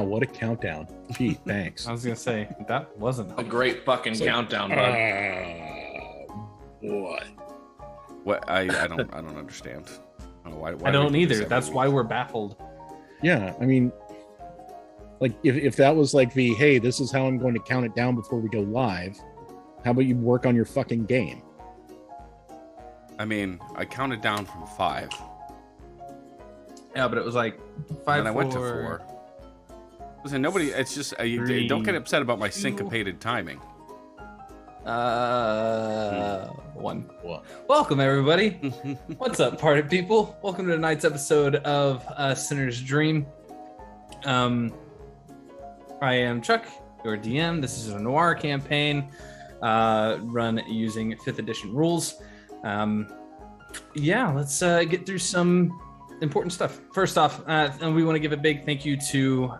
Wow, what a countdown. Gee, thanks. I was gonna say that wasn't A great fucking countdown, bud. What? What? I don't understand. Why I don't do we do this either. every That's week? why we're baffled. Yeah, I mean, like if that was like the, hey, this is how I'm going to count it down before we go live, how about you work on your fucking game? I mean, I counted down from 5. Yeah, but it was like 5. And I went to 4. Listen, nobody. It's just don't get upset about my syncopated timing. 1. Welcome everybody. What's up, party people? Welcome to tonight's episode of Sinner's Dream. I am Chuck, your DM. This is a Noir campaign run using 5th edition rules. Let's get through some important stuff. First off, and we want to give a big thank you to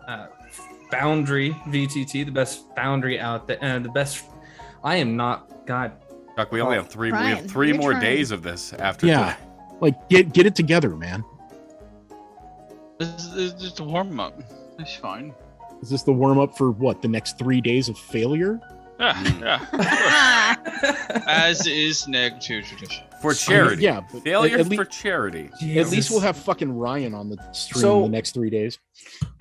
Foundry VTT, the best Foundry out there, and the best. I am not God. Chuck, we only have 3. Brian, we have 3 you're more trying. days of this after. Yeah, today. like get it together, man. This is just a warm up. It's fine. Is this the warm up for what? The next 3 days of failure? Yeah. As is negative tradition. For charity. Yeah, but Failure at for charity. At least we'll have fucking Ryan on the stream So- the next 3 days.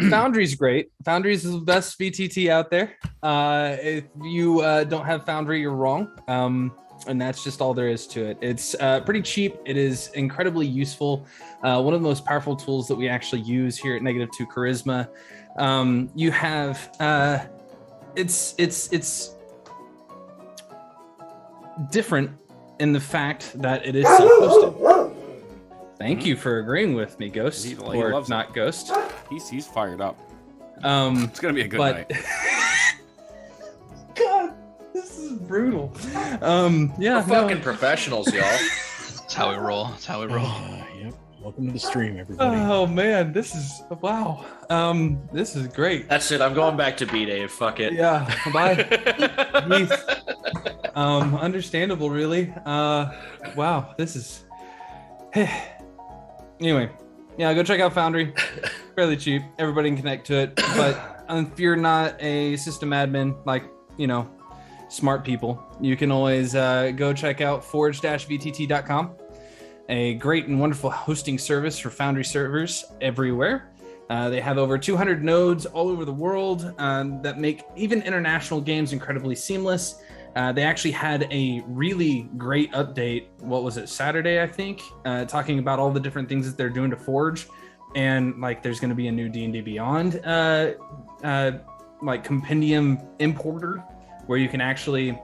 Foundry's great. Foundry's the best VTT out there. If you don't have Foundry, you're wrong. And that's just all there is to it. It's pretty cheap. It is incredibly useful. One of the most powerful tools that we actually use here at Negative 2 Charisma. You have it's different in the fact that it is self-hosted. Thank you for agreeing with me, Ghost, He or loves not it. Ghost. He's fired up. It's It's gonna be a good but night. God, this is brutal. We're fucking professionals, y'all. That's how we roll. That's how we roll. Yep. Welcome to the stream, everybody. Oh man, this is wow. This is great. That's it. I'm going back to B-Dave. Fuck it. Yeah, bye. Heath. Understandable, really. Wow, this is. Anyway, yeah, go check out Foundry. Fairly cheap. Everybody can connect to it. But if you're not a system admin, like smart people, you can always go check out forge-vtt.com. A great and wonderful hosting service for Foundry servers everywhere. They have over 200 nodes all over the world that make even international games incredibly seamless. They actually had a really great update. What was it, Saturday, I think? Talking about all the different things that they're doing to Forge. And like there's going to be a new D&D Beyond like compendium importer where you can actually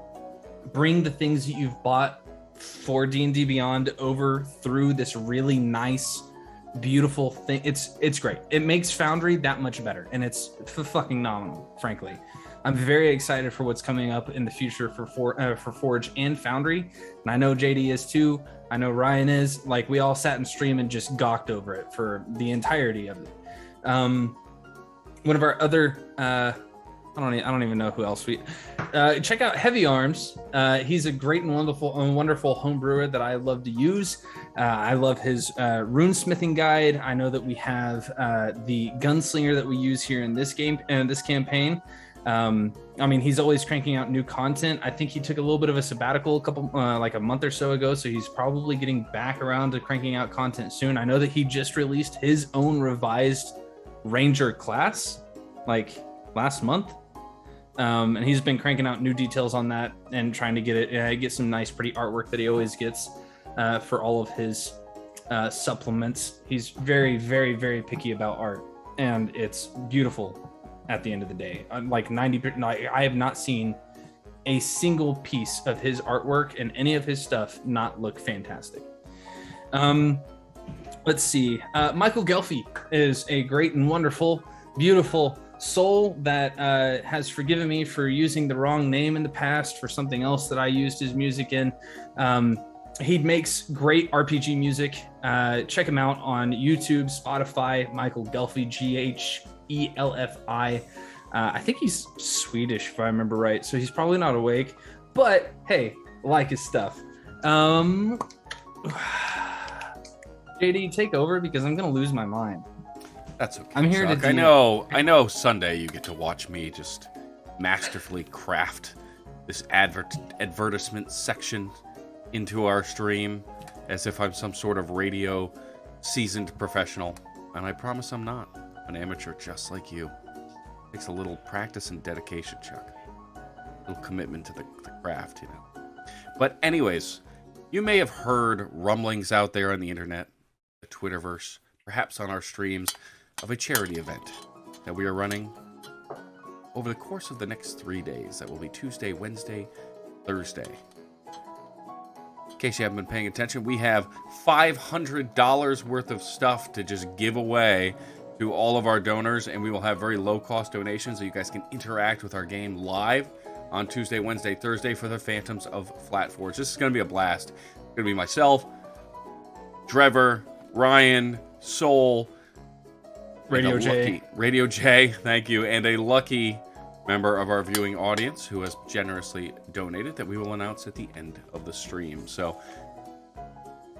bring the things that you've bought for D&D Beyond over through this really nice, beautiful thing. It's great. It makes Foundry that much better, and it's fucking nominal, frankly. I'm very excited for what's coming up in the future for Forge and Foundry, and I know JD is too. I know Ryan is. Like, we all sat in stream and just gawked over it for the entirety of it. One of our other I don't even know who else we check out Heavy Arms. He's a great and wonderful home brewer that I love to use. I love his runesmithing guide. I know that we have the gunslinger that we use here in this game and this campaign. I mean, he's always cranking out new content. I think he took a little bit of a sabbatical like a month or so ago, so he's probably getting back around to cranking out content soon. I know that he just released his own revised Ranger class like last month. And he's been cranking out new details on that and trying to get some nice, pretty artwork that he always gets for all of his supplements. He's very, very, very picky about art, and it's beautiful at the end of the day. Like 90%, I have not seen a single piece of his artwork and any of his stuff not look fantastic. Let's see. Michael Gelfi is a great and wonderful, beautiful soul that has forgiven me for using the wrong name in the past for something else that I used his music in. He makes great RPG music. Check him out on YouTube, Spotify, Michael Gelfi, Ghelfi. I think he's Swedish, if I remember right, so he's probably not awake, but hey, like his stuff. JD, take over because I'm gonna lose my mind. That's okay. I'm here Chuck. to. I know. Sunday you get to watch me just masterfully craft this advertisement section into our stream as if I'm some sort of radio seasoned professional, and I promise I'm not. An amateur just like you. Takes a little practice and dedication, Chuck. A little commitment to the craft, you know. But anyways, you may have heard rumblings out there on the internet, the Twitterverse, perhaps on our streams, of a charity event that we are running over the course of the next 3 days. That will be Tuesday, Wednesday, Thursday. In case you haven't been paying attention, we have $500 worth of stuff to just give away to all of our donors, and we will have very low-cost donations so you guys can interact with our game live on Tuesday, Wednesday, Thursday for the Phantoms of Flatforge. This is going to be a blast. It's going to be myself, Trevor, Ryan, Soul, Radio J, thank you, and a lucky member of our viewing audience who has generously donated that we will announce at the end of the stream. So,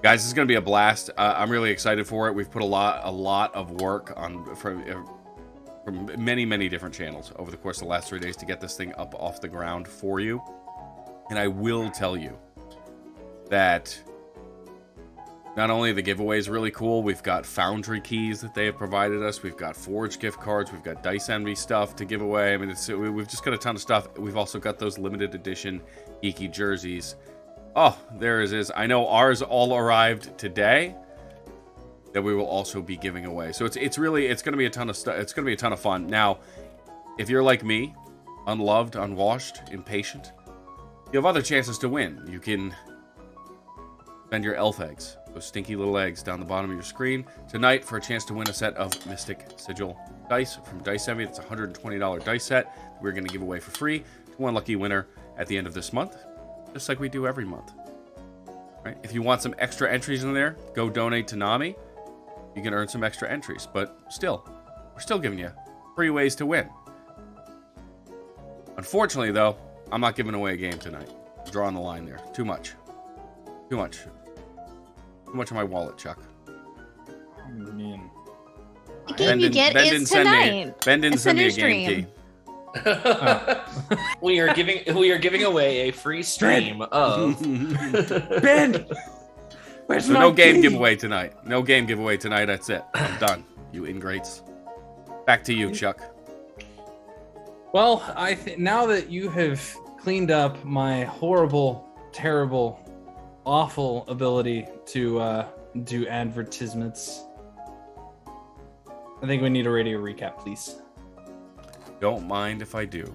guys, this is going to be a blast. I'm really excited for it. We've put a lot of work on from many different channels over the course of the last 3 days to get this thing up off the ground for you. And I will tell you that not only the giveaway is really cool, we've got Foundry keys that they have provided us. We've got Forge gift cards. We've got Dice Envy stuff to give away. I mean, we've just got a ton of stuff. We've also got those limited edition geeky jerseys. Oh, there it is. I know ours all arrived today that we will also be giving away. So it's going to be a ton of stuff. It's going to be a ton of fun. Now, if you're like me, unloved, unwashed, impatient, you have other chances to win. You can spend your elf eggs, those stinky little eggs, down the bottom of your screen tonight for a chance to win a set of Mystic Sigil dice from Dice Envy. It's a $120 dice set that we're going to give away for free to one lucky winner at the end of this month, just like we do every month. Right? If you want some extra entries in there, go donate to Nami. You can earn some extra entries, but still, we're still giving you free ways to win. Unfortunately, though, I'm not giving away a game tonight. I'm drawing the line there. Too much on my wallet, Chuck. Oh, man. The game you get is tonight. Ben didn't send me a game key. We are giving away a free stream of Ben. Where's So my no game key? giveaway tonight. No game giveaway tonight. That's it. I'm done. You ingrates. Back to you, Chuck. Well, now that you have cleaned up my horrible, terrible, awful ability to do advertisements, I think we need a radio recap, please. Don't mind if I do.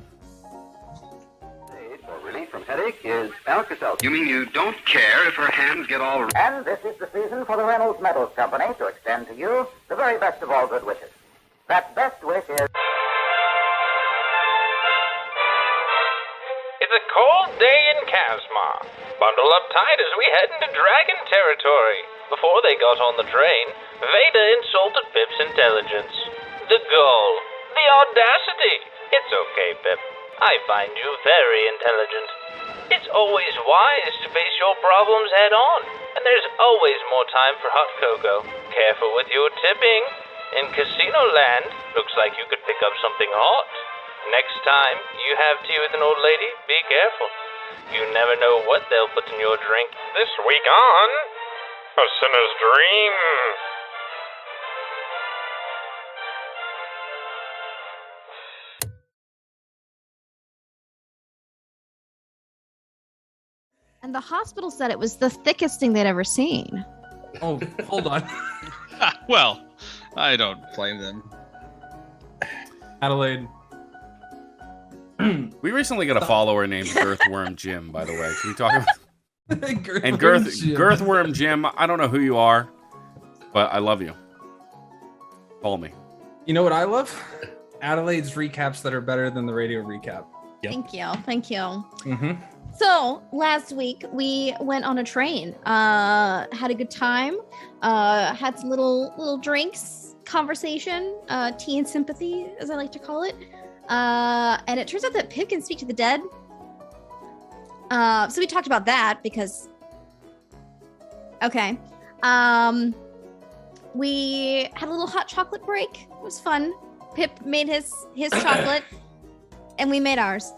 For relief from headache is Alka-Seltzer. You mean you don't care if her hands get all... And this is the season for the Reynolds Metals Company to extend to you the very best of all good wishes. That best wish is... It's a cold day in Kasmar. Bundle up tight as we head into dragon territory. Before they got on the train, Vader insulted Pip's intelligence. The goal. The audacity. It's okay, Pip. I find you very intelligent. It's always wise to face your problems head on, and there's always more time for hot cocoa. Careful with your tipping. In Casino Land, looks like you could pick up something hot. Next time you have tea with an old lady, be careful. You never know what they'll put in your drink. This week on A Sinner's Dream. And the hospital said it was the thickest thing they'd ever seen. Oh, hold on. Well, I don't blame them. Adelaide. We recently got a follower named Girthworm Jim, by the way. Can we talk about... And Girthworm Jim, I don't know who you are, but I love you. Call me. You know what I love? Adelaide's recaps that are better than the radio recap. Yep. Thank you. Mm-hmm. So last week we went on a train, had a good time, had some little drinks, conversation, tea and sympathy, as I like to call it. And it turns out that Pip can speak to the dead. So we talked about that because, okay. We had a little hot chocolate break. It was fun. Pip made his chocolate, and we made ours.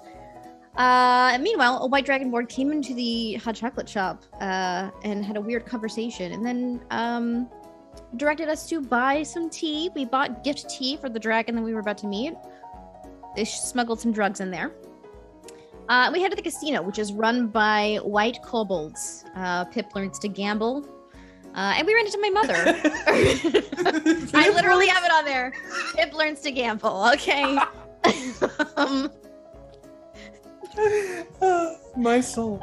Meanwhile, a white dragonborn came into the hot chocolate shop and had a weird conversation, and then directed us to buy some tea. We bought gift tea for the dragon that we were about to meet. They smuggled some drugs in there. We head to the casino, which is run by white kobolds. Pip learns to gamble. And we ran into my mother. I literally have it on there. Pip learns to gamble, okay? My soul.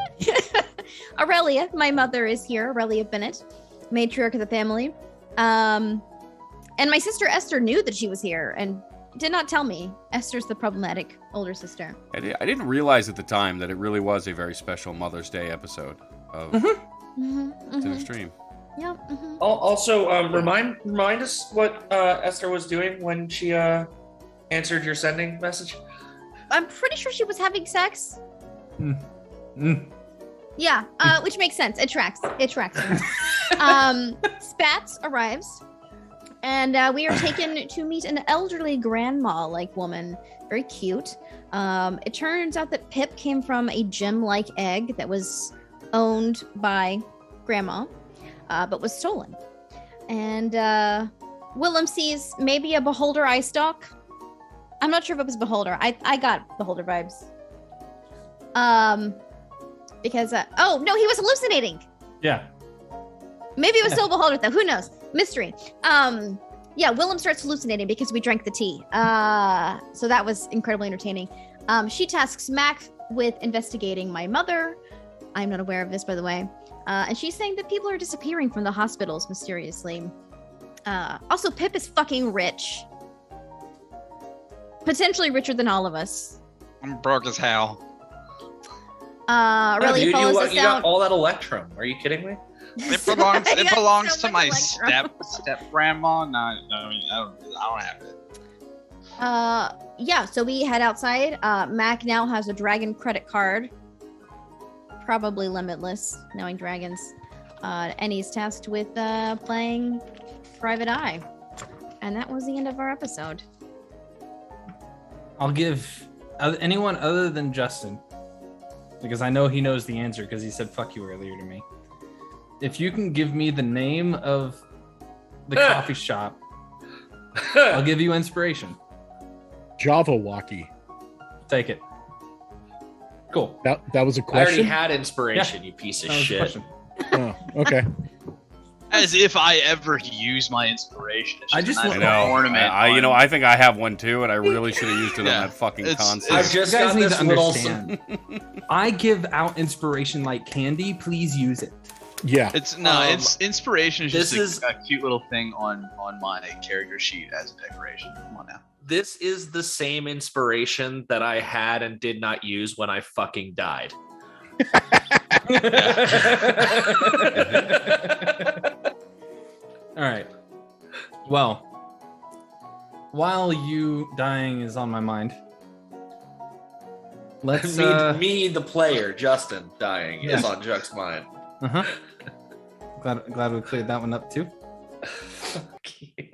Aurelia, my mother, is here. Aurelia Bennett, matriarch of the family. And my sister Esther knew that she was here and did not tell me. Esther's the problematic older sister. I didn't realize at the time that it really was a very special Mother's Day episode of Dinner Stream. Yeah. Also, remind us what Esther was doing when she answered your sending message. I'm pretty sure she was having sex. Yeah, which makes sense. It tracks. Spats arrives, and we are taken to meet an elderly grandma-like woman. Very cute. It turns out that Pip came from a gem-like egg that was owned by Grandma, but was stolen. And Willem sees maybe a beholder eye stalk. I'm not sure if it was beholder. I got beholder vibes. Because oh no, he was hallucinating. Yeah. Maybe it was still beholder though. Who knows? Mystery. Yeah, Willem starts hallucinating because we drank the tea. So that was incredibly entertaining. She tasks Mac with investigating my mother. I'm not aware of this, by the way. And she's saying that people are disappearing from the hospitals mysteriously. Also, Pip is fucking rich. Potentially richer than all of us. I'm broke as hell. Really follows us you out. got all that electrum. Are you kidding me? It belongs so to my much step grandma. No, I don't have it. Yeah, so we head outside. Mac now has a dragon credit card. Probably limitless, knowing dragons. And he's tasked with playing Private Eye. And that was the end of our episode. I'll give anyone other than Justin, because I know he knows the answer because he said fuck you earlier to me. If you can give me the name of the coffee shop, I'll give you inspiration. Java Walkie. Take it. Cool. That was a I already question. had inspiration, you piece of That was the shit. question. Oh, okay. As if I ever use my inspiration. It's I just a nice want- I little know. ornament. I think I have one too, and I really should have used it Yeah. on that fucking It's- concept. I just You guys got need this to little. understand. I give out inspiration like candy. Please use it. Yeah. It's inspiration is this just is- a cute little thing on my character sheet as a decoration. Come on now. This is the same inspiration that I had and did not use when I fucking died. All right. Well, while you dying is on my mind, let's. me, the player, Justin, dying is Yeah. on Juck's mind. Uh-huh. Glad we cleared that one up too. Fuck you.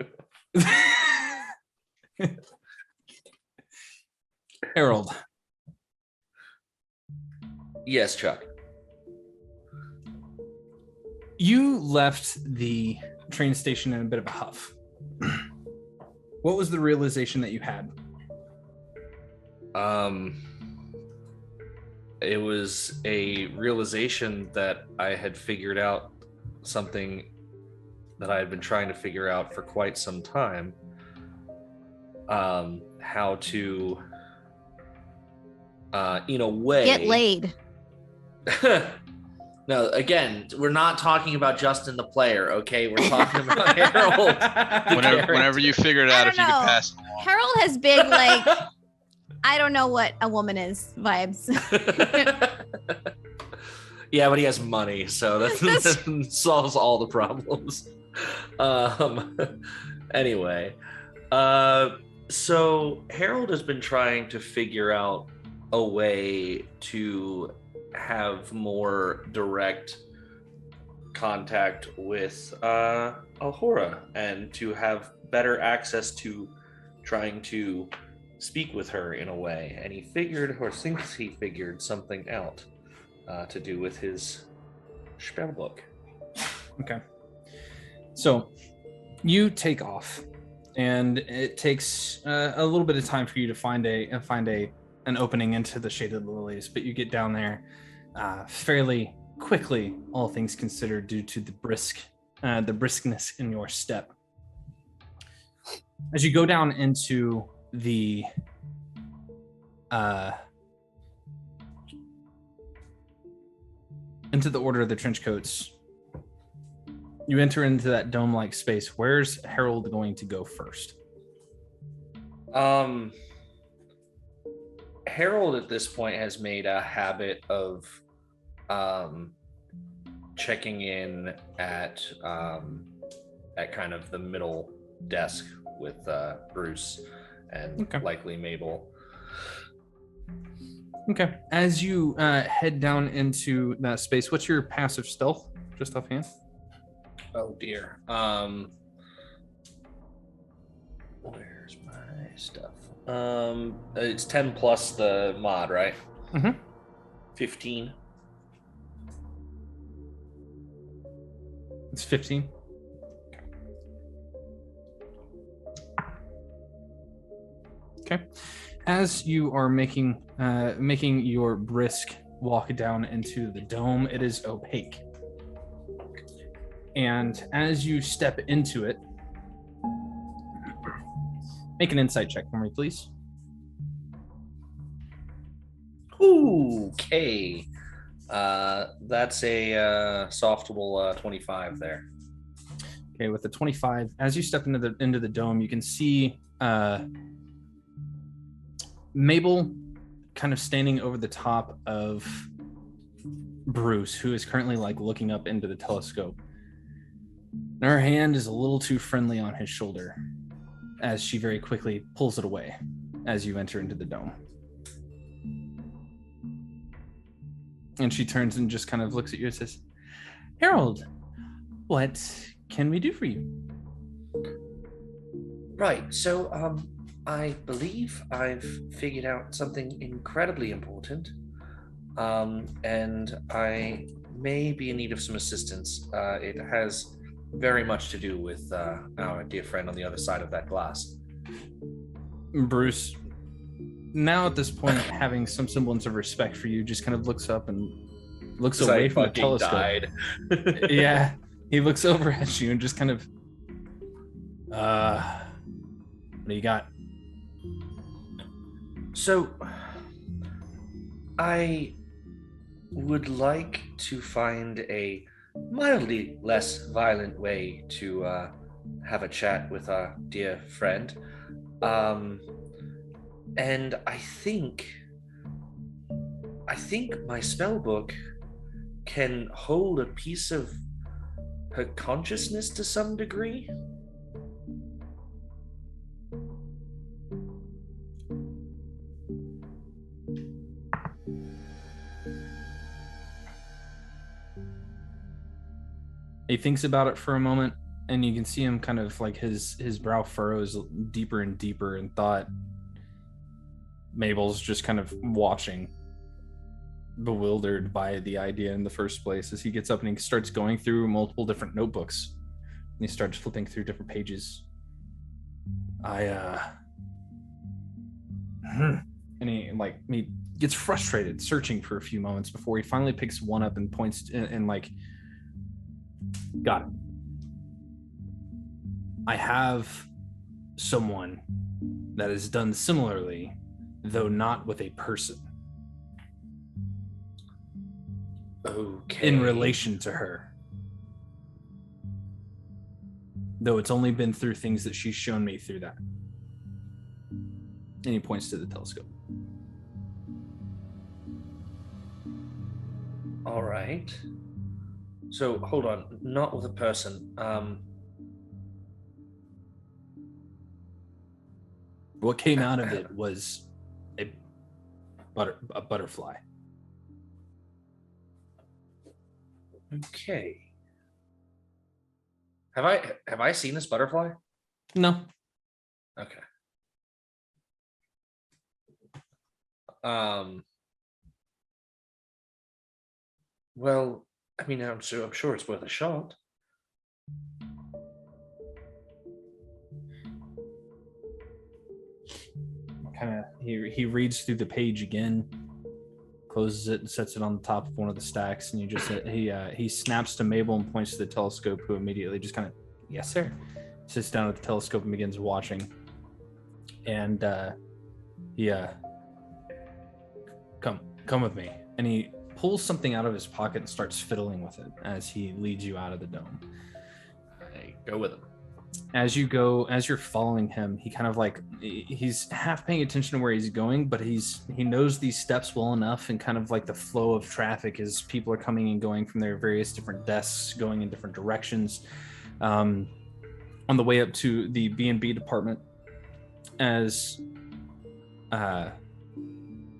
Harold, Yes, Chuck. you left the train station in a bit of a huff. What was the realization that you had? It was a realization that I had figured out something that I had been trying to figure out for quite some time. How to, in a way, Get laid. No, again, we're not talking about Justin the player, okay? We're talking about Harold. Whenever you figure it I out, don't if you know. can pass it along. Harold has big, like, I don't know what a woman is vibes. Yeah, but he has money, so that solves all the problems. Anyway, so Harold has been trying to figure out a way to have more direct contact with Alhora and to have better access to trying to speak with her in a way. And he figured, or thinks he figured, something out to do with his spell book. Okay. So you take off, and it takes a little bit of time for you to find an opening into the Shaded Lilies, but you get down there fairly quickly, all things considered, due to the briskness in your step. As you go down into the Order of the Trenchcoats, you enter into that dome-like space. Where's Harold going to go first? Harold at this point has made a habit of checking in at kind of the middle desk with Bruce and likely Mabel. Okay. As you head down into that space, what's your passive stealth, just offhand? Oh dear. Where's my stuff? It's 10 plus the mod, right? Mm-hmm. 15. It's 15. Okay. As you are making your brisk walk down into the dome, it is opaque. And as you step into it, make an insight check for me, please. Okay. That's a softable 25 there. Okay, with the 25, as you step into the dome, you can see Mabel kind of standing over the top of Bruce, who is currently like looking up into the telescope. And her hand is a little too friendly on his shoulder as she very quickly pulls it away as you enter into the dome. And she turns and just kind of looks at you and says, Harold, what can we do for you? Right, so I believe I've figured out something incredibly important, and I may be in need of some assistance. It has very much to do with our dear friend on the other side of that glass. Bruce, now at this point, having some semblance of respect for you, just kind of looks up and looks away from the telescope. Died. Yeah, he looks over at you and just kind of, what do you got? So, I would like to find a mildly less violent way to have a chat with our dear friend. And I think my spell book can hold a piece of her consciousness to some degree. He thinks about it for a moment, and you can see him kind of like his brow furrows deeper and deeper in thought. Mabel's just kind of watching, bewildered by the idea in the first place, as he gets up and he starts going through multiple different notebooks. And he starts flipping through different pages. And he gets frustrated, searching for a few moments before he finally picks one up and points and like, got it. I have someone that has done similarly, though not with a person. Okay. In relation to her. Though it's only been through things that she's shown me through that. And he points to the telescope. All right. So, hold on. Not with a person. What came out of it was a butterfly. Okay. Have I seen this butterfly? No. Okay. Well, I mean, I'm sure it's worth a shot. Kind of, he reads through the page again, closes it, and sets it on the top of one of the stacks. And he snaps to Mabel and points to the telescope, who immediately just kind of, yes, sir, sits down at the telescope and begins watching. And come with me. And he pulls something out of his pocket and starts fiddling with it as he leads you out of the dome. Hey, go with him. As you're following him, he kind of like, he's half paying attention to where he's going, but he knows these steps well enough, and kind of like the flow of traffic as people are coming and going from their various different desks, going in different directions. On the way up to the B&B department, as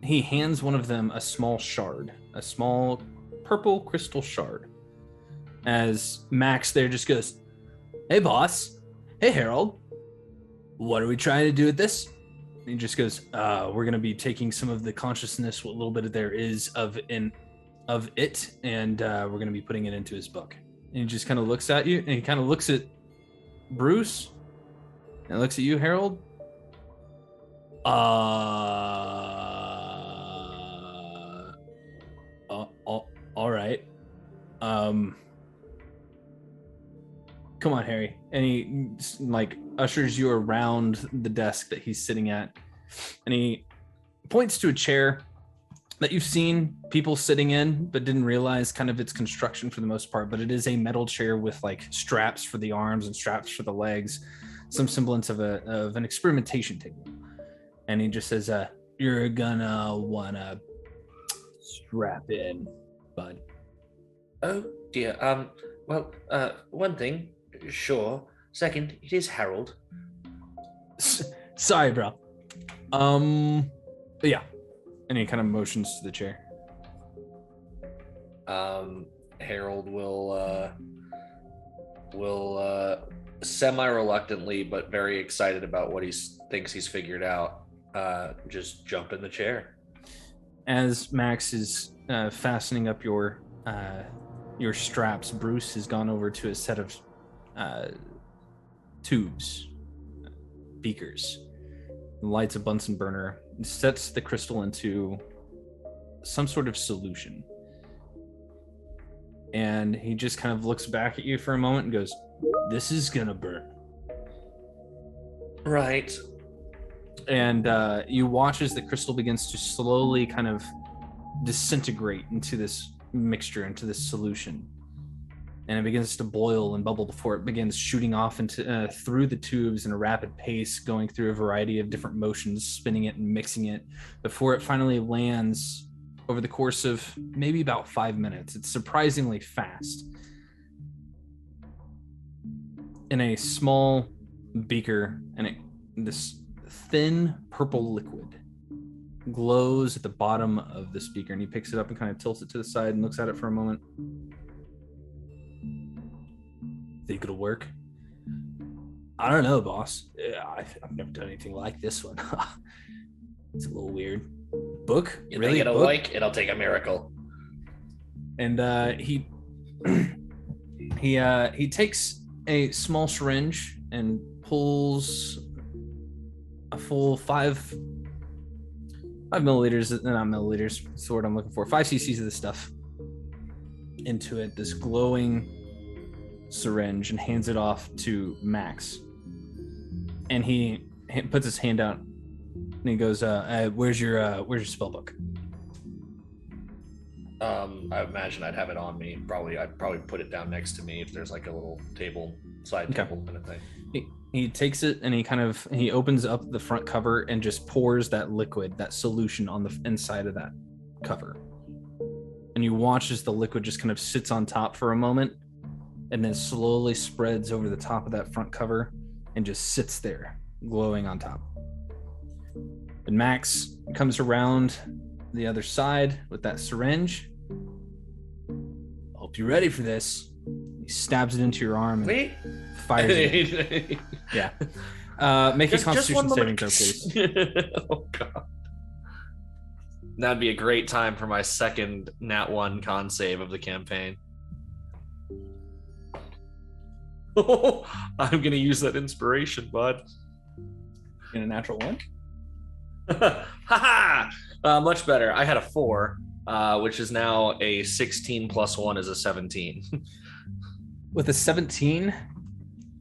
he hands one of them a small purple crystal shard. As Max there just goes, "Hey, boss. Hey, Harold. What are we trying to do with this?" And he just goes, "We're going to be taking some of the consciousness, what little bit of there is of it, and we're going to be putting it into his book." And he just kind of looks at you, and he kind of looks at Bruce, and looks at you, Harold. All right. Come on, Harry. And he like ushers you around the desk that he's sitting at, and he points to a chair that you've seen people sitting in but didn't realize kind of its construction for the most part. But it is a metal chair with like straps for the arms and straps for the legs, some semblance of an experimentation table. And he just says, "You're gonna wanna strap in, bud." Oh dear. Well, one thing, sure. Second, it is Harold. Sorry, bro. But yeah. And he kind of motions to the chair. Harold will semi-reluctantly but very excited about what he thinks he's figured out, just jump in the chair. As Max is fastening up your straps, Bruce has gone over to a set of tubes, beakers, lights a Bunsen burner, and sets the crystal into some sort of solution. And he just kind of looks back at you for a moment and goes, "This is gonna burn." Right. And you watch as the crystal begins to slowly kind of disintegrate into this mixture, into this solution. And it begins to boil and bubble before it begins shooting off into through the tubes in a rapid pace, going through a variety of different motions, spinning it and mixing it, before it finally lands over the course of maybe about 5 minutes. It's surprisingly fast. In a small beaker, and this thin purple liquid glows at the bottom of the speaker, and he picks it up and kind of tilts it to the side and looks at it for a moment. "Think it'll work?" "I don't know, boss. I've never done anything like this one." "It's a little weird." "Book? You Really? think it'll Book?" like? It'll take a miracle. And he takes a small syringe and pulls a full 5 milliliters, not milliliters, that's the word I'm looking for, 5 cc's of this stuff into it, this glowing syringe, and hands it off to Max. And he puts his hand out and he goes, where's your spell book?" I imagine I'd have it on me. I'd probably put it down next to me if there's like a little side table kind of thing. He takes it and he opens up the front cover and just pours that liquid, that solution, on the inside of that cover. And you watch as the liquid just kind of sits on top for a moment and then slowly spreads over the top of that front cover and just sits there, glowing on top. And Max comes around the other side with that syringe. "Hope you're ready for this." He stabs it into your arm. Wait, fires it. Yeah. Make a Constitution saving throw, please. Oh god. That'd be a great time for my second nat 1 con save of the campaign. I'm gonna use that inspiration, bud. In a natural 1? Haha! Much better. I had a 4, which is now a 16 plus 1 is a 17. With a 17,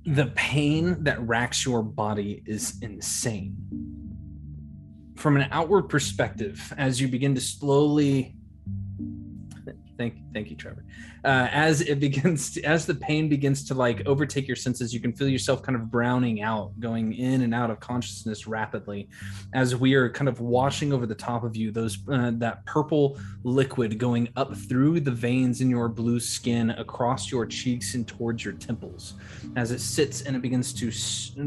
the pain that racks your body is insane. From an outward perspective, as you begin to slowly thank you, Trevor. As the pain begins to like overtake your senses, you can feel yourself kind of browning out, going in and out of consciousness rapidly. As we are kind of washing over the top of you, those that purple liquid going up through the veins in your blue skin, across your cheeks and towards your temples, as it sits and it begins to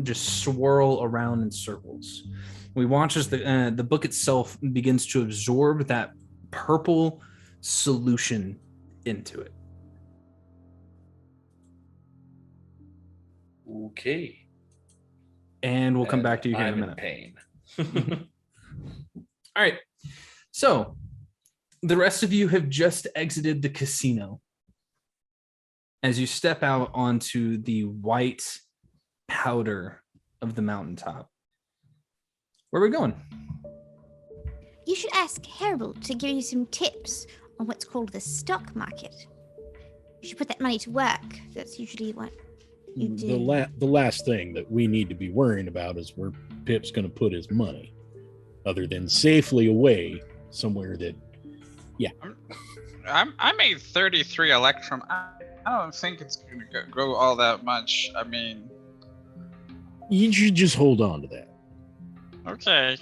just swirl around in circles. We watch as the book itself begins to absorb that purple solution into it. Okay. And we'll come back to you here in a minute. Pain. All right. So the rest of you have just exited the casino. As you step out onto the white powder of the mountaintop. Where are we going? You should ask Harold to give you some tips on what's called the stock market. You should put that money to work. That's usually what you do. The last thing that we need to be worrying about is where Pip's going to put his money, other than safely away somewhere that, yeah. I made 33 Electrum. I don't think it's going to go all that much. I mean, you should just hold on to that. Okay.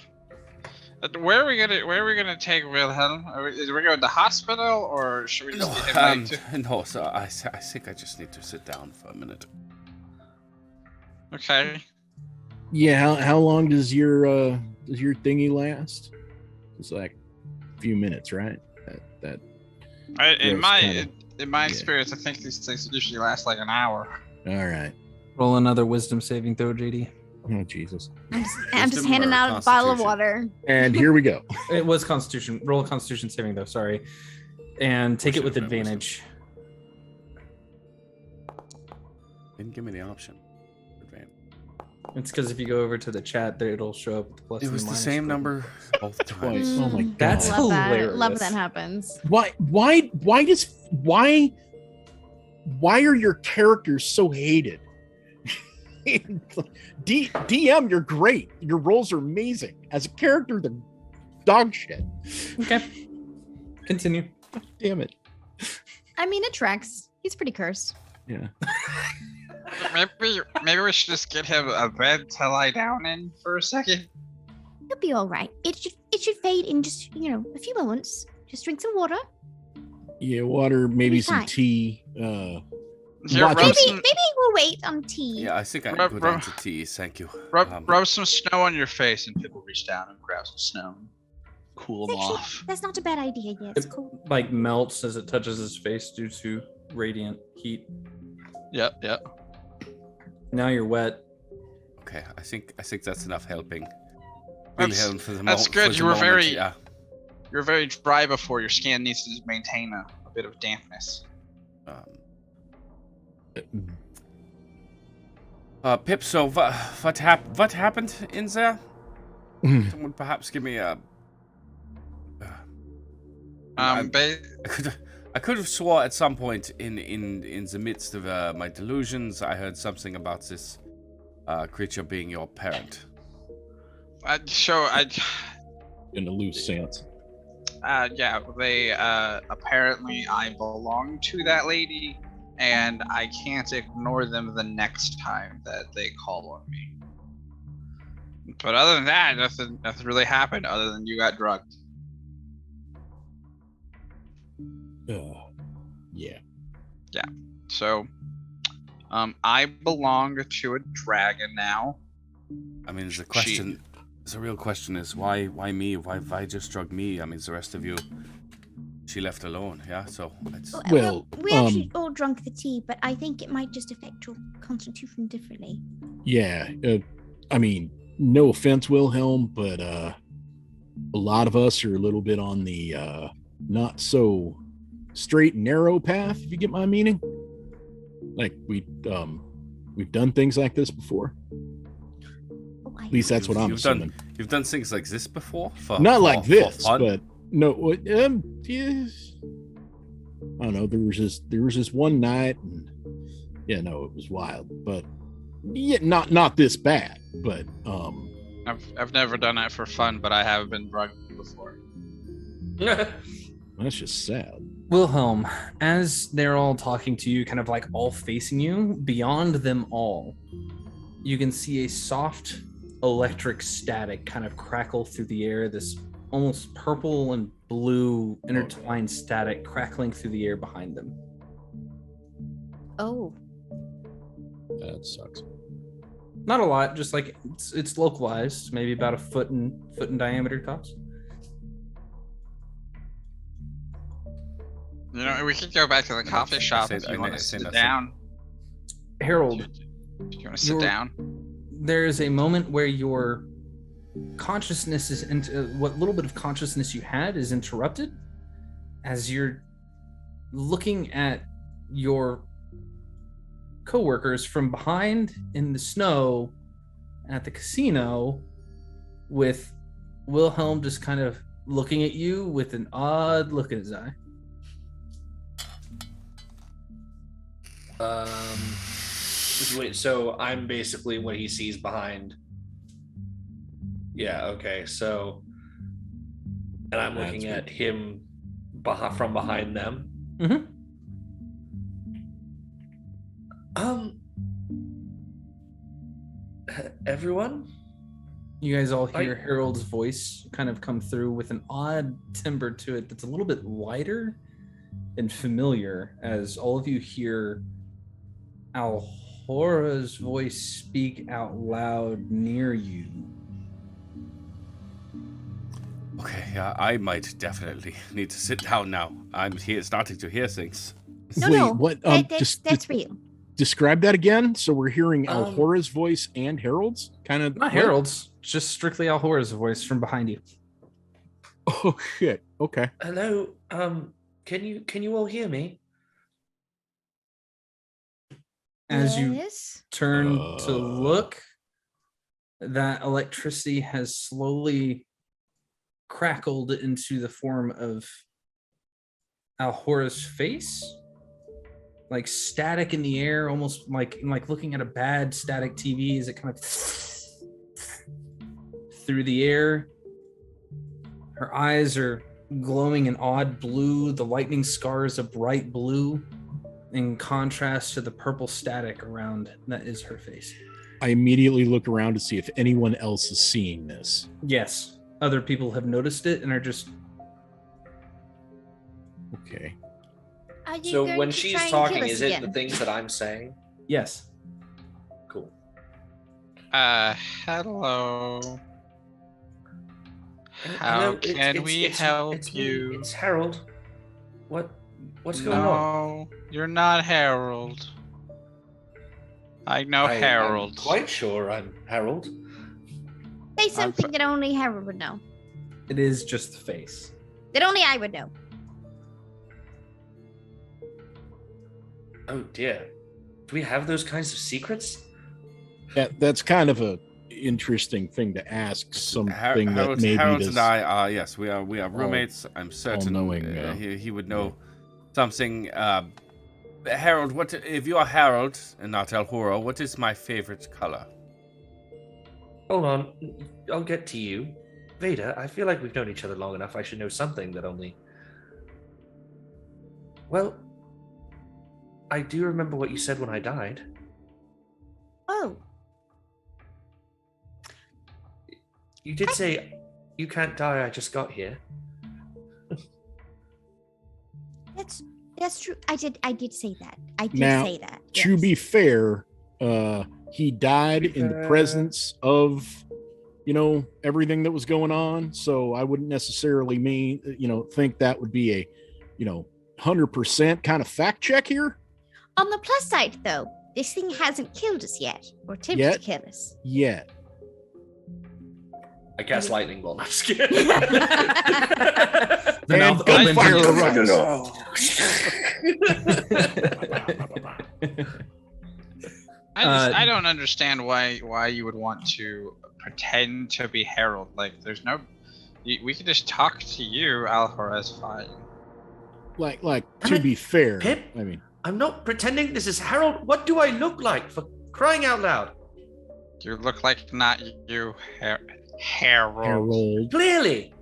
Where are we gonna take Wilhelm? Is we going to the hospital, or should we just get him No, so I think I just need to sit down for a minute. Okay. Yeah, how long does your thingy last? It's like a few minutes, right? In my experience, I think these things usually last like an hour. All right. Roll another wisdom saving throw, JD. Oh, Jesus. I'm just handing out a bottle of water. And here we go. It was Constitution. Roll a Constitution saving though, sorry. And take it with advantage. Didn't give me the option. Advantage. It's because if you go over to the chat, there it'll show up the plus. It was the same number both times. Oh my God. That's hilarious. Love that happens. Why are your characters so hated? DM, you're great. Your roles are amazing. As a character, they're dog shit. Okay. Continue. Damn it. I mean, it tracks. He's pretty cursed. Yeah. Maybe we should just get him a bed to lie down in for a second. He'll be all right. It should fade in just a few moments. Just drink some water. Yeah, water, maybe some fine. tea. Here, Maybe we'll wait on tea. Yeah, I think I can go down to teas. Thank you. Rub some snow on your face, and Pip will reach down and grab some snow. Cool him off. That's not a bad idea. Yeah, it's cool. Like melts as it touches his face due to radiant heat. Yep. Now you're wet. Okay, I think that's enough helping. That's good. You were very dry before. Your skin needs to maintain a bit of dampness. Pip, so what happened in there? Someone perhaps give me a. I could have swore at some point in the midst of my delusions, I heard something about this creature being your parent. In a loose sense. Yeah, they apparently I belong to that lady, and I can't ignore them the next time that they call on me. But other than that, nothing really happened other than you got drugged. Yeah. So, I belong to a dragon now. I mean, the real question is why me? Why just drug me? I mean, is the rest of you she left alone. Yeah, so it's Well, we actually all drunk the tea, but I think it might just affect your constitution differently. yeah. I mean, no offense, Wilhelm, but a lot of us are a little bit on the not so straight and narrow path, if you get my meaning. Like we've done things like this before. Oh, At least that's what I'm assuming. You've done things like this before? Not like this, for fun? but no. Yes. I don't know. There was this one night, and yeah, no, it was wild, but yeah, not this bad, but I've never done it for fun, but I have been drunk before. that's just sad. Wilhelm, as they're all talking to you, kind of like all facing you, beyond them all, you can see a soft electric static kind of crackle through the air, this almost purple and blue intertwined static crackling through the air behind them. Oh. That sucks. Not a lot, just like it's localized, maybe about a foot in diameter tops. You know, we could go back to the coffee shop if you want to sit down. Harold, Do you want to sit down? there is a moment where your consciousness is into what little bit of consciousness you had is interrupted as you're looking at your coworkers from behind in the snow at the casino, with Wilhelm just kind of looking at you with an odd look in his eye. Wait, so I'm basically what he sees behind. Yeah, okay, so. And I'm looking at him from behind them. Mm-hmm. Everyone? You guys all hear Harold's voice kind of come through with an odd timbre to it that's a little bit lighter and familiar, as all of you hear Alhora's voice speak out loud near you. okay. Yeah, I might definitely need to sit down now. I'm here, starting to hear things. No, what? That's real. Describe that again. So we're hearing Alhora's voice and Harold's, kind of. Not Harold's, just strictly Alhora's voice from behind you. Oh shit. Okay. Hello. Can you all hear me? As you Yes? turn to look, that electricity has slowly crackled into the form of Alhora's face, like static in the air, almost like looking at a bad static TV as it kind of through the air. Her eyes are glowing an odd blue. The lightning scar is a bright blue, in contrast to the purple static around that is her face. I immediately look around to see if anyone else is seeing this. Yes, other people have noticed it and are just... Okay. Are you So going when to she's try and talking, kill us is it again? the things that I'm saying? Yes. Cool. Hello. How Hello, can we help it's me. you? It's Harold. What's going on? No, you're not Harold. I know Harold. I'm quite sure I'm Harold. Say something that only Harold would know. It is just the face. That only I would know. Oh dear. Do we have those kinds of secrets? Yeah, that's kind of a interesting thing to ask. Something that maybe Harold does... and I are, yes, we are roommates. I'm certain all-knowing, he would know something. Harold, what if you are Harold and not Alhora? What is my favorite color? Hold on. I'll get to you. Veda, I feel like we've known each other long enough. I should know something that only... Well, I do remember what you said when I died. Oh. You did say, you can't die, I just got here. That's true. I did say that. I did Now, say that. To yes. be fair, he died in the presence of, everything that was going on. So I wouldn't necessarily think that would be 100% kind of fact check here. On the plus side, though, this thing hasn't killed us yet, or attempted to kill us. Yet. I cast lightning bolt. I'm just kidding. The And mouth gunfire erupts. I don't understand why you would want to pretend to be Harold. Like, there's no. We could just talk to you, Alhora is fine. Like to be fair, Pip? I mean, I'm not pretending this is Harold. What do I look like, for crying out loud? You look like not you, Harold. Harold. Clearly.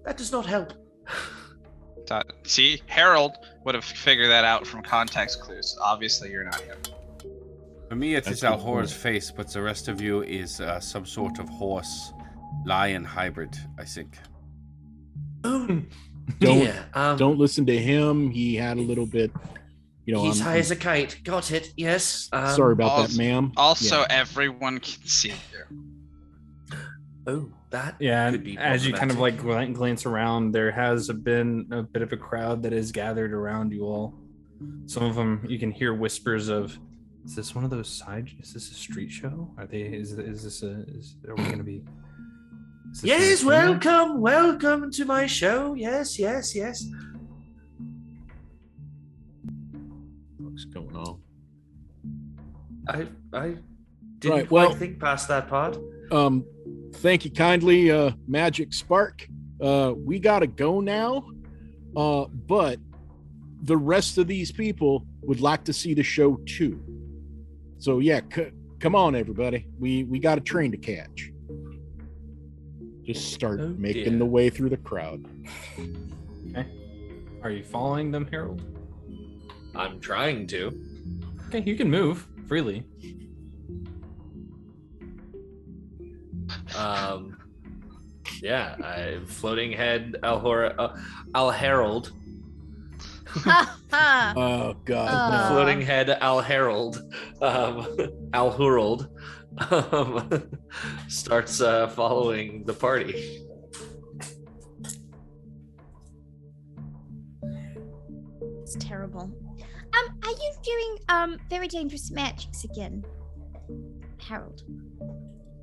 That does not help. See, Harold would have figured that out from context clues. Obviously, you're not him. For me, it's That's Alhora's cool. face, but the rest of you is some sort of horse-lion hybrid, I think. Oh, Don't dear. don't listen to him. He had a little bit, He's I'm high as a kite. Got it. Yes. sorry about that, ma'am. Also, Yeah. everyone can see you. Oh, that. Yeah, could be as you kind of problematic. like glance around, there has been a bit of a crowd that is gathered around you all. Some of them, you can hear whispers of, "Is this one of those side? Is this a street show? Are they? Are we going to be?" is this Yes, entertainment?" welcome to my show. Yes. What's going on? I didn't Right, quite well- think past that part. Thank you kindly, Magic Spark. We gotta go now. But the rest of these people would like to see the show too. So yeah, come on, everybody. We got a train to catch. Just start Oh, making dear. the way through the crowd. Okay. Are you following them, Harold? I'm trying to. Okay, you can move freely. Yeah, floating head Alhora, Al Harold. Oh God, no. Floating head Al Harold, Al Harold, starts following the party. It's terrible. Are you doing very dangerous magics again, Harold?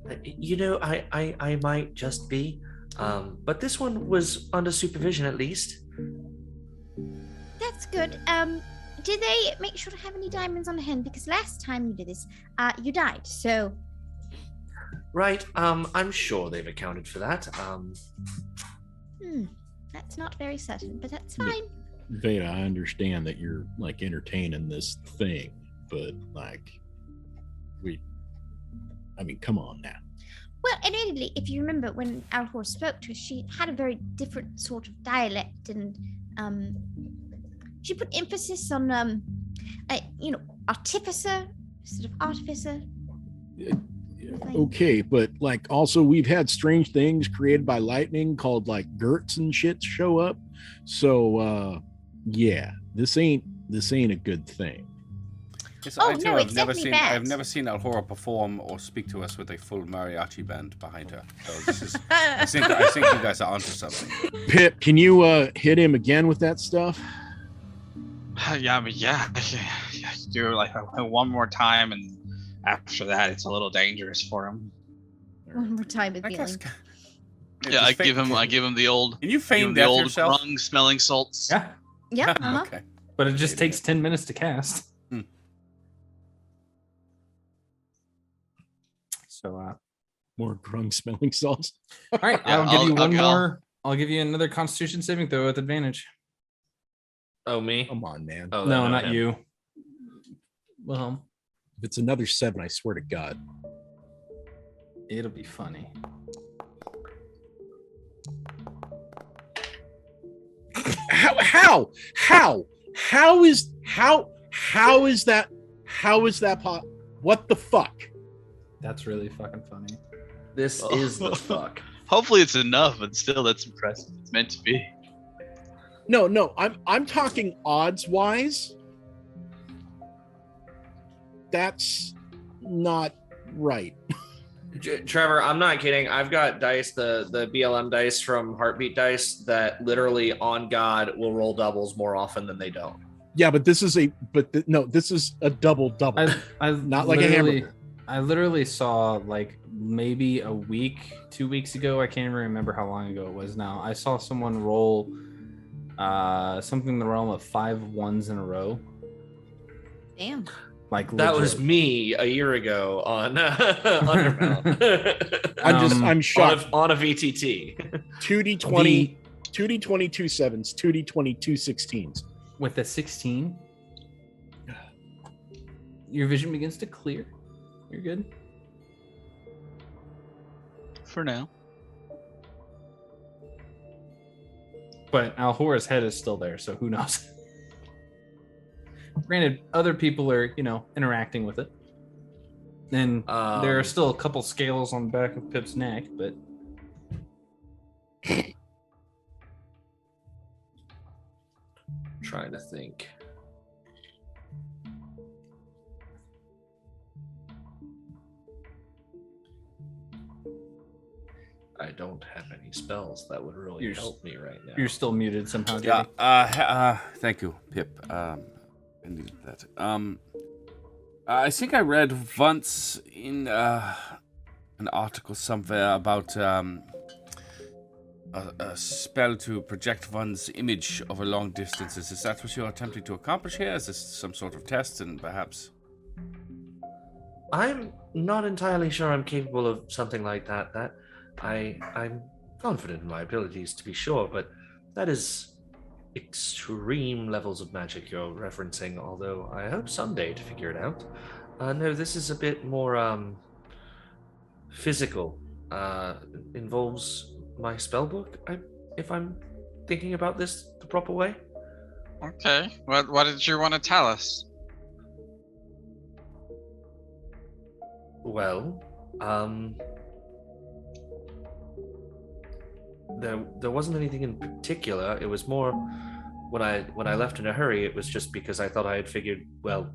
I might just be, but this one was under supervision at least. That's good. Did they make sure to have any diamonds on hand? Because last time you did this, you died. So. Right. I'm sure they've accounted for that. That's not very certain, but that's Yeah. fine. Veda, I understand that you're like entertaining this thing, but come on now. Well, admittedly, if you remember when Alhor spoke to us, she had a very different sort of dialect, and she put emphasis on artificer, sort of artificer. Okay, but also we've had strange things created by lightning called Gerts and shit show up. So yeah, this ain't a good thing. Yes, Oh, I too no, have it's never definitely seen. bad. I've never seen Alhora perform or speak to us with a full mariachi band behind her. So this is. I think you guys are onto something. Pip, can you hit him again with that stuff? Yeah, do it one more time, and after that, it's a little dangerous for him. One more time with I guess. feeling. Yeah, I give him the old. Can you feign the death old yourself? grung smelling salts. Yeah, Yeah. Uh-huh. Okay. but it just takes 10 minutes to cast. So, More grung smelling salts. all right, Yeah, I'll give you one I'll- more. I'll give you another Constitution saving throw with advantage. Oh, me? Come on, man. Oh, No, not you. Well, If it's another 7, I swear to God. it'll be funny. How is that what the fuck? That's really fucking funny. This is the fuck. Hopefully, it's enough, but still, that's impressive. It's meant to be. No, I'm talking odds wise. That's not right. Trevor, I'm not kidding. I've got dice, the BLM dice from Heartbeat Dice that literally on God will roll doubles more often than they don't. Yeah, but this is this is a double. Not like a hamburger. I literally saw like maybe a week, 2 weeks ago. I can't even remember how long ago it was now. I saw someone roll something in the realm of 5 1s in a row. Damn. Like that legit. was me a year ago on Undermount. I'm shocked. On a VTT. 2d20, 2d20 2 7s, 2d20 2 16s. With a 16, your vision begins to clear. You're good. For now. But Alhora's head is still there, so who knows? Granted, other people are, interacting with it. And there are still a couple scales on the back of Pip's neck, but... Trying to think. I don't have any spells that would really help me right now. You're still muted somehow, Yeah. Davey. Thank you, Pip. Indeed that. I think I read once in an article somewhere about a spell to project one's image over long distances. Is that what you're attempting to accomplish here? Is this some sort of test, and perhaps? I'm not entirely sure I'm capable of something like that. I'm confident in my abilities, to be sure, but that is extreme levels of magic you're referencing, although I hope someday to figure it out. No, this is a bit more physical. Involves my spellbook, if I'm thinking about this the proper way. Okay. What did you want to tell us? Well, there wasn't anything in particular. It was more when I left in a hurry, it was just because I thought I had figured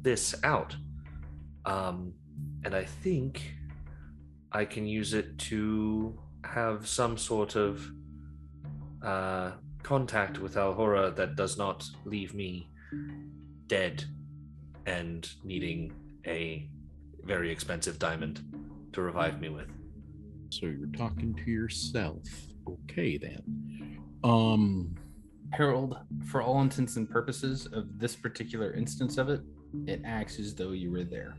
this out. And I think I can use it to have some sort of contact with Alhora that does not leave me dead and needing a very expensive diamond to revive me with. So you're talking to yourself. Okay, then. Harold, for all intents and purposes of this particular instance of it, it acts as though you were there.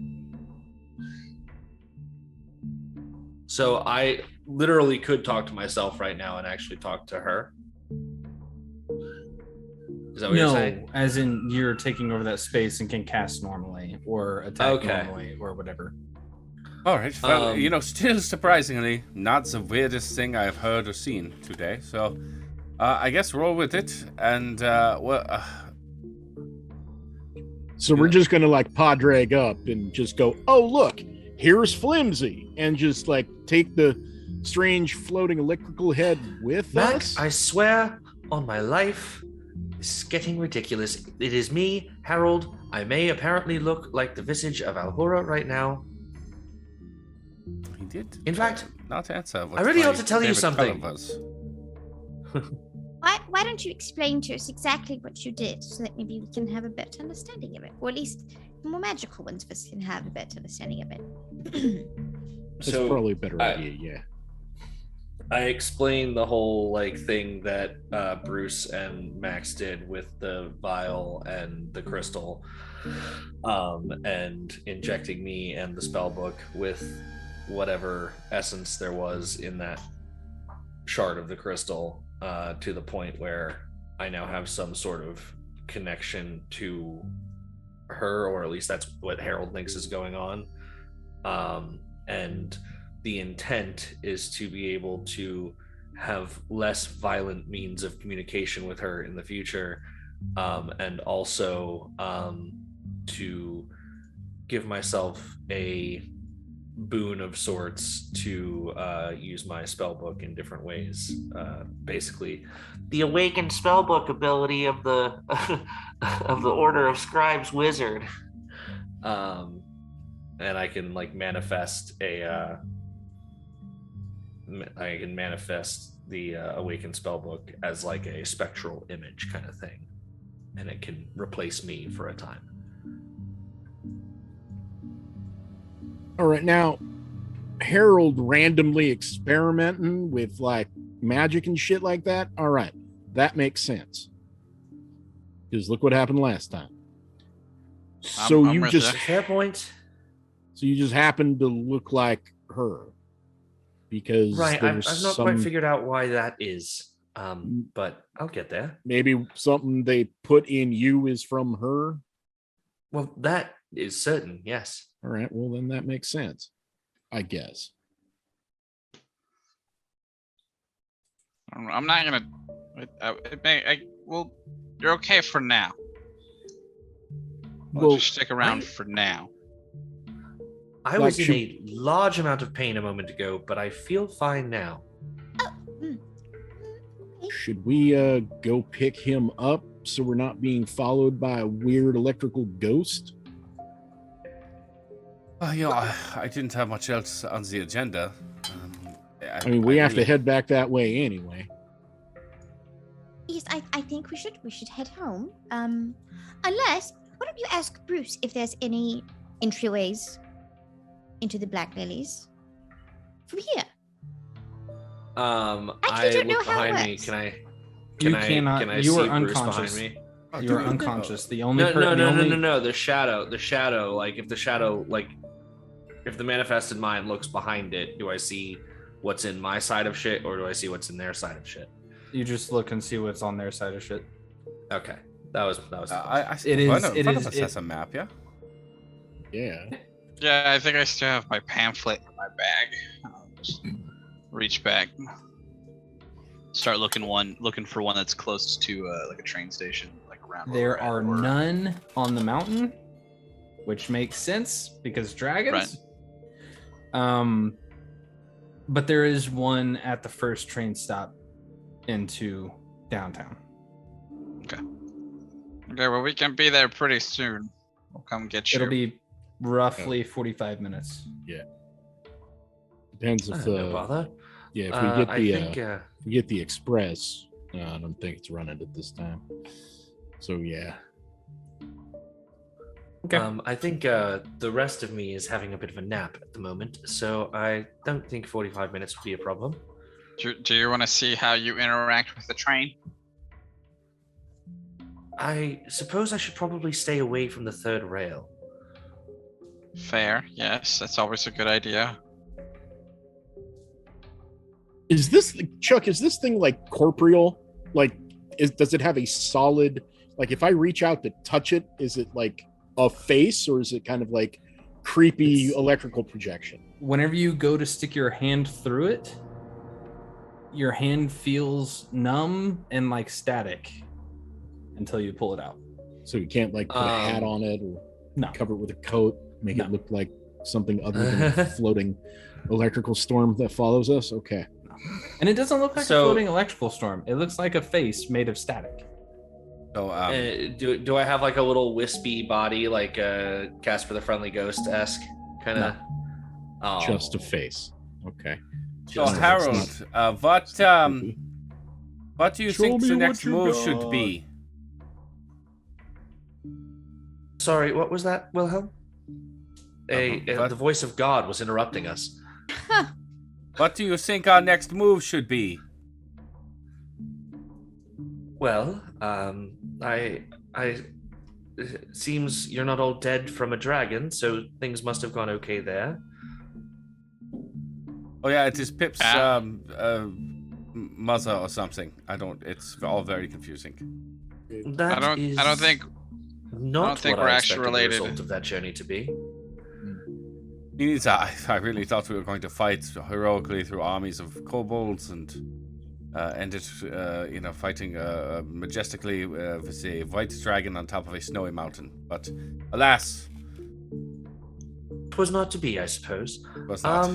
So I literally could talk to myself right now and actually talk to her. Is that what you're saying? No, as in you're taking over that space and can cast normally or attack normally or whatever. All right. Well, still surprisingly, not the weirdest thing I've heard or seen today. So, I guess roll with it. And, So we're just going to, paw drag up and just go, oh, look, here's Flimsy. And just, take the strange floating electrical head with Mac, us? I swear on my life, this is getting ridiculous. It is me, Harold. I may apparently look like the visage of Alhora right now. he did. In fact, not answer. I really ought to tell you something. Why don't you explain to us exactly what you did so that maybe we can have a better understanding of it? Or at least the more magical ones of us can have a better understanding of it. That's probably a better idea, yeah. I explained the whole thing that Bruce and Max did with the vial and the crystal, and injecting me and the spellbook with whatever essence there was in that shard of the crystal, to the point where I now have some sort of connection to her, or at least that's what Harold thinks is going on. And the intent is to be able to have less violent means of communication with her in the future, and also to give myself a boon of sorts to use my spellbook in different ways. Basically, the awakened spellbook ability of the of the Order of Scribes Wizard. And I can manifest I can manifest the awakened spellbook as like a spectral image kind of thing, and it can replace me for a time. All right, now Harold randomly experimenting with like magic and shit like that. All right, that makes sense. Because look what happened last time. So I'm you with just ya. Fair point. so you just happen to look like her because Right, I've there's not some quite figured out why that is, but I'll get there. maybe something they put in you is from her. Well, that is certain, yes. All right, well then that makes sense, I guess. I'm not gonna. Well, you're okay for now. Well, Just stick around for now. I Like, was in a large amount of pain a moment ago, but I feel fine now. should we go pick him up so we're not being followed by a weird electrical ghost? I didn't have much else on the agenda. I mean, we have to head back that way anyway. Yes, I think we should head home. Unless, why don't you ask Bruce if there's any entryways into the Black Lilies from here? I don't know look how it behind me. works. Can I? You Can I cannot. You see are Bruce unconscious. behind me? You are unconscious. The only No. The shadow. Like if the shadow, like if the manifested mind looks behind it, do I see what's in my side of shit, or do I see what's in their side of shit? You just look and see what's on their side of shit. Okay, that was. It is- One it of is- us it- has a map, yeah. Yeah. Yeah, I think I still have my pamphlet in my bag. I'll just reach back, start looking for one that's close to like a train station, like around. where There we're at, are or- none on the mountain, which makes sense because dragons. But there is one at the first train stop into downtown. Okay, well we can be there pretty soon. We'll come get you. It'll be roughly 45 minutes. Depends if No bother. yeah, if we get I the think, if we get the express, I don't think it's running at this time. So yeah. Okay. I think the rest of me is having a bit of a nap at the moment, so I don't think 45 minutes would be a problem. Do you want to see how you interact with the train? I suppose I should probably stay away from the third rail. Fair. Yes, that's always a good idea. Is this Chuck? Is this thing like corporeal? Like, does it have a solid? Like, if I reach out to touch it, is it like a face, or is it kind of like creepy electrical projection? Whenever you go to stick your hand through it, your hand feels numb and like static until you pull it out. So you can't like put a hat on it or No. cover it with a coat, make No. it look like something other than a floating electrical storm that follows us. Okay. And it doesn't look like a So- floating electrical storm. It looks like a face made of static. So Do I have like a little wispy body, like Kasper the Friendly Ghost esque kind of? Oh, Just a face. Okay. So just a- Harold, what do you Show think me the what next you move got. should be? Sorry, what was that, Wilhelm? What? The voice of God was interrupting us. What do you think our next move should be? Well, it seems you're not all dead from a dragon, so things must have gone okay there. Oh yeah, it is Pip's Ah. mother or something. It's all very confusing. That I is don't think not think what we're I actually expected related. the result of that journey to be. I really thought we were going to fight heroically through armies of kobolds and ended, fighting majestically with a white dragon on top of a snowy mountain. But alas, 'Twas not to be, I suppose. it was not.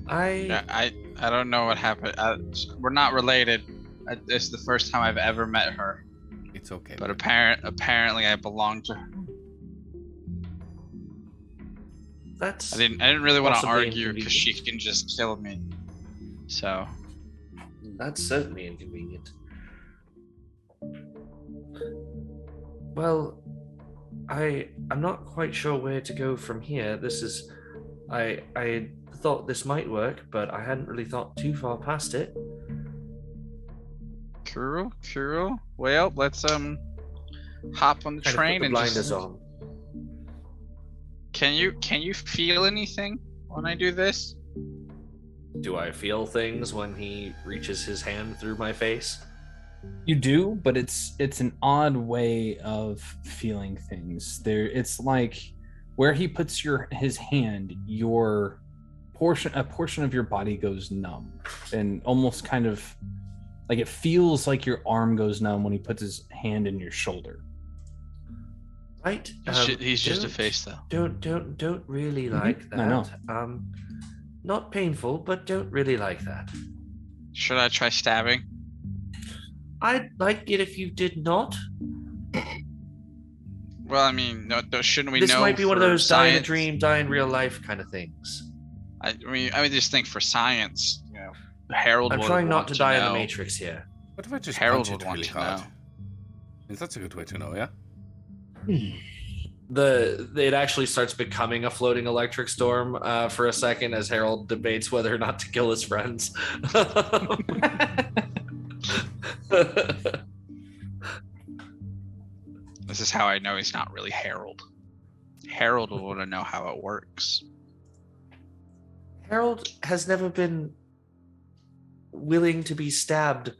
Yeah, I don't know what happened. We're not related. It's the first time I've ever met her. It's okay. But apparently I belong to her. That's. I didn't really want to possibly argue because she inconvenient. can just kill me. So That's certainly inconvenient. Well, I'm not quite sure where to go from here. This is, I thought this might work, but I hadn't really thought too far past it. cool. Well, let's hop on the Kind of train put the and blinders just. on. Can you feel anything when I do this? Do I feel things when he reaches his hand through my face? You do, but it's an odd way of feeling things. It's like where he puts his hand, a portion of your body goes numb, and almost kind of like it feels like your arm goes numb when he puts his hand in your shoulder. Right. He's just a face, though. Don't really like that. I know. Not painful, but don't really like that. Should I try stabbing? I'd like it if you did not. Well, I mean, no, shouldn't we This know? might be one of for those die in a science? dream, die in real life kind of things. I just think for science, Harold. I'm would trying not want to die in know. the Matrix here. What if I just Harold punch would it want really to hard? know. That's a good way to know, yeah? It actually starts becoming a floating electric storm for a second as Harold debates whether or not to kill his friends. This is how I know he's not really Harold. Harold will want to know how it works. Harold has never been willing to be stabbed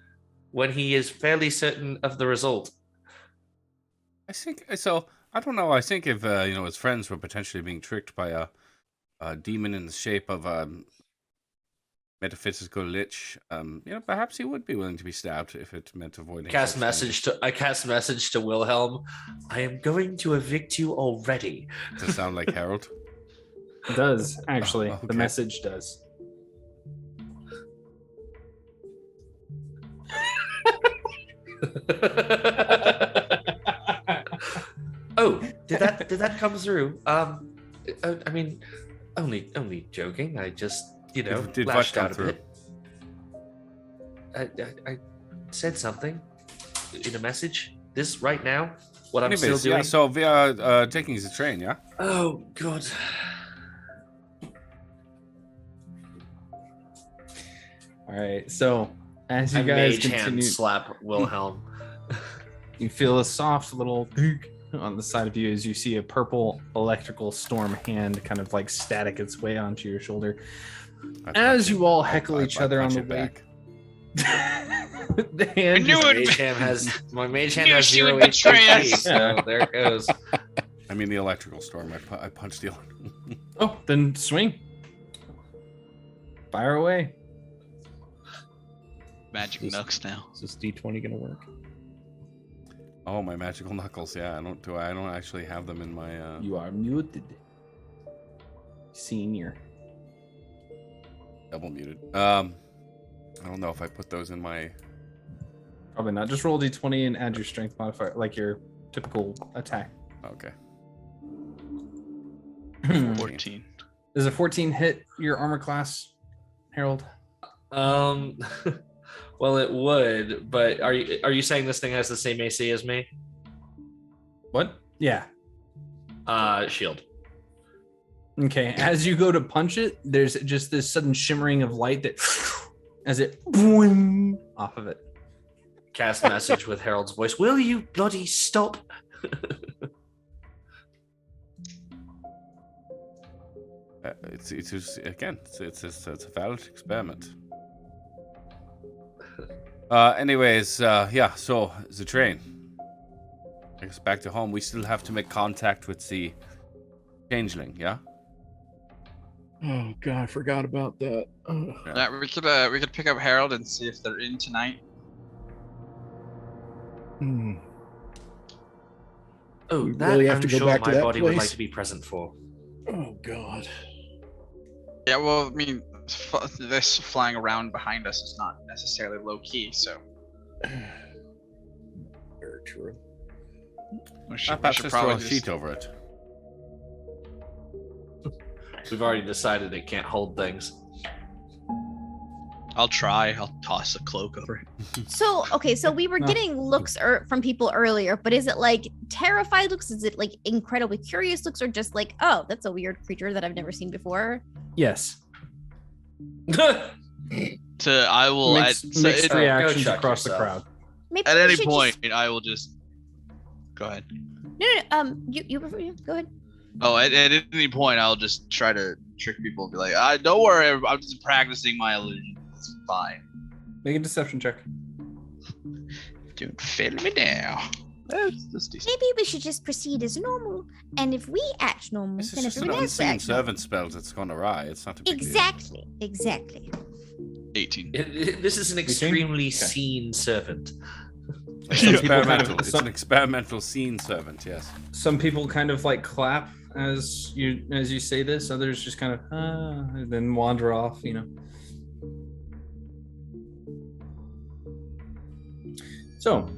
when he is fairly certain of the result. I think so. I don't know. I think if his friends were potentially being tricked by a demon in the shape of a metaphysical lich, perhaps he would be willing to be stabbed if it meant avoiding. I cast message to Wilhelm. I am going to evict you already. To sound like Harold. It does, actually. Okay. The message does. Oh, did that come through? I mean, only joking. I just Did what lashed come out a through? bit. I said something in a message. This right now, what I'm Anyways, still doing. yeah. So we are taking the train, yeah. Oh God. All right. So as you I guys mage hand continue, slap Wilhelm. you feel a soft little on the side of you as you see a purple electrical storm hand kind of like static its way onto your shoulder. As you all heckle each other on the way. The hand I knew just- it. My mage hand Knew has she 0 would betray HP, us. so there it goes. I mean the electrical storm. I punched the. Oh, then swing. Fire away. Magic nooks now. Is this D20 gonna work? Oh, my magical knuckles. Yeah, I don't actually have them in my. You are muted. Senior. Double muted. I don't know if I put those in my. Probably not. Just roll d20 and add your strength modifier, like your typical attack. Okay. 14. Does a 14 hit your armor class, Harold? Well, it would, but are you saying this thing has the same AC as me? What? Yeah. Shield. Okay. As you go to punch it, there's just this sudden shimmering of light that, as it boing, off of it. Cast message with Harold's voice. Will you bloody stop? It's a valid experiment. Anyways, yeah. So the train. I guess back to home. We still have to make contact with the changeling. Yeah. Oh god, I forgot about that. Yeah, we could pick up Harold and see if they're in tonight. Oh, We that really have I'm to go sure back to my that body would like place? to be present for. Oh god. Yeah, well, I mean, this flying around behind us is not necessarily low key, so Very true. we should Perhaps just throw probably a sheet over it. We've already decided it can't hold things. I'll try. I'll toss a cloak over it. So we were getting looks from people earlier, but is it like terrified looks? Is it like incredibly curious looks, or just like, oh, that's a weird creature that I've never seen before? Yes. I will mixed reactions across the crowd. Maybe at any point I will just go ahead. No. You go ahead. Oh, at any point I'll just try to trick people and be like, don't worry, I'm just practicing my illusion. It's fine. Make a deception check. Don't fail me now. That's decent. Maybe we should just proceed as normal, and if we act normal, This then is just an everyone else unseen acts servant spell that's gone awry. It's not a big deal. Exactly. 18. This is an extremely seen servant. It's experimental. It's an experimental scene servant. Yes. Some people kind of like clap as you say this. Others just kind of and then wander off. So,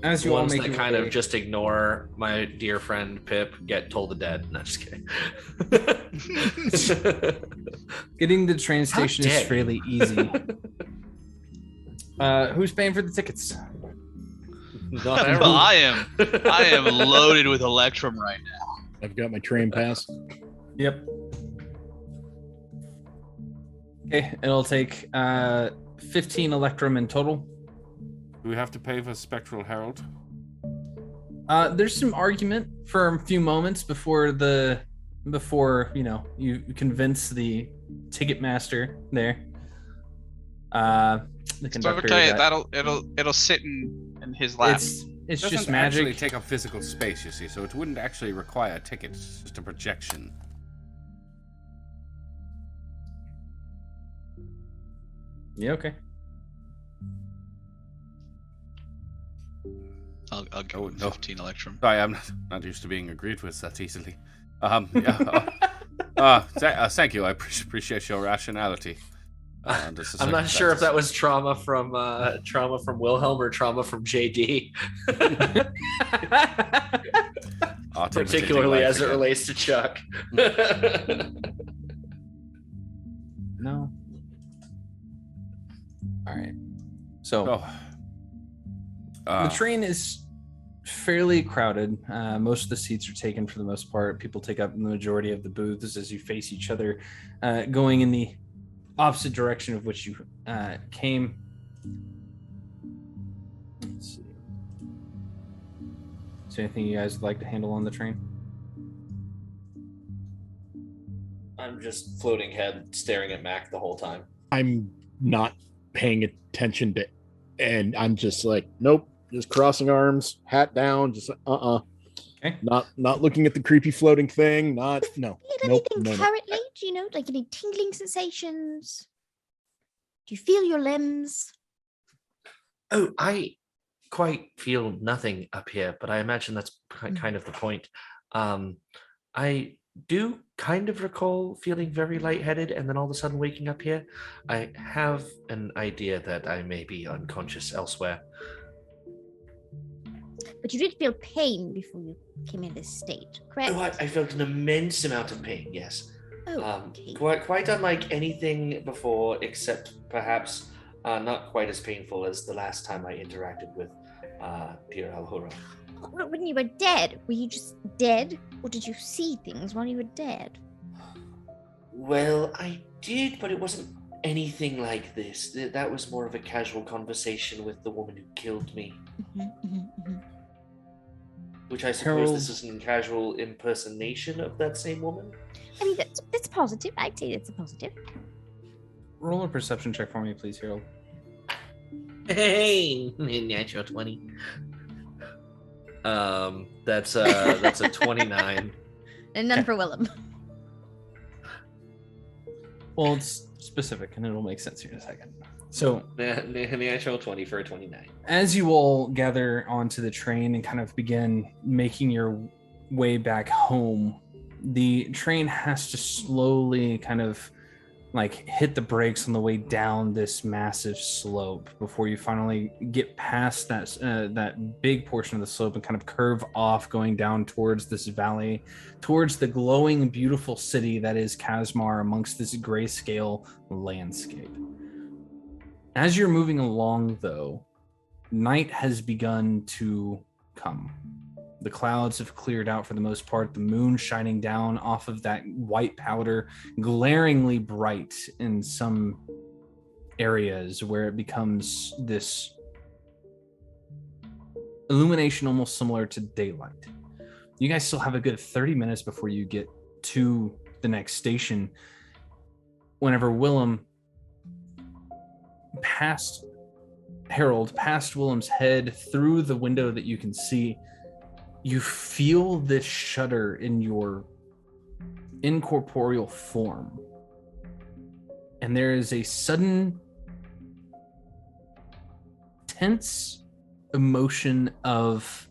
as you all Ones make that your kind way- of just ignore my dear friend Pip get told to dead. No, just kidding. Getting to the train station is dare fairly easy. Who's paying for the tickets? Not everyone. I am loaded with Electrum right now. I've got my train pass. Yep. Okay, it'll take 15 Electrum in total. Do we have to pay for Spectral Herald? There's some argument for a few moments before you convince the ticket master there. The conductor. So I tell you, it'll sit in his lap. It's Doesn't just magic. actually take up physical space, you see, so it wouldn't actually require a ticket. It's just a projection. Yeah. Okay. I'll go with 15 Electrum. Sorry, I'm not used to being agreed with that easily. Thank you. I appreciate your rationality. I'm not sure if that was trauma from Wilhelm or trauma from JD. Particularly as it relates to Chuck. No. All right. So the train is fairly crowded. Most of the seats are taken for the most part. People take up the majority of the booths as you face each other, going in the opposite direction of which you came. Let's see. Is there anything you guys would like to handle on the train? I'm just floating head, staring at Mac the whole time. I'm not paying attention to, and I'm just like, nope, just crossing arms, hat down, just Okay. Not looking at the creepy floating thing. No. Feel Nope. anything currently? Do you know, like any tingling sensations? Do you feel your limbs? Oh, I quite feel nothing up here, but I imagine that's kind of the point. I do kind of recall feeling very lightheaded and then all of a sudden waking up here. I have an idea that I may be unconscious elsewhere. But you did feel pain before you came in this state, correct? Oh, I felt an immense amount of pain, yes. Oh, okay. Quite unlike anything before, except perhaps not quite as painful as the last time I interacted with Dear Alhura. When you were dead, were you just dead? Or did you see things while you were dead? Well, I did, but it wasn't anything like this. That was more of a casual conversation with the woman who killed me. Which I suppose this is a casual impersonation of that same woman? I mean, that's positive. I'd say that's a positive. Roll a perception check for me, please, Harold. Hey, natural 20. That's a 29. And none for Willem. Well, it's specific, and it'll make sense here in a second. So, natural 20 for a 29. as you all gather onto the train and kind of begin making your way back home, the train has to slowly kind of like hit the brakes on the way down this massive slope before you finally get past that big portion of the slope and kind of curve off, going down towards this valley, towards the glowing, beautiful city that is Kasmar amongst this grayscale landscape. As you're moving along, though, night has begun to come. The clouds have cleared out for the most part, the moon shining down off of that white powder, glaringly bright in some areas where it becomes this illumination almost similar to daylight. You guys still have a good 30 minutes before you get to the next station. Whenever Willem past Willem's head through the window that you can see, you feel this shudder in your incorporeal form. And there is a sudden tense emotion of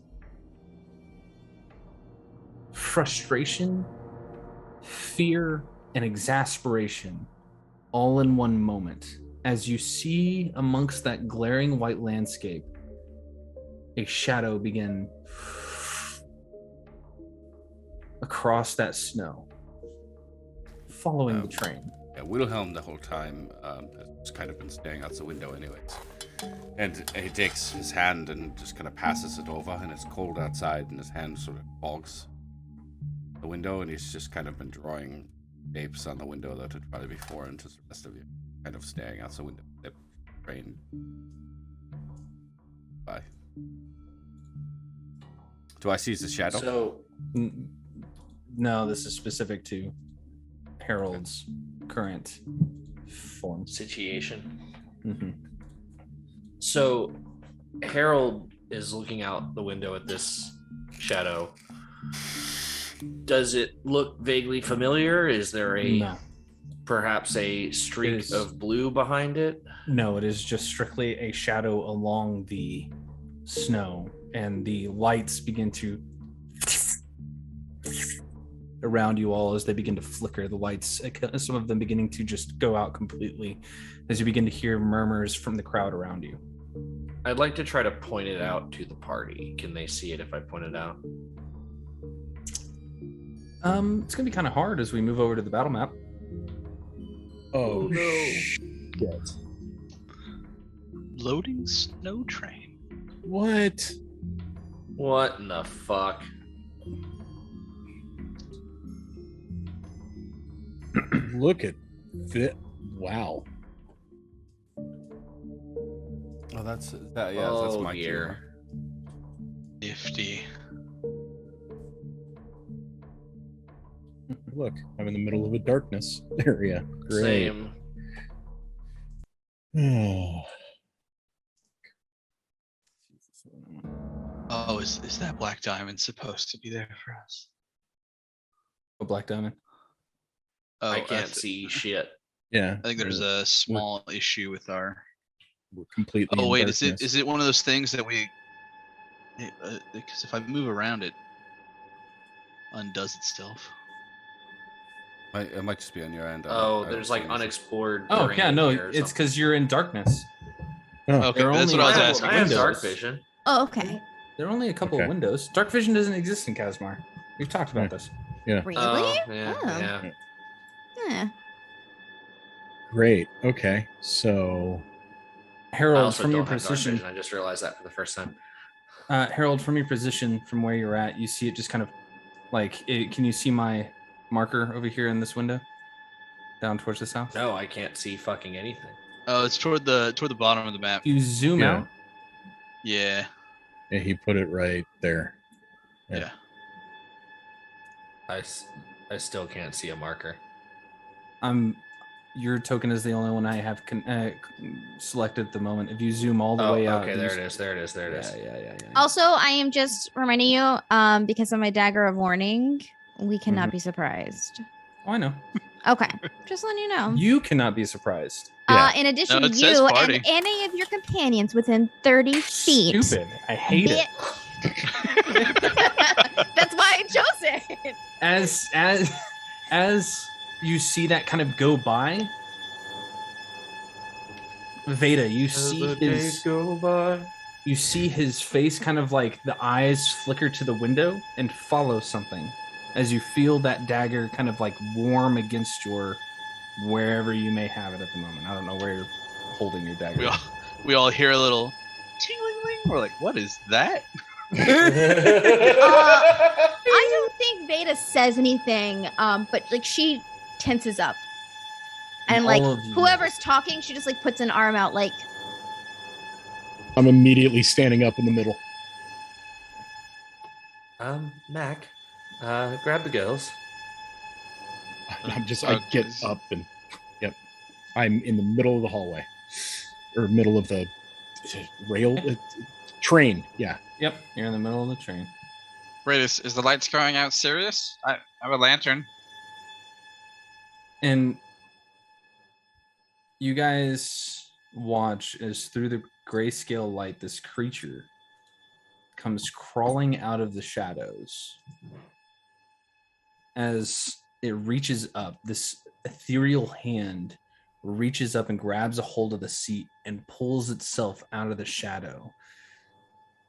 frustration, fear, and exasperation all in one moment as you see amongst that glaring white landscape a shadow begin across that snow, following the train. Yeah, Wilhelm the whole time has kind of been staring out the window anyways. And he takes his hand and just kind of passes it over, and it's cold outside, and his hand sort of bogs the window, and he's just kind of been drawing shapes on the window that would probably be foreign to the rest of you, kind of staring out the window. The train. Bye. Do I see the shadow? So, no, this is specific to Harold's current form. Situation. Mm-hmm. So, Harold is looking out the window at this shadow. Does it look vaguely familiar? Is there perhaps a streak of blue behind it? No, it is just strictly a shadow along the snow, and the lights begin to around you all as they begin to flicker. The lights, some of them beginning to just go out completely as you begin to hear murmurs from the crowd around you. I'd like to try to point it out to the party. Can they see it if I point it out? It's gonna be kind of hard as we move over to the battle map. Oh no! Shit. Loading snow train. What? What in the fuck? Look at that! Wow. Oh, that's that. Yeah, that's my dear. Nifty. Look, I'm in the middle of a darkness area. Great. Same. Oh, is that black diamond supposed to be there for us? A black diamond. Oh, I can't see shit. Yeah. I think there's a small issue with our. We're completely. Oh in wait, darkness. is it one of those things that we? Because if I move around, it undoes itself. It might just be on your end. There's like unexplored. Oh yeah, no, terrain it's because you're in darkness. Oh. Okay, that's what I was asking. I have dark vision. Oh, okay. There are only a couple of windows. Dark vision doesn't exist in Kasmar. We've talked about this. Yeah. Really? Yeah. Yeah. Great. Okay. So, I Harold, also from don't your have dark position, vision. I just realized that for the first time. Harold, from your position, from where you're at, you see it just kind of like. Can you see my marker over here in this window, down towards this house? No, I can't see fucking anything. Oh, it's toward the bottom of the map. You zoom Yeah. out. Yeah. yeah, he put it right there. Yeah. I still can't see a marker. Your token is the only one I have selected at the moment. If you zoom all the way out. Okay, there it is. There it is. Yeah. Also, I am just reminding you, because of my dagger of warning, we cannot be surprised. Oh, I know. Okay, just letting you know. You cannot be surprised. Yeah. In addition, No, it says you party. and any of your companions within 30 feet. Stupid. I hate it. That's why I chose it. As you see that kind of go by, Veda, you As see the his days go by. you see his face kind of like the eyes flicker to the window and follow something as you feel that dagger kind of like warm against your wherever you may have it at the moment. I don't know where you're holding your dagger. We all hear a little ting-ling-ling. We're like, what is that? I don't think Veda says anything, but like she tenses up. And like all of you whoever's talking, she just like puts an arm out like I'm immediately standing up in the middle. Mac, grab the girls. I get up and, yep. I'm in the middle of the hallway. Or middle of the rail, train, yeah. Yep, you're in the middle of the train. Wait, is the lights going out serious? I have a lantern. And you guys watch as through the grayscale light, this creature comes crawling out of the shadows. As it reaches up, this ethereal hand reaches up and grabs a hold of the seat and pulls itself out of the shadow.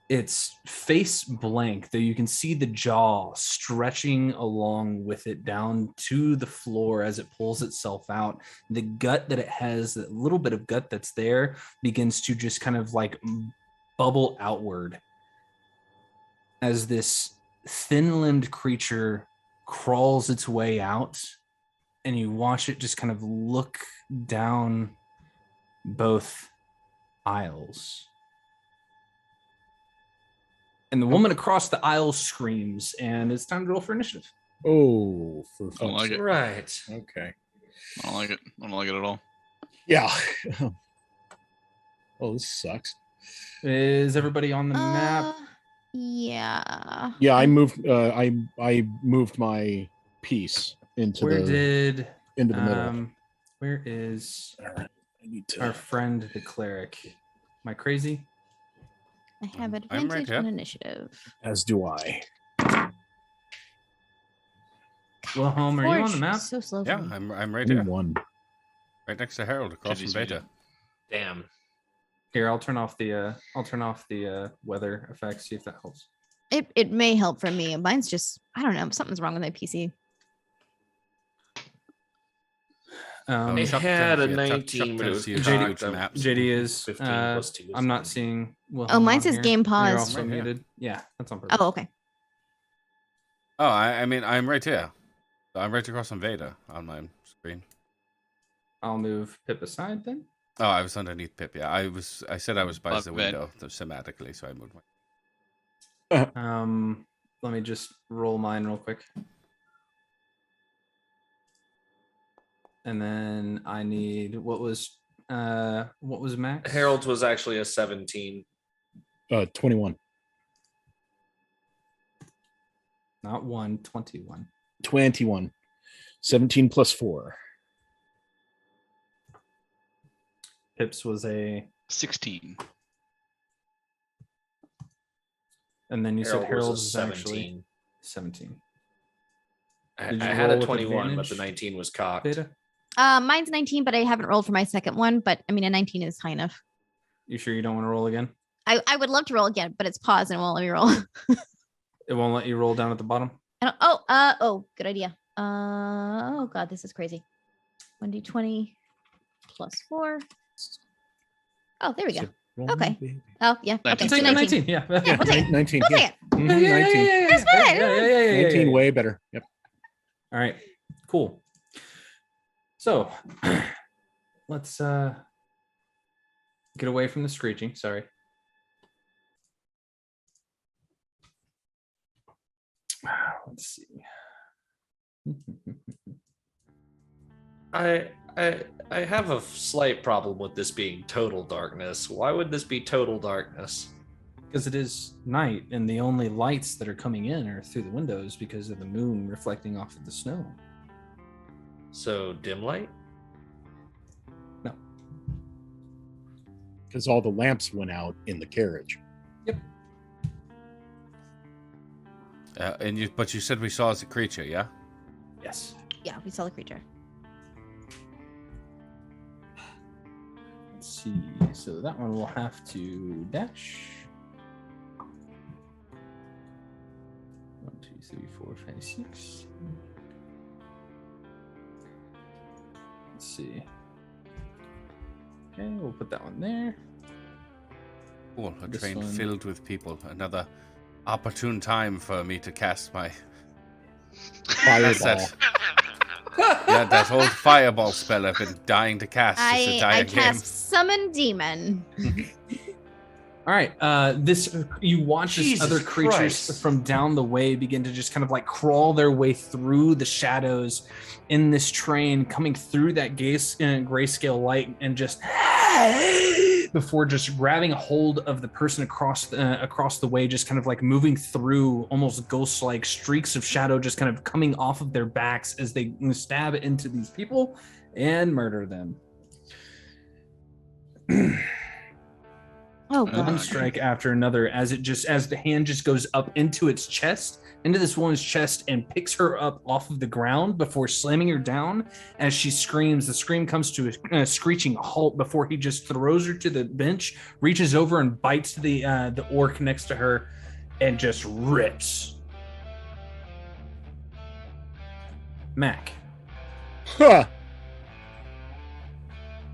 Its face blank, though you can see the jaw stretching along with it down to the floor as it pulls itself out. The gut that it has, that little bit of gut that's there, begins to just kind of like bubble outward as this thin-limbed creature crawls its way out, and you watch it just kind of look down both aisles. And the woman across the aisle screams, and it's time to roll for initiative. Oh, for I don't like it. Right. Okay. I don't like it. I don't like it at all. Yeah. Oh, this sucks. Is everybody on the map? Yeah. Yeah, I moved. I moved my piece into Where the middle. Where is All right. I need to. our friend the cleric? Am I crazy? I have I'm right advantage here. on initiative. As do I. Wilhelm, are you on the Forge, map? so slow for Yeah, me. I'm right Only here. one. Right next to Harold, across from Jeez, Beta. Damn. Here, I'll turn off the weather effects, see if that helps. It may help for me. Mine's just I don't know. Something's wrong with my PC. Oh, It Chuck had a Tennessee- Chuck 19, but it was Tennessee is JD huge maps. JD is 15 plus 2 is I'm not 20. seeing Wilhelm. Oh, mine on says here. game You're paused. also Right here. muted. Yeah, that's on purpose. Oh, okay. Oh, I mean, I'm right here. I'm right across from Veda on my screen. I'll move Pip aside then. Oh, I was underneath Pip. Yeah, I said I was by Love the it. window thematically, so I moved my. Let me just roll mine real quick. And then I need what was Max? Harold's was actually a 17. 21. Not 21. 21. 17 plus 4. Pip's was a 16. and then you said Harold Harold's was was a actually 17. I Did you had roll a with 21, but the advantage? 19 was cocked. Beta? Mine's 19, but I haven't rolled for my second one. But I mean, a 19 is high enough. You sure you don't want to roll again? I would love to roll again, but it's paused and it won't let me roll. It won't let you roll down at the bottom. Oh, good idea. Oh god, this is crazy. 1d20 plus 4. Oh, there we go. Okay. Oh yeah. Okay. 19. So Take 19. 19. Yeah. Yeah, we'll take it. 19. We'll Yeah. take it. Mhm, 19. That's fine. 19 way better. Yep. All right. Cool. So let's get away from the screeching. Sorry. Let's see. I have a slight problem with this being total darkness. Why would this be total darkness? Because it is night, and the only lights that are coming in are through the windows because of the moon reflecting off of the snow. So dim light? No. Because all the lamps went out in the carriage. Yep. But you said we saw as a creature, yeah? Yes. Yeah, we saw the creature. Let's see. So that one will have to dash. 1, 2, 3, 4, 5, 6. Let's see. Okay, we'll put that one there. Cool, a This train one. filled with people. Another opportune time for me to cast my Fireball. that old fireball spell I've been dying to cast. It's a I dying game. cast Summon Demon. All right. You watch this Jesus other creatures Christ. from down the way begin to just kind of like crawl their way through the shadows in this train, coming through that grayscale light, and just before just grabbing a hold of the person across the way, just kind of like moving through, almost ghost-like streaks of shadow, just kind of coming off of their backs as they stab into these people and murder them. Oh One god. strike after another as the hand just goes up into its chest, into this woman's chest, and picks her up off of the ground before slamming her down as she screams. The scream comes to a screeching halt before he just throws her to the bench, reaches over and bites the orc next to her, and just rips. Mac. Huh.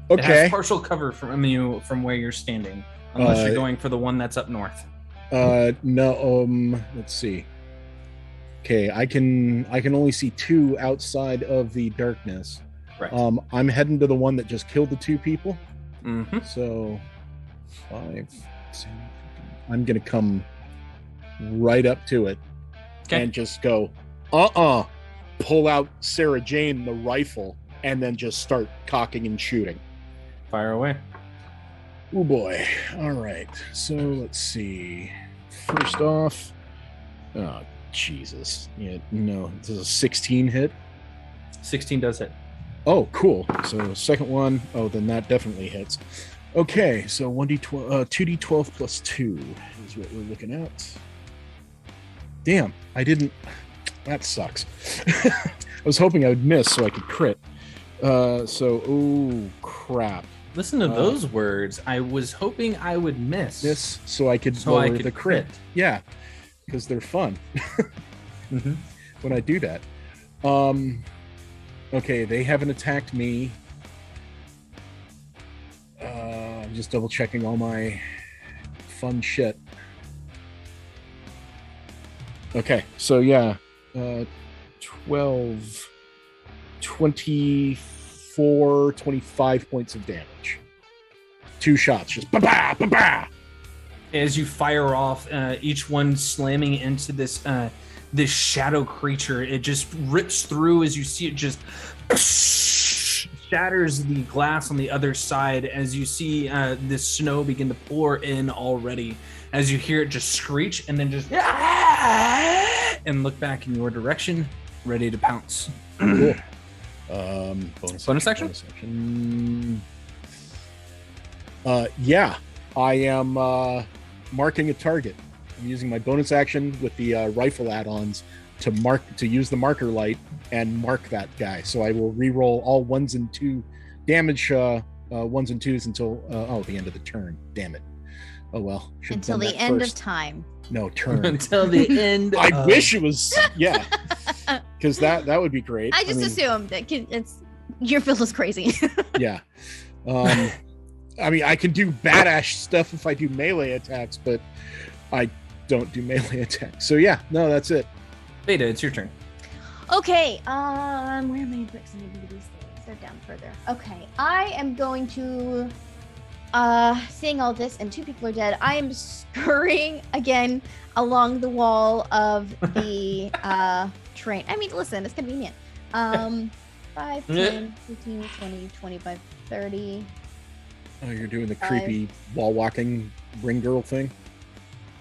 It has Okay. partial cover from you from where you're standing, unless you're going for the one that's up north. No. Let's see. Okay, I can only see 2 outside of the darkness. Right. I'm heading to the one that just killed the 2 people. Mm-hmm. So 5, 10, I'm gonna come right up to it and just go, pull out Sarah Jane the rifle, and then just start cocking and shooting. Fire away. Oh boy. All right. So let's see. First off, oh Jesus. Yeah, no, this is a 16 hit. 16 does hit. Oh, cool. So second one, then that definitely hits. Okay, so 2d12 plus 2 is what we're looking at. Damn, that sucks. I was hoping I would miss so I could crit. Oh crap. Listen to those words. I was hoping I would miss. This so I could So I lower could the crit. crit. Yeah, because they're fun Mm-hmm. when I do that. Okay, they haven't attacked me. I'm just double checking all my fun shit. Okay, so yeah, 12, 24, 25 points of damage. 2 shots, just ba-ba, ba-ba. As you fire off, each one slamming into this shadow creature, it just rips through as you see it just shatters the glass on the other side as you see this snow begin to pour in already. As you hear it just screech and then just and look back in your direction, ready to pounce. Cool. Bonus action? Bonus action. Yeah, I am marking a target. I'm using my bonus action with the rifle add-ons to use the marker light and mark that guy. So I will re-roll all 1s and 2 damage 1s and 2s until the end of the turn. Damn it. Oh well. Until the end of time. No, turn. Until the end. I wish it was, yeah. Because that would be great. I just assumed that your field is crazy. Yeah. I mean, I can do badass stuff if I do melee attacks, but I don't do melee attacks. So yeah, no, that's it. Beta, it's your turn. Okay, where are my bricks? I need to do these things. They're down further. Okay, I am going to, seeing all this and 2 people are dead, I am scurrying again along the wall of the train. I mean, listen, it's convenient. 5, 10, 15, 20, 25, 30. Oh, you're doing the creepy wall walking ring girl thing?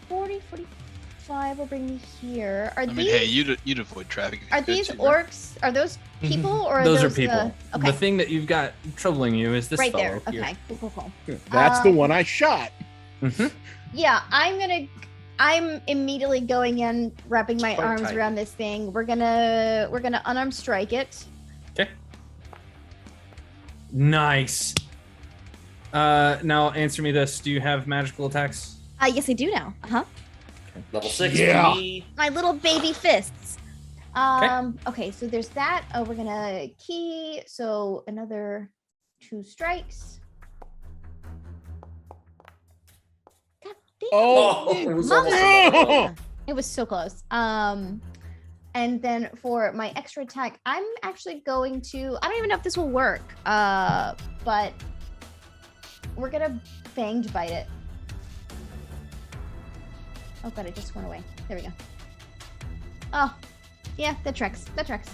40, 45 will bring me here. I mean, hey, you'd avoid traffic. Are these orcs? Are those people or are those those are people. Okay. The thing that you've got troubling you is this right fellow there. here. Okay, cool. That's the one I shot. Mm-hmm. Yeah, I'm immediately going in, wrapping my quite arms tiny. around this thing. We're gonna unarmed strike it. Okay. Nice. Now answer me this: do you have magical attacks? Yes, I do now. Level 6 Yeah. to me. My little baby fists. Okay, so there's that. Oh, we're gonna key. So another 2 strikes. God damn. Oh, it was Mama. almost another one. It was so close. And then for my extra attack, I'm actually going to, I don't even know if this will work. But we're gonna fanged bite it. Oh god, it just went away. There we go. Oh, yeah, that tracks. That tracks.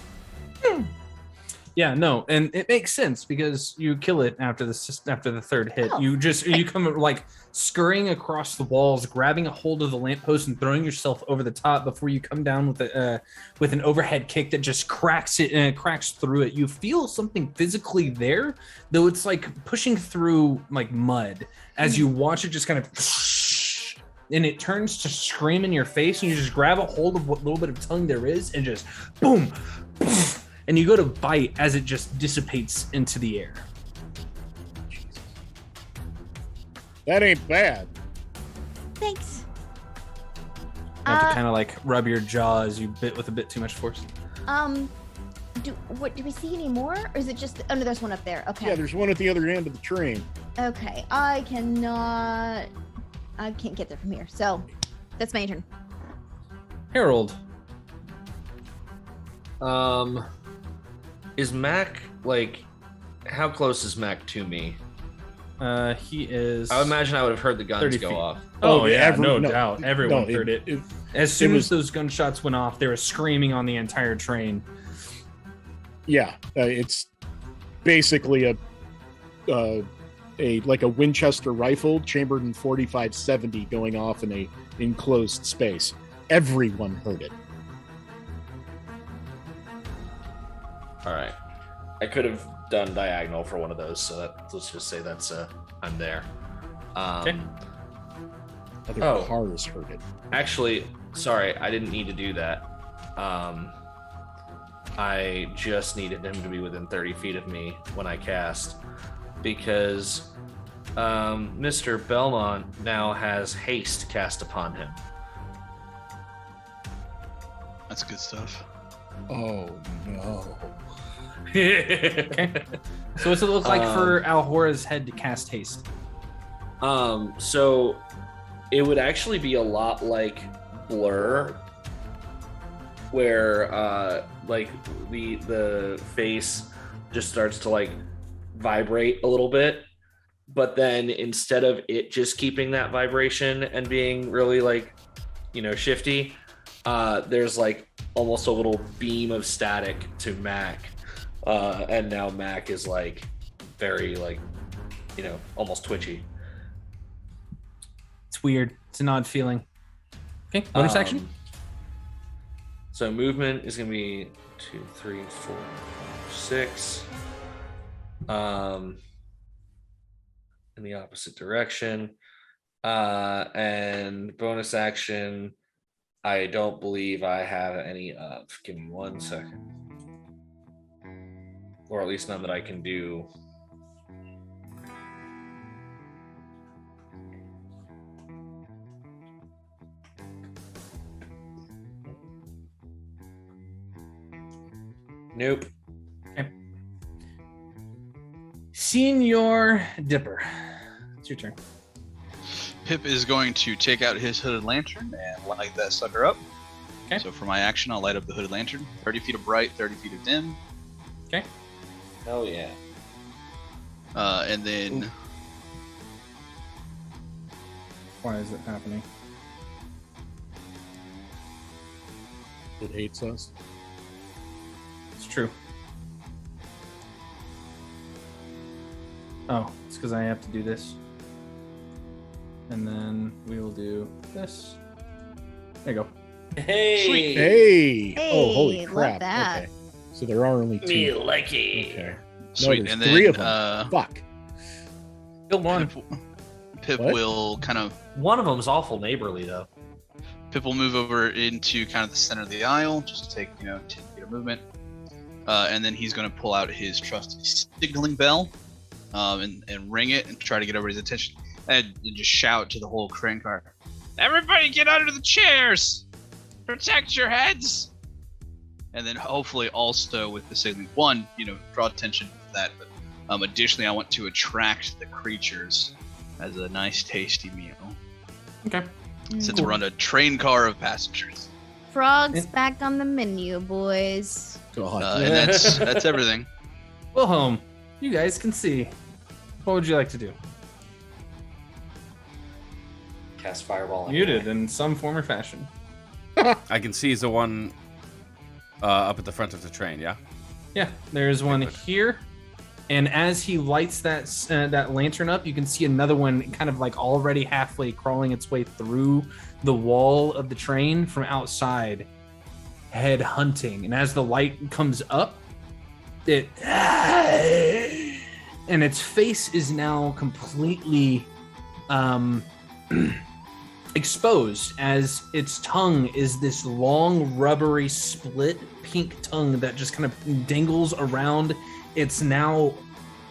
Yeah, no, and it makes sense because you kill it after the third hit. Oh. You come like scurrying across the walls, grabbing a hold of the lamppost and throwing yourself over the top before you come down with an overhead kick that just cracks it and cracks through it. You feel something physically there, though it's like pushing through like mud as you watch it just kind of. And it turns to scream in your face, and you just grab a hold of what little bit of tongue there is, and just boom, and you go to bite as it just dissipates into the air. That ain't bad. Thanks. You have to kind of like rub your jaw as you bit with a bit too much force. Do we see any more, or is it just? Oh no, there's one up there. Okay. Yeah, there's one at the other end of the train. Okay, I can't get there from here, so that's my turn. Harold. Is Mac like? How close is Mac to me? He is. I would imagine I would have heard the guns 30 go feet. off. Oh yeah, no no, doubt. Everyone heard it. As soon as was- those gunshots went off, they were screaming on the entire train. Yeah, it's basically a Winchester rifle chambered in 45-70 going off in a enclosed space. Everyone heard it. All right, I could have done diagonal for one of those, so let's just say that's I'm there. Okay. Other cars heard it. Actually, sorry, I didn't need to do that. I just needed him to be within 30 feet of me when I cast, because Mr. Belmont now has haste cast upon him. That's good stuff. Oh no. Okay. So what's it look like for Alhora's head to cast haste? So it would actually be a lot like Blur, where like the face just starts to like vibrate a little bit, but then instead of it just keeping that vibration and being really like, shifty, there's like almost a little beam of static to Mac, and now Mac is like very like, almost twitchy. It's weird. It's an odd feeling. Okay. Bonus action. So movement is going to be 2, 3, 4, 6. In the opposite direction. And bonus action, I don't believe I have any of. Give me 1 second. Or at least none that I can do. Nope. Okay. Senior Dipper. It's your turn. Pip is going to take out his hooded lantern and light that sucker up. Okay. So for my action, I'll light up the hooded lantern. 30 feet of bright, 30 feet of dim. Okay. Hell yeah. And then Why is it happening? It hates us. It's true. Oh, it's because I have to do this. And then we will do this. There you go. Hey! Sweet. Hey! Hey, Oh, holy love crap. that. Okay. So there are only 2. Me like it. Okay. sweet. there's And 3 then of them. Fuck. Kill one. Pip What? will kind of One of them's awful neighborly, though. Pip will move over into kind of the center of the aisle, just to take 10 feet of movement. And then he's going to pull out his trusty signaling bell, and ring it and try to get everybody's attention, and just shout to the whole train car, "Everybody get under the chairs! Protect your heads!" And then hopefully also with the signaling, one, draw attention to that, but additionally I want to attract the creatures as a nice tasty meal. Okay. Since we're on a train car of passengers. Frogs back on the menu, boys. And that's everything. Wilhelm, you guys can see. What would you like to do? Cast fireball. Muted in some form or fashion. I can see the one up at the front of the train, yeah? Yeah, there's one here. And as he lights that lantern up, you can see another one kind of like already halfway crawling its way through the wall of the train from outside, head hunting. And as the light comes up, and its face is now completely exposed, as its tongue is this long, rubbery, split pink tongue that just kind of dangles around its now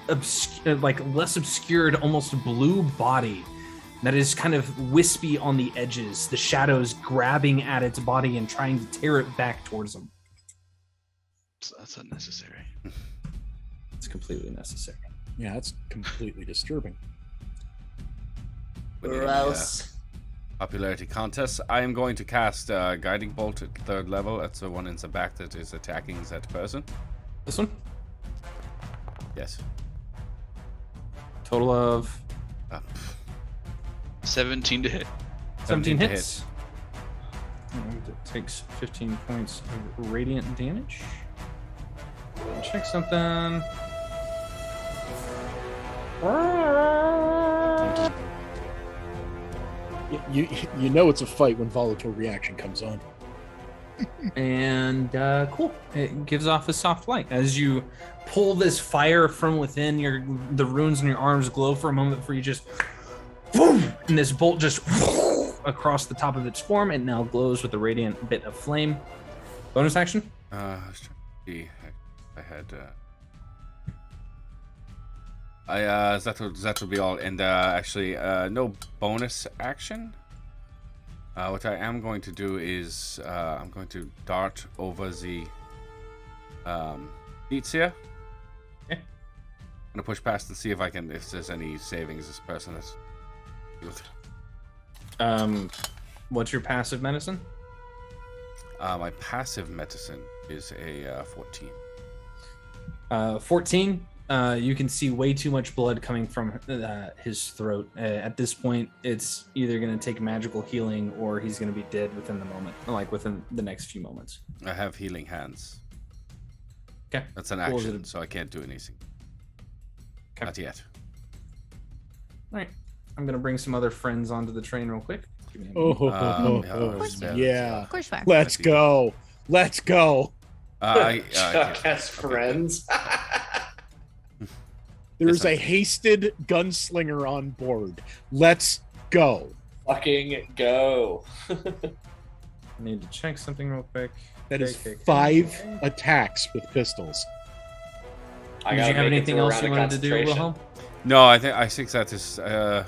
less obscured, almost blue body that is kind of wispy on the edges, the shadows grabbing at its body and trying to tear it back towards them. That's unnecessary. It's completely necessary. Yeah, that's completely disturbing. Gross. Popularity contest. I am going to cast Guiding Bolt at 3rd level. That's the one in the back that is attacking that person. This one? Yes. Total of 17 to hit. 17 hits. And it takes 15 points of radiant damage. Check something. You know it's a fight when volatile reaction comes on. And cool. It gives off a soft light as you pull this fire from within. The runes in your arms glow for a moment before you just boom, and this bolt just across the top of its form. It now glows with a radiant bit of flame. Bonus action? I was trying to see. I had. That would be all. And actually, no bonus action. What I am going to do is I'm going to dart over the beats here. Okay. I'm gonna push past and see if there's any savings. This person that's. What's your passive medicine? My passive medicine is a 14. 14. You can see way too much blood coming from his throat. At this point, it's either going to take magical healing or he's going to be dead within the moment, like within the next few moments. I have healing hands. Okay. That's an action, so I can't do anything. Okay. Not yet. All right. I'm going to bring some other friends onto the train real quick. Give me a moment. Yeah. Of course, fire. Let's go. Let's go. Chuck has friends. There's a hasted gunslinger on board. Let's go. Fucking go. I need to check something real quick. That is 5 attacks with pistols. Did you have anything else you wanted to do, Wilhelm? No, I think that is. I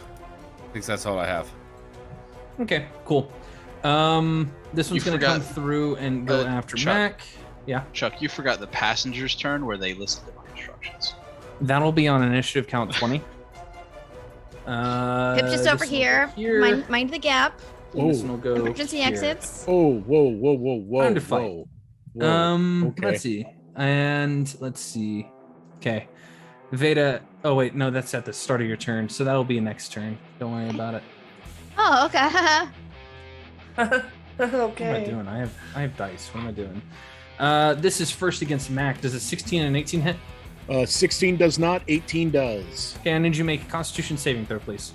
think that's all I have. Okay, cool. This one's going to come through and go after Chuck. Mac. Yeah. Chuck, you forgot the passenger's turn where they listen to my instructions. That'll be on initiative count 20. Pip just over here. Mind the gap. This one will go Emergency here. exits. Oh, whoa. Time to fight. Whoa. Okay. Let's see. Okay. Veda. Oh, wait. No, that's at the start of your turn. So that'll be next turn. Don't worry about it. Oh, okay. Okay. What am I doing? I have dice. What am I doing? This is first against Mac. Does a 16 and 18 hit? 16 does not, 18 does. Okay, I need you to make a Constitution saving throw, please.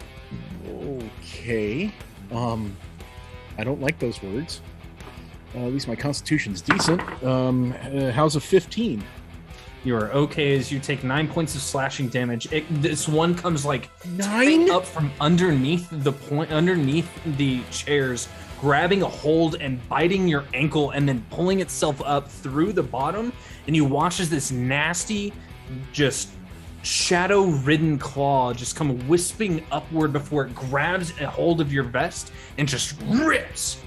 Okay. I don't like those words. At least my Constitution's decent. How's a 15? You are okay as you take 9 points of slashing damage. This one comes like 9 up from underneath the chairs, grabbing a hold and biting your ankle, and then pulling itself up through the bottom. And you watch as this nasty, just shadow-ridden claw just come wisping upward before it grabs a hold of your vest and just rips.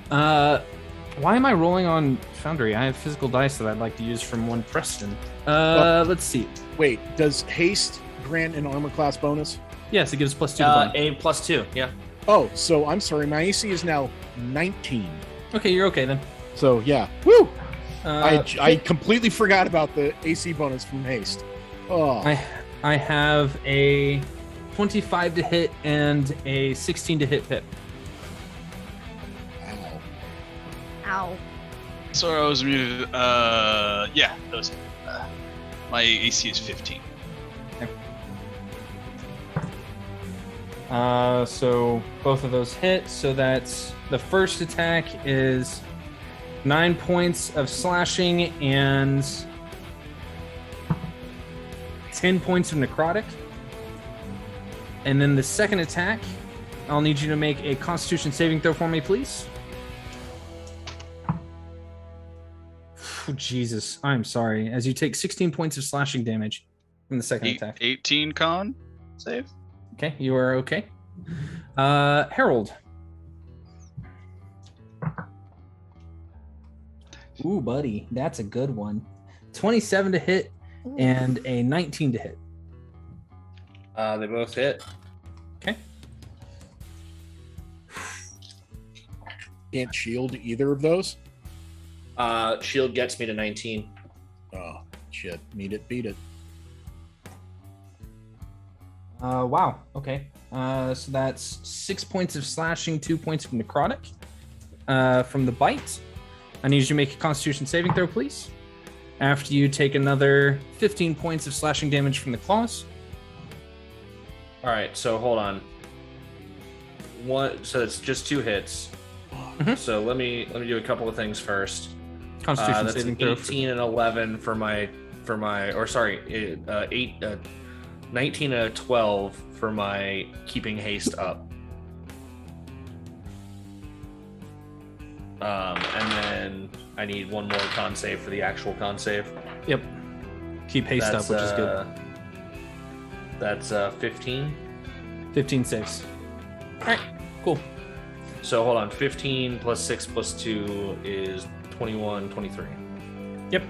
Why am I rolling on Foundry? I have physical dice that I'd like to use from one Preston. Let's see. Wait, does haste grant an armor class bonus? Yes, it gives +2 to bond. A +2, yeah. Oh, so I'm sorry. My AC is now 19. Okay, you're okay then. So yeah, woo! Uh, I completely forgot about the AC bonus from haste. Oh, I have a 25 to hit and a 16 to hit Pip. wow. Ow. Sorry, I was muted. Yeah, that was my AC is 15. So both of those hit. So that's the first attack is 9 points of slashing and 10 points of necrotic. And then the second attack, I'll need you to make a Constitution saving throw for me, please. Oh, Jesus, I'm sorry. As you take 16 points of slashing damage from the second attack. 18 con save. Okay, you are okay. Harold. Ooh, buddy, that's a good one. 27 to hit and a 19 to hit. They both hit. Okay. Can't shield either of those. Shield gets me to 19. Oh shit! Need it, beat it. Wow. Okay. So that's 6 points of slashing, 2 points of necrotic from the bite. I need you to make a Constitution saving throw, please. After you take another 15 points of slashing damage from the claws. All right, so hold on. So it's just 2 hits. Mhm. So let me do a couple of things first. Constitution That's saving an throw. 18 and 11 for my 19 and a 12 for my keeping haste up. And then I need one more con save for the actual con save. Yep. Keep haste up, which is good. That's 15. 15 saves. All right. Cool. So hold on, 15 plus 6 plus 2 is 21, 23. Yep.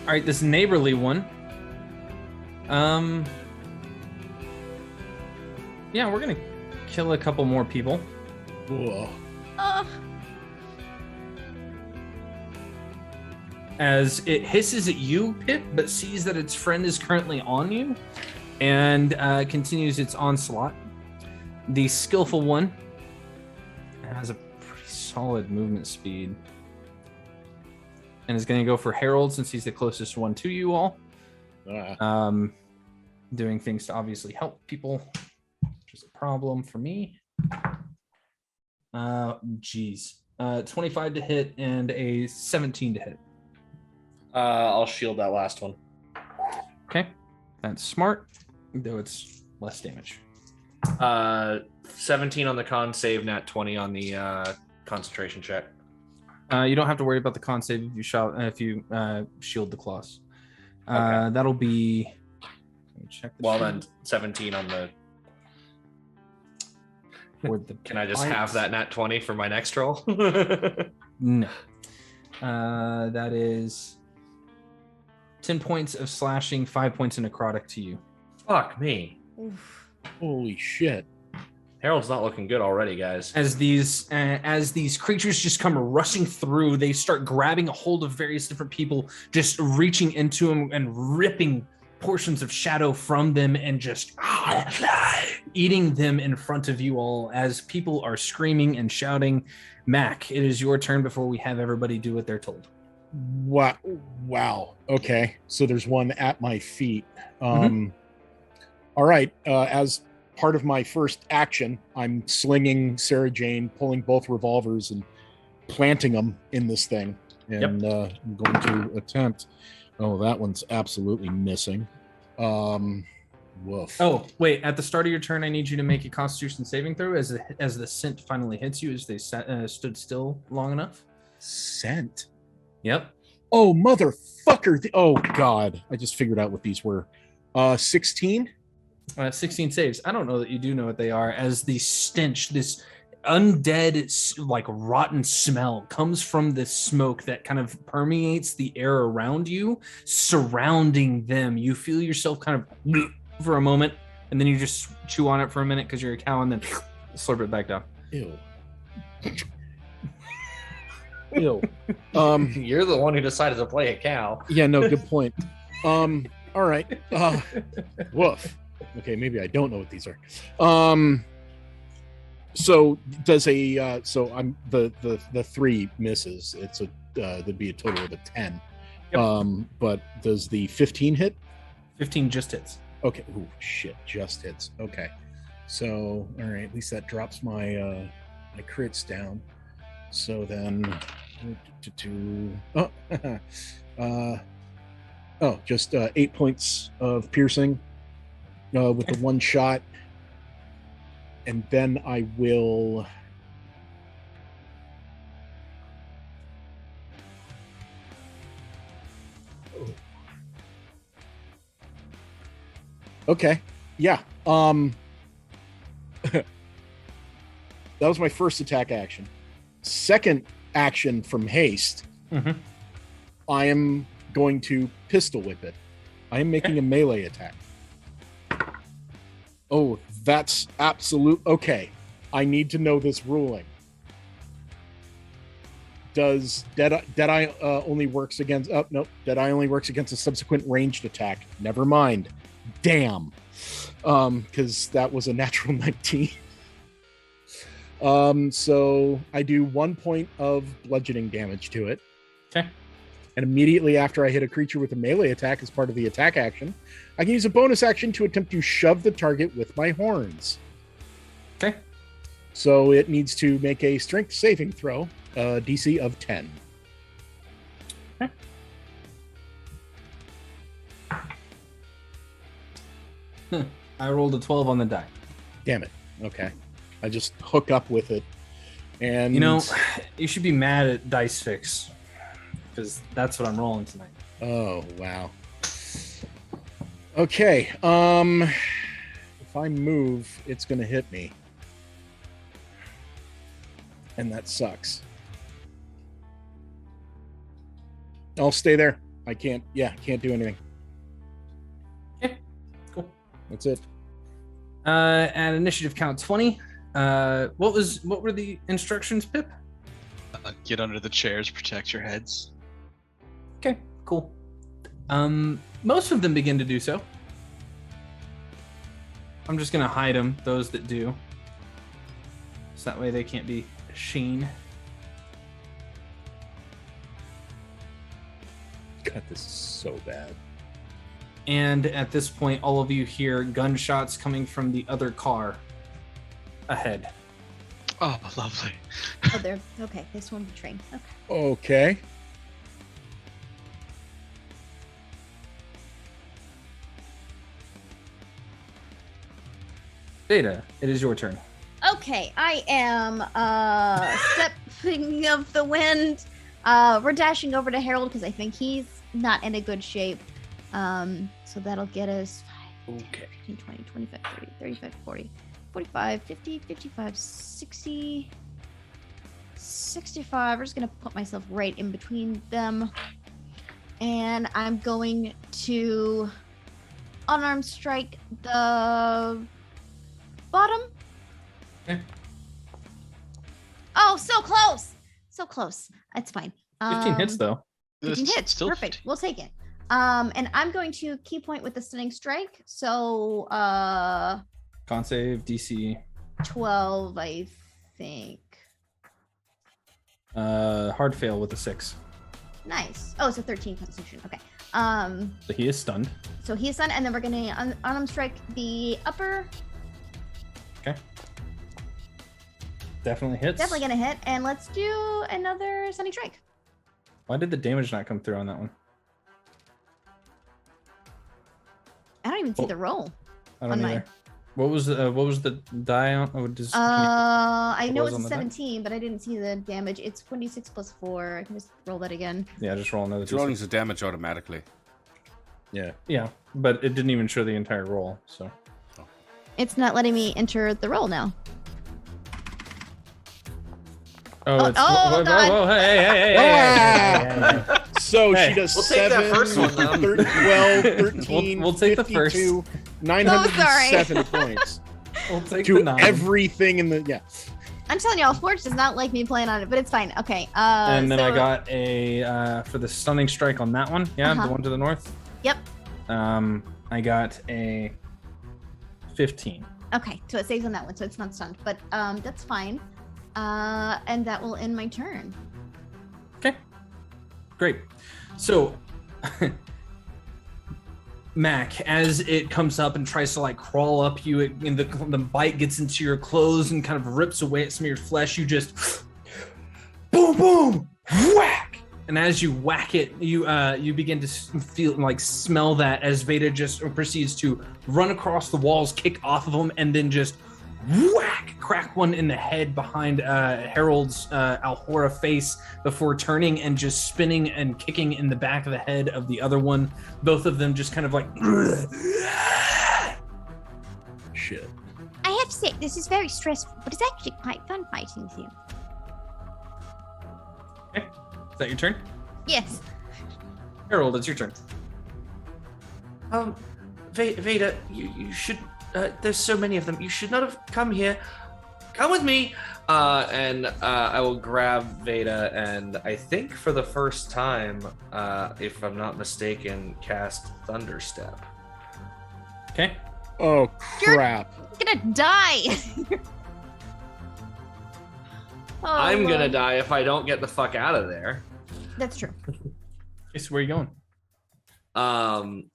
All right, this neighborly one. Yeah, we're gonna kill a couple more people. Whoa. As it hisses at you, Pip, but sees that its friend is currently on you, and continues its onslaught. The skillful one has a pretty solid movement speed, and is going to go for Harold since he's the closest one to you all. Doing things to obviously help people, which is a problem for me. 25 to hit and a 17 to hit. I'll shield that last one. Okay, that's smart, though it's less damage. 17 on the con save, nat 20 on the concentration check. You don't have to worry about the con save if you shield the claws. Okay. That'll be. Let me check. Well, then 17 on the. Can I just have that nat 20 for my next roll? No. That is 10 points of slashing, 5 points of necrotic to you. Fuck me. Oof. Holy shit. Harold's not looking good already, guys. As these creatures just come rushing through, they start grabbing a hold of various different people, just reaching into them and ripping portions of shadow from them and just eating them in front of you all as people are screaming and shouting. Mac, it is your turn before we have everybody do what they're told. Wow. Okay. So there's one at my feet. All right. As part of my first action, I'm slinging Sarah Jane, pulling both revolvers and planting them in this thing. And I'm going to attempt. Oh, that one's absolutely missing. Woof. Oh, wait. At the start of your turn, I need you to make a Constitution saving throw as the scent finally hits you, as they stood still long enough. Scent? Yep. Oh, motherfucker. Oh, God. I just figured out what these were. 16? 16 saves. I don't know that you do know what they are, as the stench, this undead, like rotten smell, comes from this smoke that kind of permeates the air around you, surrounding them. You feel yourself kind of for a moment, and then you just chew on it for a minute because you're a cow, and then slurp it back down. Ew. Ew. You're the one who decided to play a cow. Yeah, no, good point. All right. Woof. Okay, maybe I don't know what these are. So does so I'm the 3 misses. It's there'd be a total of a 10. Yep. But does the 15 hit? 15 just hits. Okay. Ooh, shit, just hits. Okay. So all right, at least that drops my my crits down. So then just 8 points of piercing with the one shot. And then I will okay. Yeah. That was my first attack action. Second action from haste. Mm-hmm. I am going to pistol whip it. I am making a melee attack. Oh, that's absolute. Okay. I need to know this ruling. Does Deadeye only works against... Oh, nope. Deadeye only works against a subsequent ranged attack. Never mind. Damn. Because that was a natural 19. So I do 1 point of bludgeoning damage to it. Okay. And immediately after I hit a creature with a melee attack as part of the attack action, I can use a bonus action to attempt to shove the target with my horns. Okay. So it needs to make a strength saving throw, DC of 10. Okay. I rolled a 12 on the die. Damn it. Okay. I just hook up with it. And you know, you should be mad at Dice Fix, because that's what I'm rolling tonight. Oh, wow. Okay. If I move, it's going to hit me. And that sucks. I'll stay there. I can't do anything. Okay, cool. That's it. At initiative count 20. What were the instructions, Pip? Get under the chairs, protect your heads. Okay, cool. Most of them begin to do so. I'm just gonna hide them, those that do. So that way they can't be seen. God, this is so bad. And at this point, all of you hear gunshots coming from the other car ahead. Oh, lovely. Oh, they're okay. They swim the train. Okay. Okay. Beta, it is your turn. Okay, I am stepping of the wind. We're dashing over to Harold because I think he's not in a good shape. So that'll get us 5, 10, 15, 20, 25, 30, 35, 40, 45, 50, 55, 60, 65. I'm just going to put myself right in between them. And I'm going to unarmed strike the bottom. Okay. Oh, so close. So close. That's fine. 15 hits, though. 15 hits. Still Perfect. 15. We'll take it. And I'm going to key point with the stunning strike. So, Con save, DC. 12, I think. Hard fail with a 6. Nice. Oh, it's a 13 constitution. Okay. So he is stunned. So he's stunned, and then we're going to unarmed strike the upper. Okay. Definitely hits. Definitely going to hit. And let's do another stunning strike. Why did the damage not come through on that one? I don't even see the roll. I don't on either. What was the die on? Oh, I know was it's on a the die? 17, but I didn't see the damage. It's 26 plus 4. I can just roll that again. Yeah, just roll another. It's rolling the damage automatically. Yeah, but it didn't even show the entire roll. So It's not letting me enter the roll now. oh, God. whoa, hey. So Hey, she does we'll take 7, that first one, though. 12, 13, We'll take the first. 52, 907 points We'll take to the 9. everything in the I'm telling y'all, Forge does not like me playing on it, but it's fine. Okay. And then I so- got a for the stunning strike on that one. Yeah, the one to the north. Yep. I got a 15. Okay, so it saves on that one, so it's not stunned, but that's fine. And that will end my turn. Okay. Great. So Mac, as it comes up and tries to like crawl up you, and the bite gets into your clothes and kind of rips away at some of your flesh, you just boom, boom, whack. And as you whack it, you begin to feel like smell that as Veda just proceeds to run across the walls, kick off of them, and then just whack, crack one in the head behind Harold's Alhora face before turning and just spinning and kicking in the back of the head of the other one. Both of them just kind of like shit. I have to say, this is very stressful, but it's actually quite fun fighting with you. Okay. Is that your turn? Yes. Harold, it's your turn. Veda, you should. There's so many of them. You should not have come here. Come with me. And I will grab Veda, and I think for the first time, if I'm not mistaken, cast Thunderstep. Okay. Oh crap! You're gonna die. Oh, I'm gonna Lord. die if I don't get the fuck out of there. That's true. Okay, so where are you going?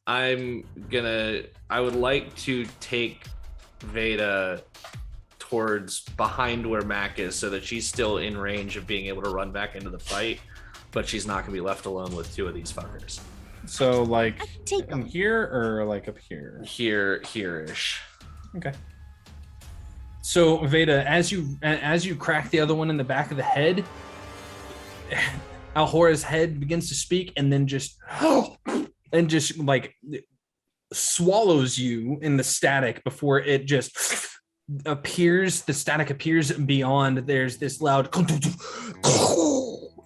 I would like to take Veda towards behind where Mac is so that she's still in range of being able to run back into the fight, but she's not gonna be left alone with two of these fuckers. So like I can take in them. here or like up here? Here-ish. Okay. So Veda, as you crack the other one in the back of the head, Alhora's head begins to speak and then just like swallows you in the static before it just appears. The static appears beyond. There's this loud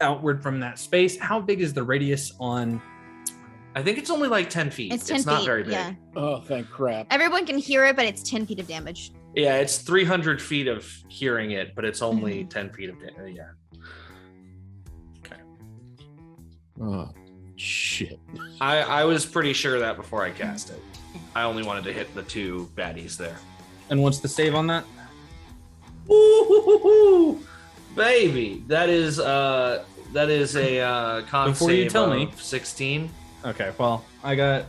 outward from that space. How big is the radius on? I think it's only like 10 feet. It's 10 feet. not very big. Yeah. Oh, thank crap! Everyone can hear it, but it's 10 feet of damage. Yeah, it's 300 feet of hearing it, but it's only 10 feet of damage. Yeah. Oh shit! I was pretty sure that before I cast it. I only wanted to hit the two baddies there. And what's the save on that? Ooh, baby, that is a con Before save you tell of me. 16. Okay, well, I got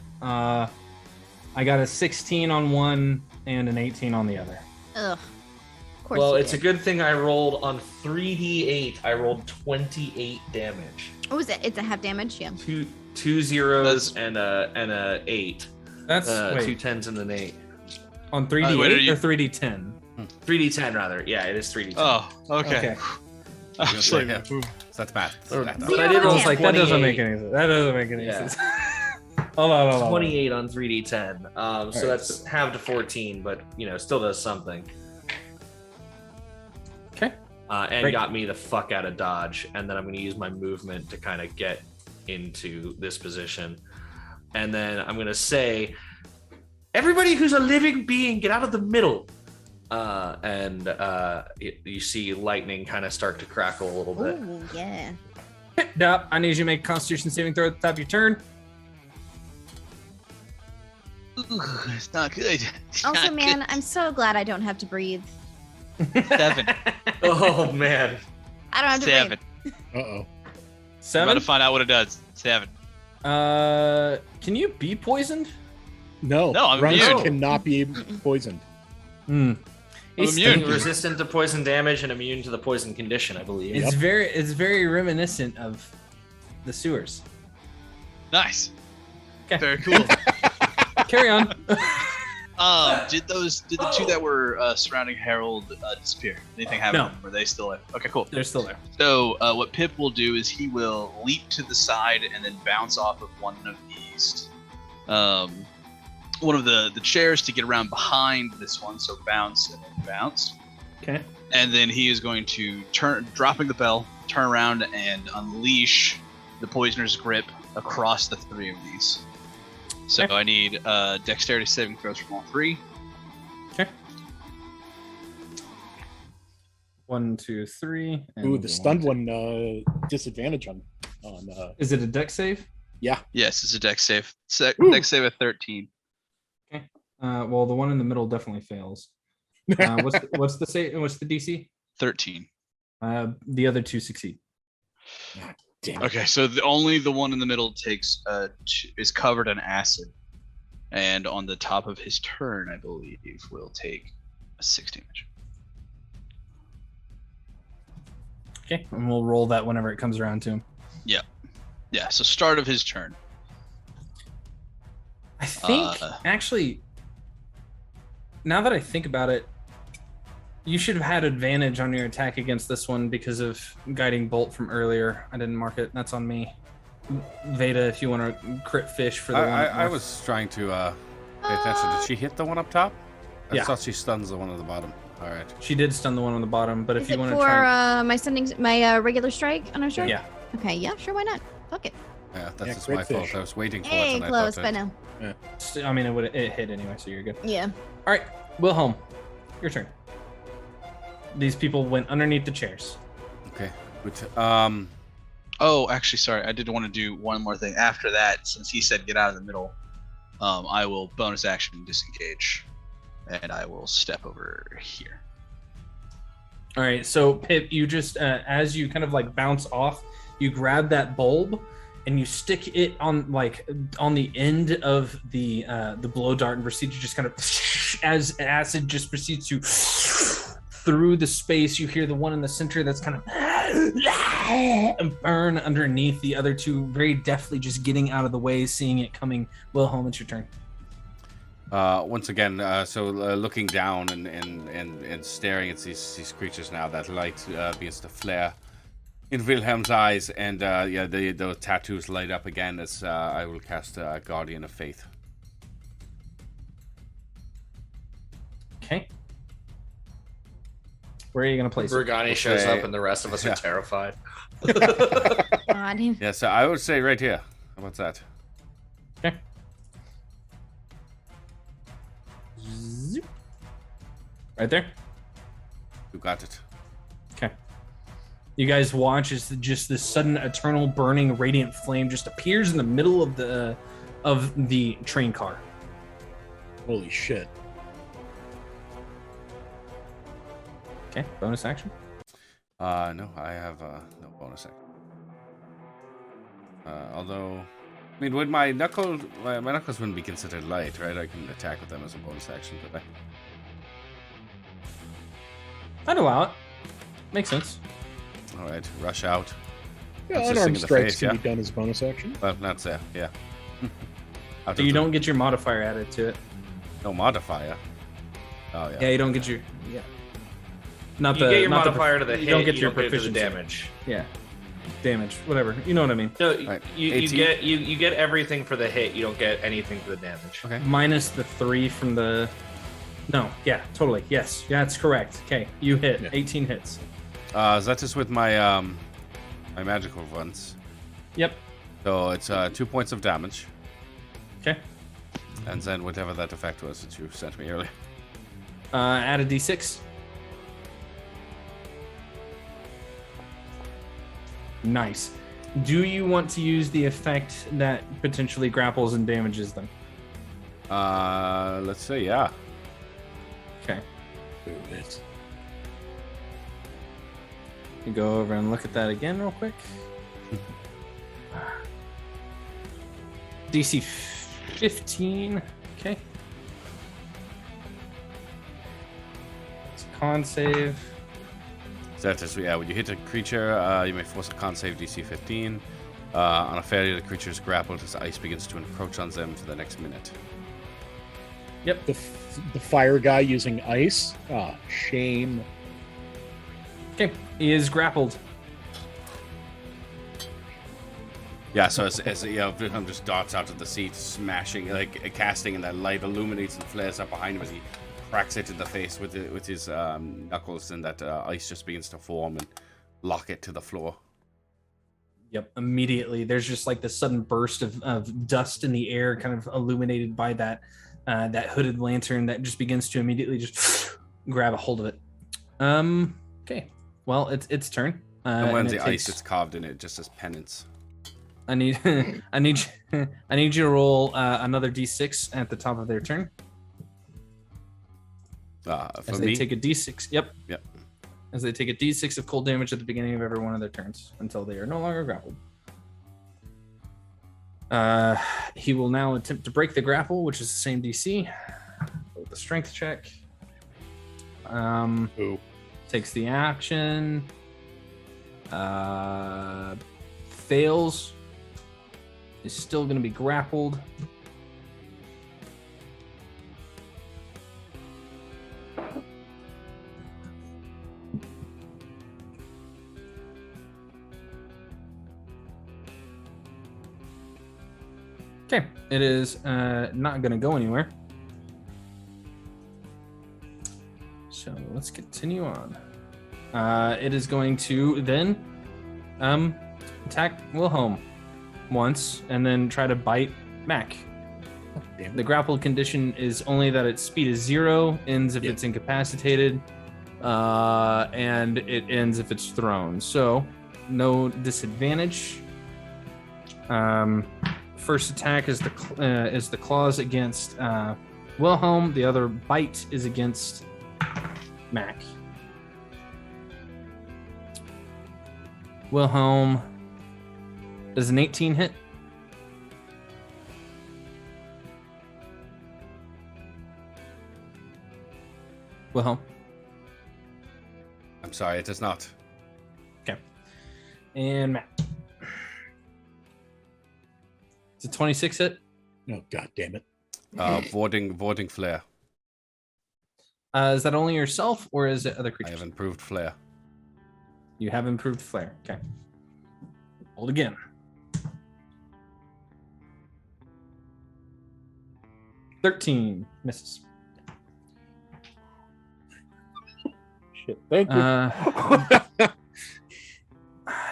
a 16 on one and an 18 on the other. Ugh. Of course. Well, you it's a did. good thing I rolled on 3d8. I rolled 28 damage. What was it? It's a half damage. Yeah. Two zeros and a 8. That's Two wait, 10s and an 8. on 3d8 wait, are you- or 3d10? 3d10 rather. Yeah, it is 3d10. Oh, okay. Okay. I was like, Yeah. ooh. So that's bad. Or- That's but I did I roll was like, that doesn't make 28. any sense. That doesn't make any Yeah. sense. Hold on. 28 on 3d10. So right, that's half to 14, but still does something. Okay. And Great. got me the fuck out of dodge. And then I'm going to use my movement to kind of get into this position. And then I'm going to say, everybody who's a living being, get out of the middle. You see lightning kind of start to crackle a little bit. Oh yeah. Dup, I need you to make a Constitution saving throw at the top of your turn. Ooh, it's not good. It's Also, not man, I'm so glad I don't have to breathe. good. 7. Oh, man. I don't have to 7. breathe. Uh oh. I'm about 7. to find out what it does. 7. Can you be poisoned? No, No, I'm runs immune. cannot be poisoned. Hmm. I'm It's immune. stinky. Resistant to poison damage and immune to the poison condition, I believe. It's very reminiscent of the sewers. Nice. Okay. Very cool. Carry on. Did the two that were surrounding Harold disappear? Anything happen? No. Were they still there? Okay, cool. They're still there. So what Pip will do is he will leap to the side and then bounce off of one of these, one of the chairs to get around behind this one. So bounce and then bounce. Okay. And then he is going to dropping the bell, turn around and unleash the poisoner's grip across the three of these. So I need dexterity saving throws from all three. Okay. 1, 2, 3. Ooh, the stunned one disadvantage on. Is it a dex save? Yeah. Yes, it's a dex save. Dex save at 13. Okay. Well, the one in the middle definitely fails. What's the save? What's the DC? 13. The other two succeed. God damn it. Okay, so only the one in the middle takes is covered in acid, and on the top of his turn, I believe, will take a 6 damage. Okay, and we'll roll that whenever it comes around to him. Yeah. So start of his turn. I think actually, now that I think about it, you should have had advantage on your attack against this one because of guiding bolt from earlier. I didn't mark it. That's on me. Veda, if you want to crit fish for the one. I was trying to pay attention. Did she hit the one up top? I Yeah. thought she stuns the one at the bottom. All right. She did stun the one on the bottom, but if Is you it want to for try, my regular strike on our strike? yeah. Okay, yeah, sure, why not? Fuck it. Yeah, that's Yeah, just crit my fault. fish. I was waiting for it. Hey, And close, I but thought no. I mean, it hit anyway, so you're good. Yeah. All right, Wilhelm, your turn. These people went underneath the chairs. Okay. Good. Oh, actually, sorry. I did want to do one more thing. After that, since he said get out of the middle, I will bonus action disengage, and I will step over here. All right, so Pip, you just as you kind of like bounce off, you grab that bulb and you stick it on the end of the blow dart and proceed to just kind of as acid just proceeds to through the space. You hear the one in the center that's kind of and burn underneath the other two, very deftly just getting out of the way, seeing it coming. Wilhelm, it's your turn. Once again, looking down and staring at these creatures now, that light begins to flare in Wilhelm's eyes, and the tattoos light up again as I will cast Guardian of Faith. Okay. Where are you going to place it? Bergani shows up and the rest of us are terrified. God. Yeah, so I would say right here. How about that? Okay. Right there. You got it. Okay. You guys watch as just this sudden eternal burning radiant flame just appears in the middle of the train car. Holy shit. Okay, bonus action. No, I have no bonus action. Although, I mean, would my knuckles wouldn't be considered light, right? I can attack with them as a bonus action, could I? I'd allow it. Makes sense. All right, rush out. Yeah, That's just unarmed in the strikes face, can yeah? be done as bonus action. Well, not so, yeah. So you don't get your modifier added to it. No modifier. Oh yeah. Yeah, you don't get your Not You the get your not the- modifier to the you hit. don't get you your don't get it to the proficiency. damage. Yeah, damage, whatever. You know what I mean. No, Right. you 18? get you get everything for the hit. You don't get anything for the damage. Okay. Minus the 3 from the. No, yeah, totally. Yes, yeah, that's correct. Okay, you hit. Yeah. 18 hits. Is that just with my my magical ones? Yep. So it's 2 points of damage, Okay. and then whatever that effect was that you sent me earlier. Add a d6. Nice. Do you want to use the effect that potentially grapples and damages them? Let's say yeah. Okay. Ooh, it's You go over and look at that again real quick. DC 15. Okay. It's a con save. So that is, yeah, when you hit a creature, you may force a con save DC 15. On a failure, the creature is grappled as ice begins to encroach on them for the next minute. Yep. The fire guy using ice. Ah, shame. Okay, he is grappled. Yeah, so as Wilhelm just darts out of the seat, smashing, casting, and that light illuminates and flares up behind him as he cracks it in the face with his knuckles, and that ice just begins to form and lock it to the floor. Yep, immediately. There's just like this sudden burst of dust in the air, kind of illuminated by that hooded lantern that just begins to immediately just grab a hold of it. Okay, well, it's its turn. And when the ice that's carved in it, just as penance. I need you to roll another d6 at the top of their turn. For they me? take a d6. Yep. Yep. As they take a d6 of cold damage at the beginning of every one of their turns until they are no longer grappled. He will now attempt to break the grapple, which is the same DC. With a strength check. Takes the action. Fails. Is still going to be grappled. Okay, it is not going to go anywhere. So let's continue on. It is going to then attack Wilhelm once and then try to bite Mac. The grappled condition is only that its speed is 0, ends if it's incapacitated, and it ends if it's thrown. So no disadvantage. First attack is the claws against Wilhelm. The other bite is against Mac. Wilhelm, does an 18 hit? Wilhelm? I'm sorry, it does not. Okay. And Matt. It's a 26 hit? Oh, god damn it. Voiding flare. Is that only yourself, or is it other creatures? I have improved flare. You have improved flare. Okay. Hold again. $13 misses. Shit. Thank you.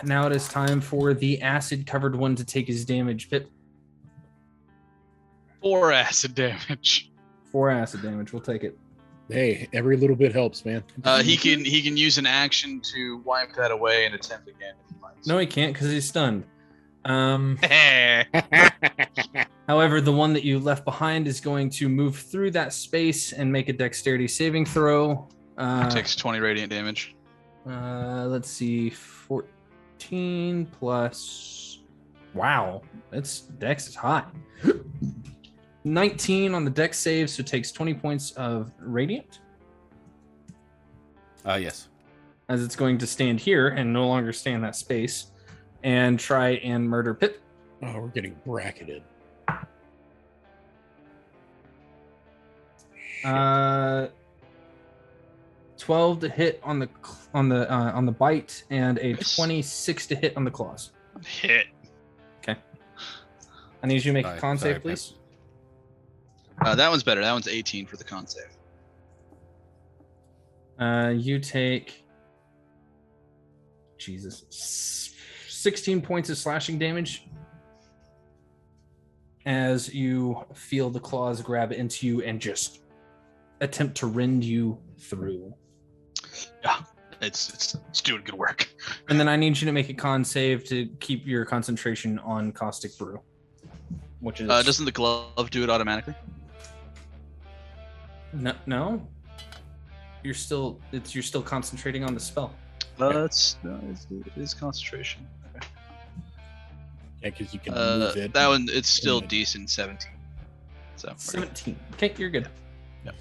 Now it is time for the acid-covered one to take his damage. Pip. 4 acid damage. 4 acid damage. We'll take it. Hey, every little bit helps, man. He can use an action to wipe that away and attempt again if he likes. No, he can't because he's stunned. However, the one that you left behind is going to move through that space and make a dexterity saving throw. Takes 20 radiant damage. Let's see, 14 plus. Wow, its dex is high. 19 on the dex save, so it takes 20 points of radiant. Yes. As it's going to stand here and no longer stay in that space and try and murder Pip. Oh, we're getting bracketed. 12 to hit on the bite and a 26 to hit on the claws. Hit. Okay. I need you to make a con save, please. That one's better. That one's 18 for the con save. You take 16 points of slashing damage as you feel the claws grab into you and just attempt to rend you through. Yeah, it's doing good work. And then I need you to make a con save to keep your concentration on Caustic Brew. Which is doesn't the glove do it automatically? No. You're still concentrating on the spell. It is concentration. Okay. Yeah, because you can move it. That one, it's still decent, 17. So 17. Okay, you're good. Yep.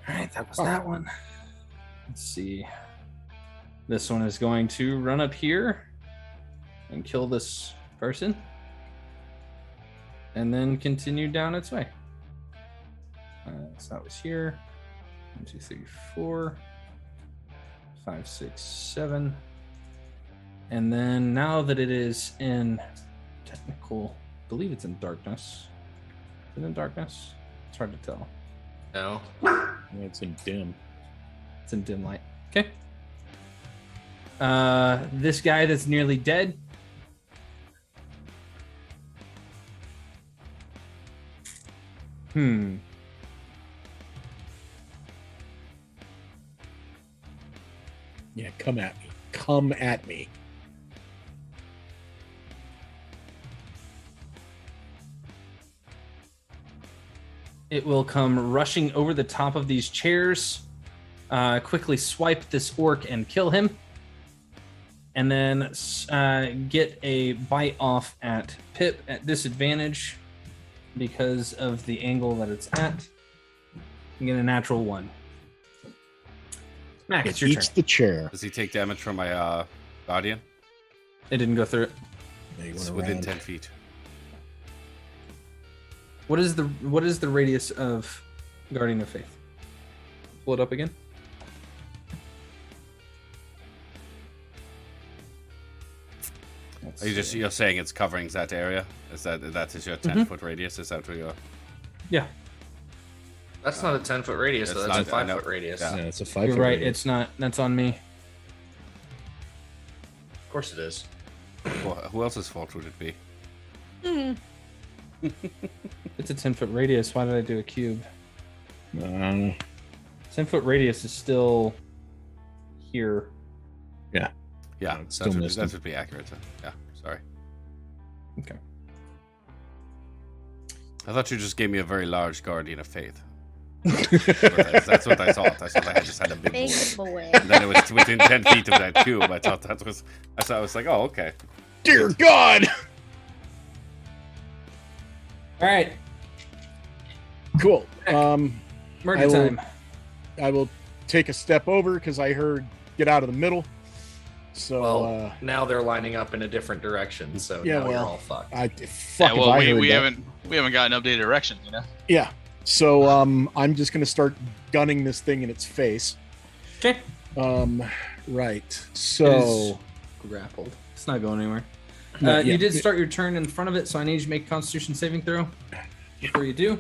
All right, that was that one. Let's see. This one is going to run up here and kill this person, and then continue down its way. So that was here. 1, 2, 3, 4, 5, 6, 7. And then now that it is in technical, I believe it's in darkness. Is it in darkness? It's hard to tell. No. Yeah, it's in dim. It's in dim light. Okay. This guy that's nearly dead. Yeah, come at me. Come at me. It will come rushing over the top of these chairs, quickly swipe this orc and kill him, and then get a bite off at Pip at disadvantage because of the angle that it's at. You get a natural 1. Max, it's your eats turn. the chair. Does he take damage from my guardian? It didn't go through it. It's within 10 feet. What is the radius of Guardian of Faith? Pull it up again. Are you're saying it's covering that area? Is that is your 10-foot radius? Is that where you're? Yeah. That's not a 10-foot radius, though. That's a 5-foot radius. Yeah, it's a 5-foot You're right. radius. It's not. That's on me. Of course it is. Well, who else's fault would it be? It's a 10-foot radius. Why did I do a cube? 10-foot radius is still here. Yeah. Yeah, still that would be accurate. Yeah, sorry. Okay. I thought you just gave me a very large guardian of faith. That's what I thought. I thought I just had a big boy. And then it was within 10 feet of that cube. I thought I was like, oh, okay. Dear God! All right. Cool. Murder time. I will take a step over because I heard get out of the middle. So now they're lining up in a different direction. So now you're all fucked. We haven't got an updated direction, you know. Yeah. So I'm just gonna start gunning this thing in its face. Okay. Right. So grappled. It's not going anywhere. Yeah. You did start your turn in front of it, so I need you to make a Constitution saving throw. Before you do,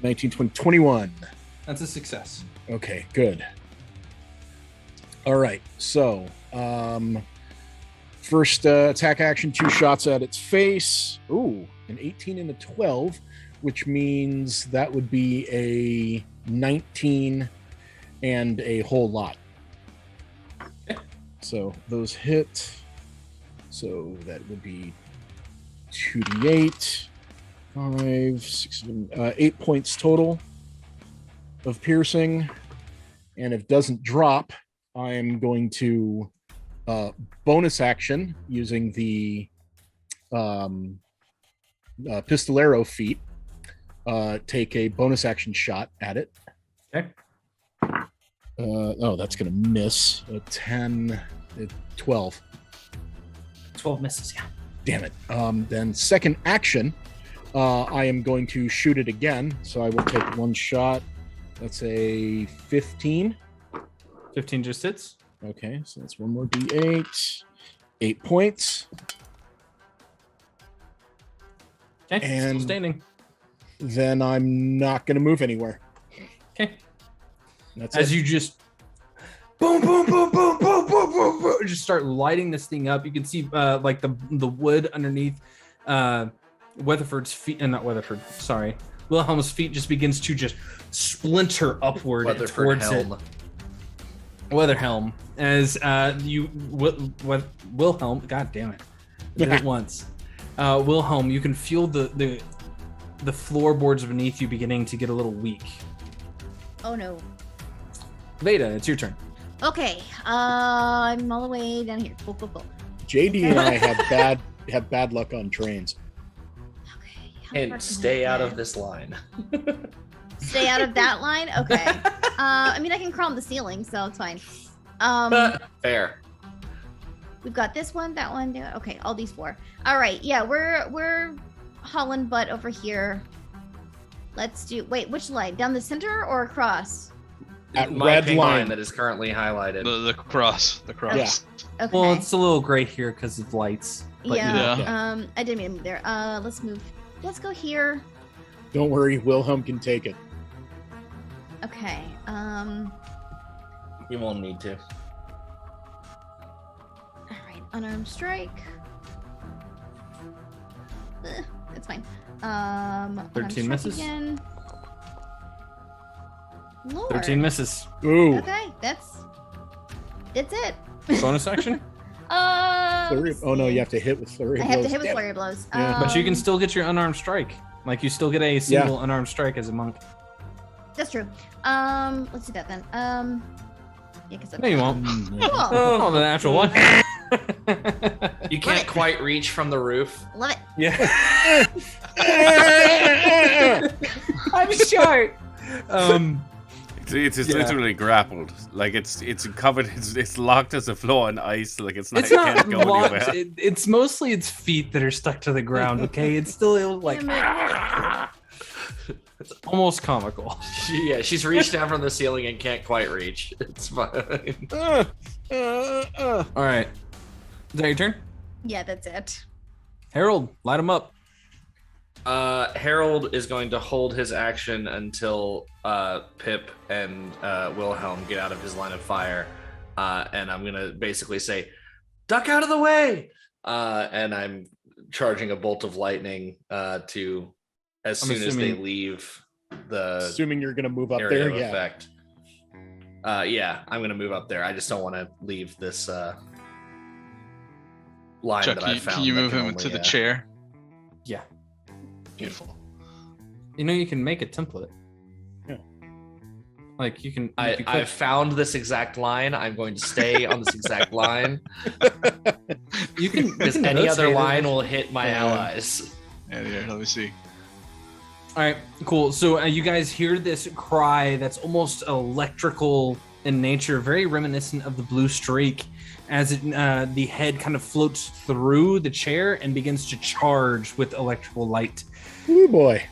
19, 20, 21. That's a success. Okay, good. All right, so first attack action, 2 shots at its face. Ooh, an 18 and a 12, which means that would be a 19 and a whole lot. Okay. So those hit. So that would be 2d8, 5, 6, 7, 8 points total of piercing. And if it doesn't drop, I am going to bonus action using the Pistolero feat. Take a bonus action shot at it. Okay. That's going to miss. 10, 12. 12 misses, yeah. Damn it. Then second action, I am going to shoot it again. So I will take 1 shot. That's a 15. 15 just hits. Okay, so that's 1 more d8. 8 points. Okay, and still standing. Then I'm not going to move anywhere. Okay. That's As it. you just boom, boom, boom, boom, boom, boom, boom, boom, just start lighting this thing up. You can see like the wood underneath Weatherford's feet, not Weatherford, sorry. Wilhelm's feet just begins to just splinter upward towards it. Weatherhelm, as Wilhelm, god damn it, I did it once. Wilhelm, you can feel the floorboards beneath you beginning to get a little weak. Oh no. Veda, it's your turn. Okay, I'm all the way down here. Go, go, go. JD and I have bad luck on trains. Okay. And stay out of this line. Stay out of that line? Okay. I mean, I can crawl on the ceiling, so it's fine. Fair. We've got this one, that one. Okay, all these 4. All right, yeah, we're hauling butt over here. Let's do. Wait, which line? Down the center or across? At My red pink line. that is currently highlighted. The cross. The cross. Yeah. Okay. Well, it's a little gray here because of lights. But yeah. Yeah. I didn't mean to move there. Let's move. Let's go here. Don't worry, Wilhelm can take it. Okay. You won't need to. All right. Unarmed strike. It's fine. 13 misses. Again. Lord. 13 misses. Ooh. Okay, that's it. Bonus action. Oh no, you have to hit with flurry. I of have to blows. hit with Damn it. flurry of blows. Yeah. But you can still get your unarmed strike. Like you still get a single unarmed strike as a monk. That's true. Let's do that then. Yeah, because No, you won't. Cool. Oh, the natural one. You can't quite reach from the roof. Love it. Yeah. I'm short. It's literally grappled. Like it's covered. It's locked as a floor in ice. Like it's not. It's it not can't go locked. anywhere. It's mostly its feet that are stuck to the ground. Okay, it's still like it's almost comical. Yeah, she's reached down from the ceiling and can't quite reach. It's fine. All right, is that your turn? Yeah, that's it. Harold, light him up. Harold is going to hold his action until Pip and Wilhelm get out of his line of fire, and I'm gonna basically say, "Duck out of the way!" And I'm charging a bolt of lightning to as soon as they leave the Assuming you're gonna move up area there, of yeah. effect. Yeah, I'm gonna move up there. I just don't want to leave this line Chuck, that I found. can you that move can him only, to the chair? Yeah. Beautiful. You know you can make a template. Yeah. Like you can. I've found this exact line. I'm going to stay on this exact line. You can. Because any other line will hit my allies. Yeah, let me see. All right, cool. So you guys hear this cry that's almost electrical in nature, very reminiscent of the blue streak, as the head kind of floats through the chair and begins to charge with electrical light. Ooh boy.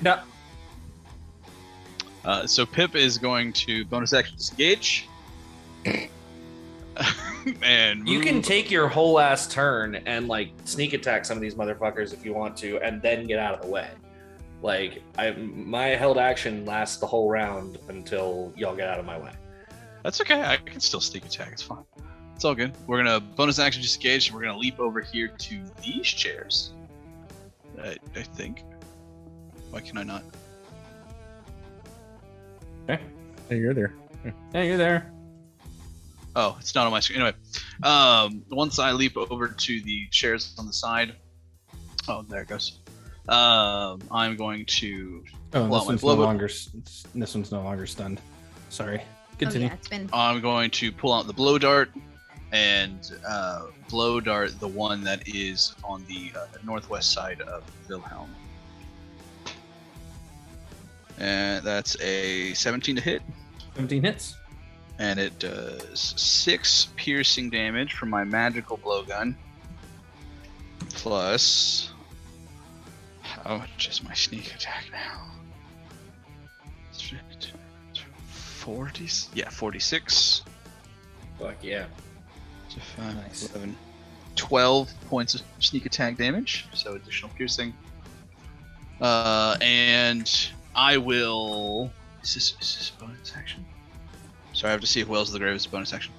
No. So Pip is going to bonus action disengage. And You can move- take your whole ass turn and like sneak attack some of these motherfuckers if you want to, and then get out of the way. Like my held action lasts the whole round until y'all get out of my way. That's okay. I can still sneak attack. It's fine. It's all good. We're gonna bonus action disengage, and we're gonna leap over here to these chairs. I think. Why can I not? Okay. Hey, you're there. Yeah, you're there. Oh, it's not on my screen. Anyway, once I leap over to the chairs on the side. Oh, there it goes. I'm going to. Oh, pull out this my one's blow no book. longer. This one's no longer stunned. Sorry. Continue. Oh, yeah, it's been. I'm going to pull out the blow dart and blow dart the one that is on the northwest side of Wilhelm. And that's a 17 to hit. 17 hits. And it does 6 piercing damage from my magical blowgun. Plus, how much is my sneak attack now? 40? Yeah, 46. Fuck yeah. So 5, Nice. 11, 12 points of sneak attack damage. So additional piercing. And I will. Is this a bonus action? Sorry, I have to see if Wells of the Grave is a bonus action.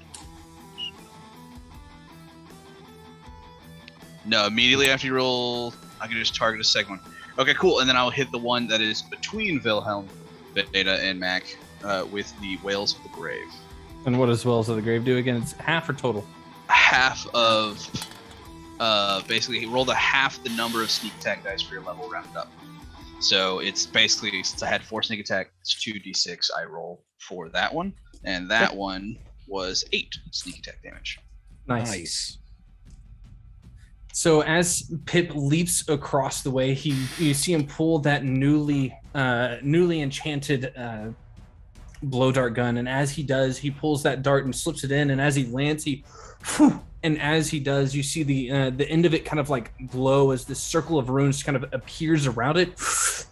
No, immediately after you roll, I can just target a second one. Okay, cool. And then I'll hit the one that is between Wilhelm, Beta, and Mac with the Whales of the Grave. And what does Wells of the Grave do again? It's half or total? Half of. Basically, roll half the number of sneak attack dice for your level rounded up. So it's basically, since I had 4 sneak attack, it's 2d6 I roll for that one. And that one was 8 sneak attack damage. Nice. So as Pip leaps across the way, you see him pull that newly enchanted blow dart gun, and as he does, he pulls that dart and slips it in, and as he lands, and as he does, you see the end of it kind of like glow as this circle of runes kind of appears around it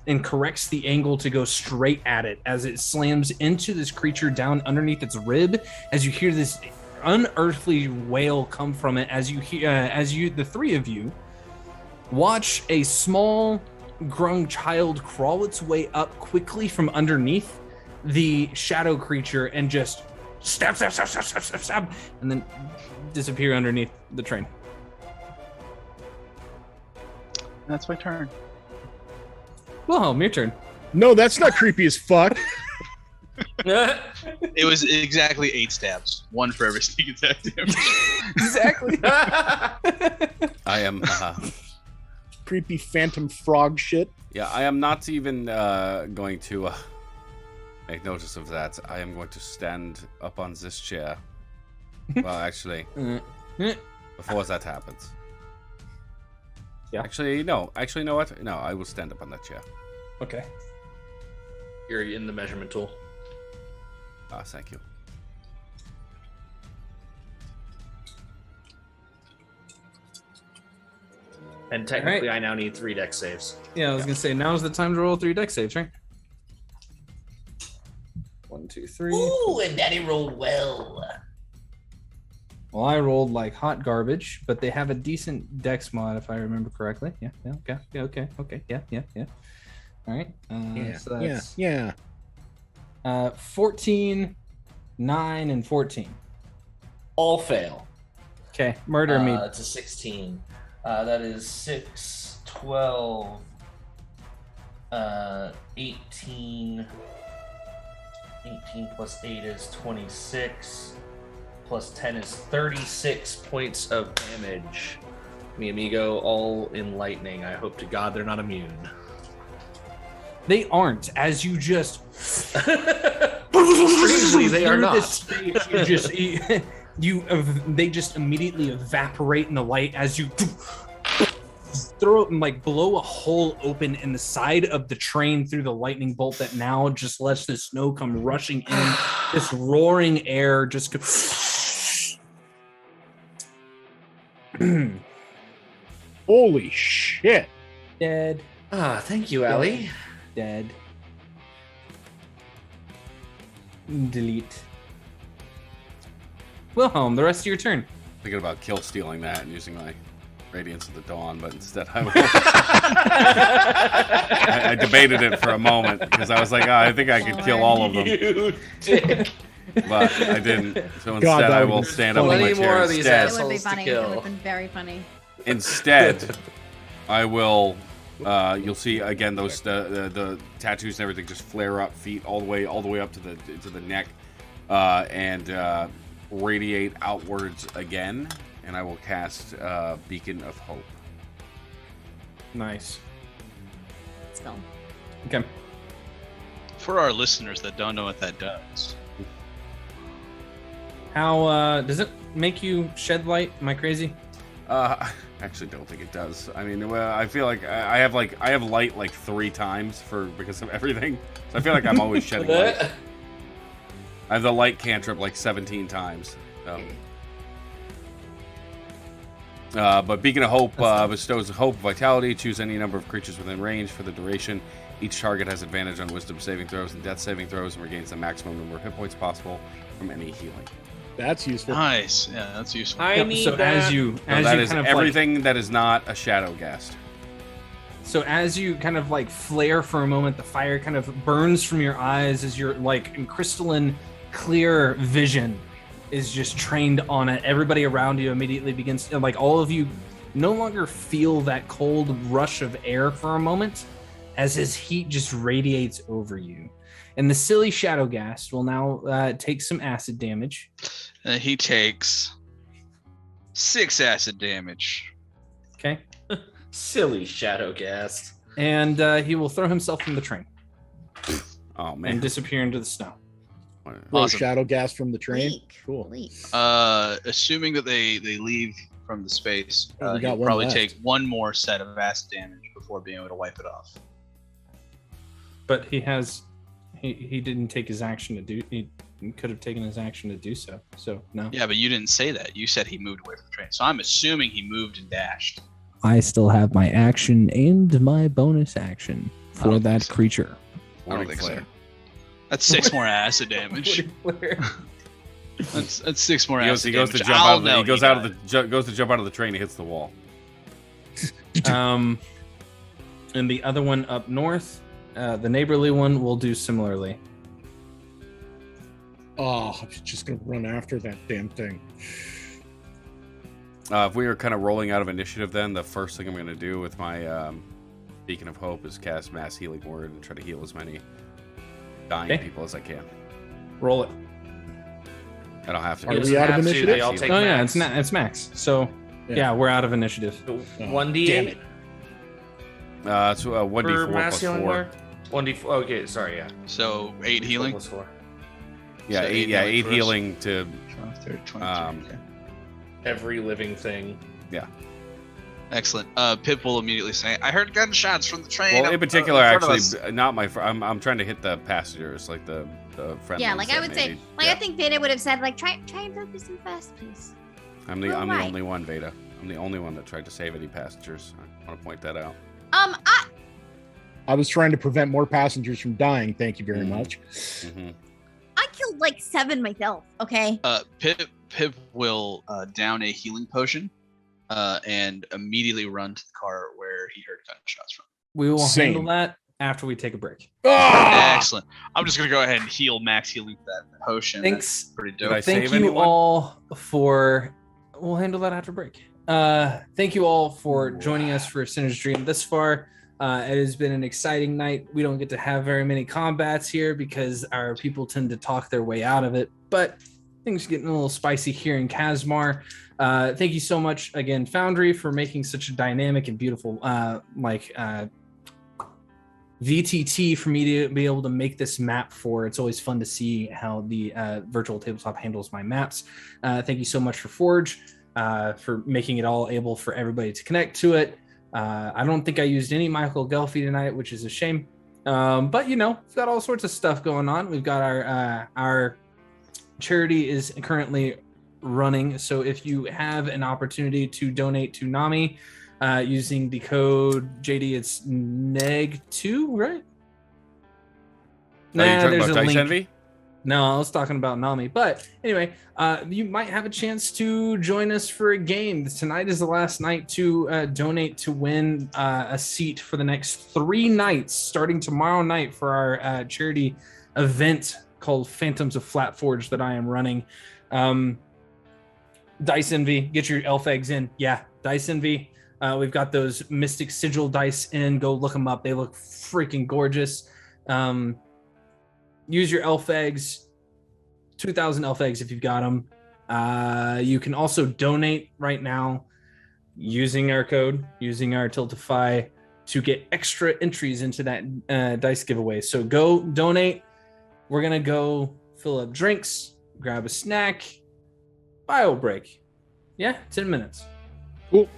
and corrects the angle to go straight at it as it slams into this creature down underneath its rib. As you hear this unearthly wail come from it, as you the three of you watch a small grung child crawl its way up quickly from underneath the shadow creature and just stab, and then disappear underneath the train. That's my turn. Wilhelm, your turn. No, that's not creepy as fuck. It was exactly 8 stabs, 1 for every sneak attack damage. Exactly. I am. Creepy phantom frog shit. Yeah, I am not even going to make notice of that. I am going to stand up on this chair. Well, actually, before that happens. Yeah. Actually, no. Actually, you know what? No, I will stand up on that chair. Okay. You're in the measurement tool. Thank you. And technically, I now need 3 dex saves. Yeah, I was gonna say now's the time to roll 3 dex saves, right? 1, 2, 3. Ooh, and Daddy rolled well. Well, I rolled like hot garbage, but they have a decent dex mod if I remember correctly. Yeah. Okay. Yeah. All right. So that's, 14, 9, and 14. All fail. Okay, murder me. It's a 16. That is 6, 12, 18. 18 plus 8 is 26. Plus 10 is 36 points of damage. Mi amigo, all in lightning. I hope to God they're not immune. They aren't, as you just... Strangely, they are not. They just immediately evaporate in the light as you throw it and like blow a hole open in the side of the train through the lightning bolt that now just lets the snow come rushing in. This roaring air just Holy shit. Dead. Thank you, Allie. Dead. Delete. Wilhelm, the rest of your turn. Thinking about kill stealing that and using my Radiance of the Dawn, but instead I I debated it for a moment because I was like, I think I could kill all of them. But I didn't. So instead I will stand up in my chair instead. It would be funny. It would have been very funny. Instead, I will. You'll see again those the tattoos and everything just flare up, feet all the way up to the neck, and radiate outwards again. And I will cast Beacon of Hope. Nice. Let's go. Okay. For our listeners that don't know what that does. How does it make you shed light? Am I crazy? I actually don't think it does. I mean, I feel like I have light like 3 times because of everything. So I feel like I'm always shedding light. I have the light cantrip like 17 times. So. But Beacon of Hope bestows hope, vitality. Choose any number of creatures within range for the duration. Each target has advantage on Wisdom saving throws and Death saving throws, and regains the maximum number of hit points possible from any healing. That's useful. Nice. Yeah, that's useful. I need so that. That is everything that is not a shadow ghast. So as you kind of like flare for a moment, the fire kind of burns from your eyes as your like in crystalline clear vision is just trained on it. Everybody around you immediately begins to, like, all of you no longer feel that cold rush of air for a moment as his heat just radiates over you. And the silly shadow ghast will now take some acid damage. He takes 6 acid damage. Okay. Silly shadow ghast. And he will throw himself from the train. Oh, man. And disappear into the snow. Awesome. Shadow gas from the train. Leak. Cool. Leak. Assuming that they leave from the space, We got he'll one probably left. take 1 more set of acid damage before being able to wipe it off. But he has He didn't take his action to do. He could have taken his action to do so. So no. Yeah, but you didn't say that. You said he moved away from the train. So I'm assuming he moved and dashed. I still have my action and my bonus action for that creature. I don't think so. That's 6 more acid damage. That's 6 more acid He goes damage. to jump out of the, he goes out of the goes to jump out of the train and hits the wall. And the other one up north, the neighborly one will do similarly. Oh, I'm just gonna run after that damn thing. If we are kind of rolling out of initiative, then the first thing I'm going to do with my Beacon of Hope is cast Mass Healing Word and try to heal as many dying people as I can. Roll it. I don't have to. Are we out of initiative? Oh yeah, it's max. So yeah, we're out of initiative. 1d8. It's 1d4 mass plus healing 4. word? 1d4. Okay, sorry, yeah. So 8 healing. Plus 4. Yeah, So 8 healing to 23, okay. Every living thing. Yeah. Excellent. Pip will immediately say, "I heard gunshots from the train." Well, in particular, in front of actually, us." not my. I'm trying to hit the passengers, like the friendlies. Yeah, like I would say, maybe. like I think Veda would have said, like try and focus them first, please. I'm the Right. only one, Veda. I'm the only one that tried to save any passengers. I want to point that out. I was trying to prevent more passengers from dying. Thank you very much. Mm-hmm. I killed like 7 myself. Okay. Pip will down a healing potion and immediately run to the car where he heard gunshots from. We will Same. handle that after we take a break. Excellent. I'm just gonna go ahead and heal max healing with that potion. Thanks. That's pretty Did dope. I Thank save you anyone? all for. We'll handle that after break. Thank you all for joining us for Sinner's Dream this far. It has been an exciting night. We don't get to have very many combats here because our people tend to talk their way out of it, but things are getting a little spicy here in Kasmar. Thank you so much again, Foundry, for making such a dynamic and beautiful VTT for me to be able to make this map for. It's always fun to see how the virtual tabletop handles my maps. Thank you so much for Forge for making it all able for everybody to connect to it. I don't think I used any Michael Gelfi tonight, which is a shame. But you know, we've got all sorts of stuff going on. We've got our charity is currently running. So if you have an opportunity to donate to NAMI using the code JD, it's neg2, right? Are you talking there's about a Dice link. Envy? No, I was talking about NAMI. But anyway, you might have a chance to join us for a game. Tonight is the last night to donate to win a seat for the next 3 nights, starting tomorrow night for our charity event called Phantoms of Flatforge that I am running. Dice Envy, get your elf eggs in. Yeah, Dice Envy. We've got those Mystic Sigil dice in. Go look them up. They look freaking gorgeous. Use your elf eggs, 2,000 elf eggs if you've got them. You can also donate right now using our code, using our Tiltify to get extra entries into that dice giveaway. So go donate. We're going to go fill up drinks, grab a snack, bio break. Yeah, 10 minutes. Cool.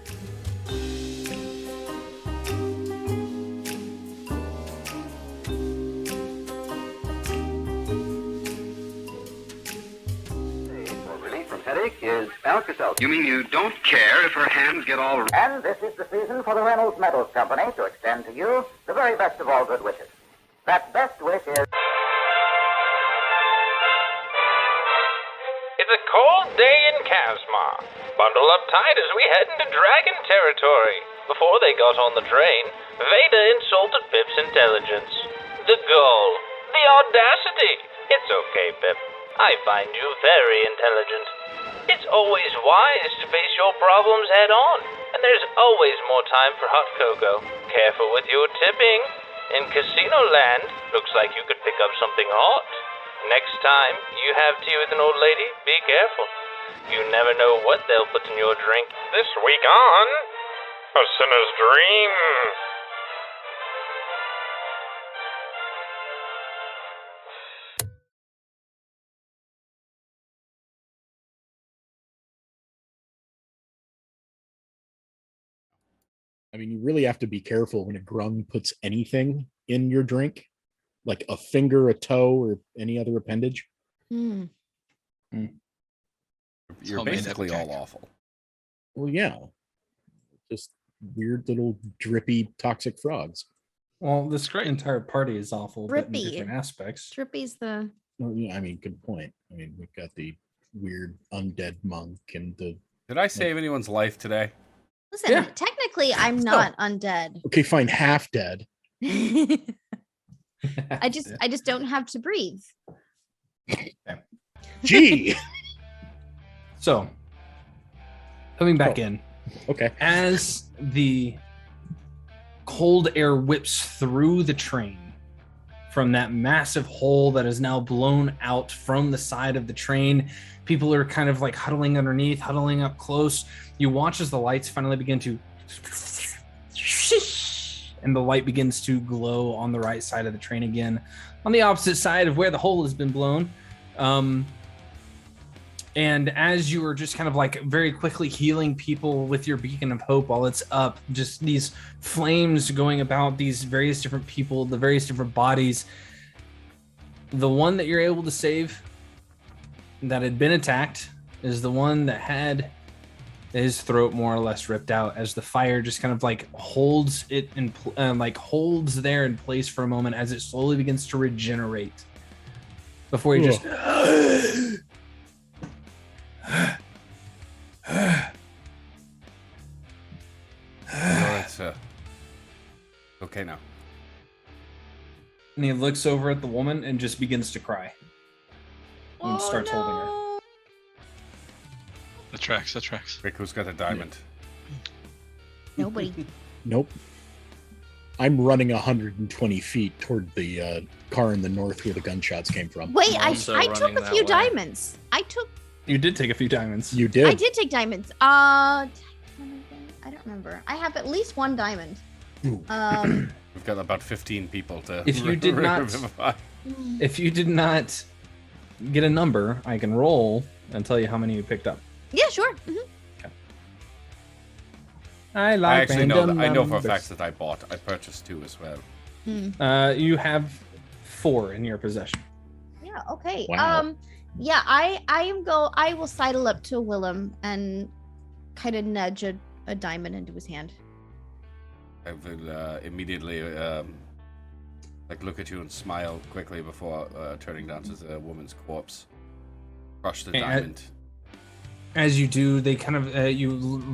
Is Alka-Seltzer. You mean you don't care if her hands get all... And this is the season for the Reynolds Metals Company to extend to you the very best of all good wishes. That best wish is... It's a cold day in Kasmar. Bundle up tight as we head into dragon territory. Before they got on the train, Veda insulted Pip's intelligence. The gall. The audacity. It's okay, Pip. I find you very intelligent. It's always wise to face your problems head on, and there's always more time for hot cocoa. Careful with your tipping. In Casino Land, looks like you could pick up something hot. Next time you have tea with an old lady, be careful. You never know what they'll put in your drink. This week on A Sinner's Dream. I mean, you really have to be careful when a grung puts anything in your drink. like a finger, a toe, or any other appendage? Hmm. You're Homemade basically epic. all awful. Well, yeah, just weird little drippy toxic frogs. Well, this great. entire party is awful, but in Drippy. different aspects. Drippy's the. Well, yeah, I mean, good point. I mean, we've got the weird undead monk and the. Did I save anyone's life today? Listen, Yeah. technically, I'm not undead. Okay, fine, half dead. I just don't have to breathe. Gee. So, coming back in, Okay. as the cold air whips through the train from that massive hole that is now blown out from the side of the train, people are kind of like huddling underneath, huddling up close. You watch as the lights finally begin to, and the light begins to glow on the right side of the train again, on the opposite side of where the hole has been blown. And as you are just kind of like very quickly healing people with your beacon of hope while it's up, just these flames going about these various different people, the various different bodies, the one that you're able to save that had been attacked is the one that had his throat more or less ripped out, as the fire just kind of like holds it in holds there in place for a moment as it slowly begins to regenerate before you just It's okay now. and he looks over at the woman and just begins to cry and starts holding her. That tracks. Rick, who's got a diamond? Nobody. Nope. I'm running 120 feet toward the car in the north where the gunshots came from. Wait, I also took running a that few way. diamonds. You did take a few diamonds. You did. I did take diamonds. I don't remember. I have at least one diamond. Ooh. We've got about 15 people to. If you did not- revivify. If you did not get a number, I can roll and tell you how many you picked up. Yeah, sure. Mhm. I I actually know random that. I know for a numbers. fact that I purchased 2 as well. You have 4 in your possession. Yeah. Okay. Wow. Yeah. I will sidle up to Willem and kind of nudge a diamond into his hand. I will immediately look at you and smile quickly before turning down to the woman's corpse. Crush the Okay, diamond. As you do, they kind of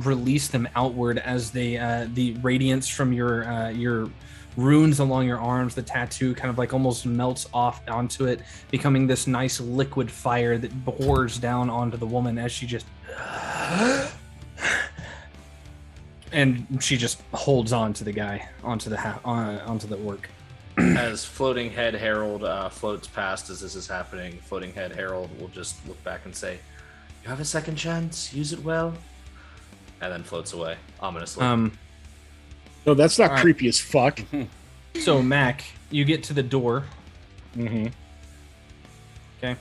release them outward as they the radiance from your runes along your arms, the tattoo kind of like almost melts off onto it, becoming this nice liquid fire that pours down onto the woman as she just and she just holds on to the guy, onto the orc. As Floating Head Herald floats past as this is happening, Floating Head Herald will just look back and say, "You have a second chance. Use it well." And then floats away ominously. No, that's not All right. creepy as fuck. So Mac, you get to the door. Mm-hmm. Okay.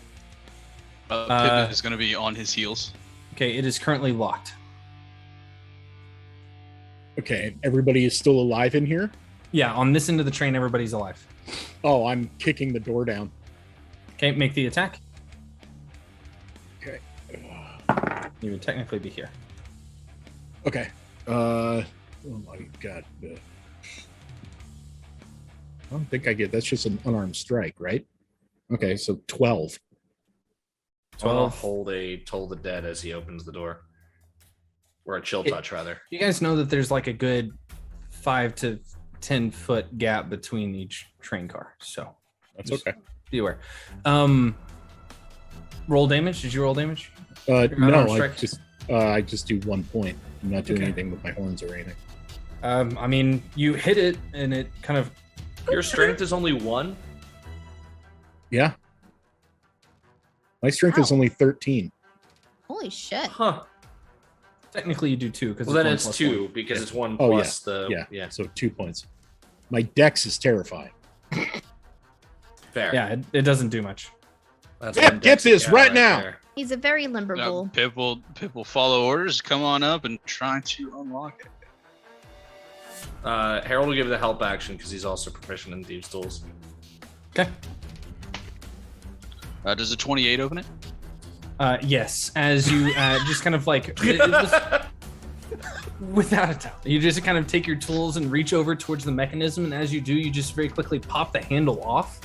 Pippin is going to be on his heels. Okay, it is currently locked. Okay, everybody is still alive in here? Yeah, on this end of the train, everybody's alive. Oh, I'm kicking the door down. Okay, make the attack. Okay. You would technically be here. Okay. Oh my god. I don't think I get. That's just an unarmed strike, right? Okay, so 12. 12. Hold a Toll the Dead as he opens the door. Or a chill touch, rather. You guys know that there's like a good 5 to 10 foot gap between each train car, so That's just okay. be aware. Roll damage. Did you roll damage? No, unarmed I strike? just do 1 point. I'm not doing Okay. anything with my horns or anything. I mean, you hit it and it kind of. Your strength is only 1? Yeah. My strength is Ow. only 13. Holy shit. Huh. Technically, you do 2 because Well, then it's 2 because it's 1 Oh, yeah. plus the. Yeah. So 2 points. My dex is terrifying. Fair. Yeah, it doesn't do much. That's Pip, one get dex this count right now. there. He's a very limber bull. Pip will follow orders, come on up and try to unlock it. Harold will give the help action because he's also proficient in Thieves' Tools. Okay. Does a 28 open it? Yes. As you just kind of like, it was, without a doubt, you just kind of take your tools and reach over towards the mechanism, and as you do, you just very quickly pop the handle off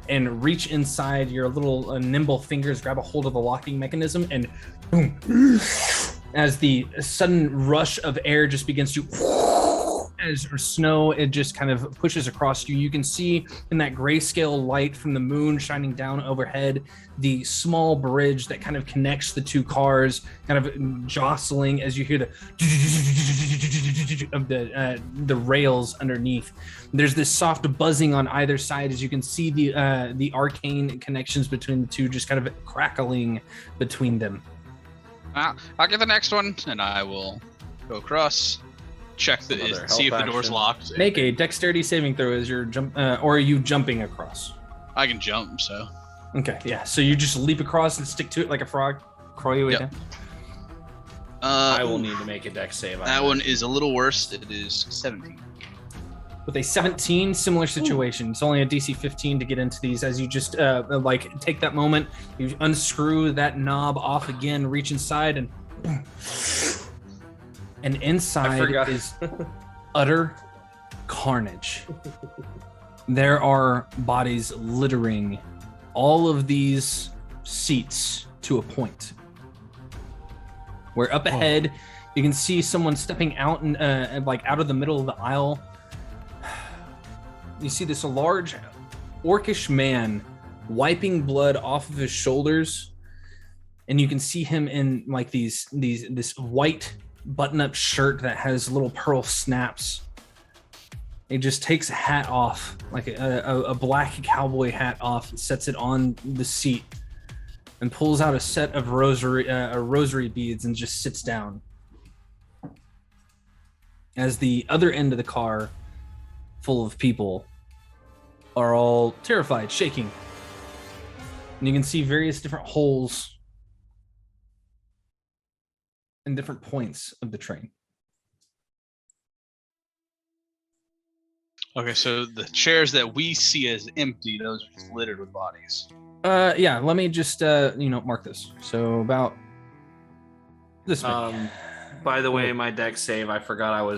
and reach inside. Your little nimble fingers grab a hold of the locking mechanism, and boom, as the sudden rush of air just begins to, as snow, it just kind of pushes across you. You can see in that grayscale light from the moon shining down overhead, the small bridge that kind of connects the two cars kind of jostling as you hear the of the rails underneath. There's this soft buzzing on either side as you can see the arcane connections between the two just kind of crackling between them. I'll get the next one, and I will go across. Check see if the door's locked. Make a dexterity saving throw as you're or are you jumping across? I can jump, so. Okay, yeah. So you just leap across and stick to it like a frog, crawl your way down. I will need to make a dex save. That one is a little worse. It is 17. With a 17, similar situation. Ooh. It's only a DC 15 to get into these. As you just like take that moment, you unscrew that knob off again, reach inside, and boom. And inside is utter carnage. There are bodies littering all of these seats to a point. Where up ahead, you can see someone stepping out and like out of the middle of the aisle. You see this large, orcish man wiping blood off of his shoulders, and you can see him in like this white button-up shirt that has little pearl snaps. He just takes a hat off, like a black cowboy hat off, and sets it on the seat, and pulls out a set of rosary beads and just sits down. As the other end of the car, full of people, are all terrified, shaking. And you can see various different holes in different points of the train. Okay, so the chairs that we see as empty, those are just littered with bodies. Yeah, let me just mark this. So about this way. By the way, my dex save, I forgot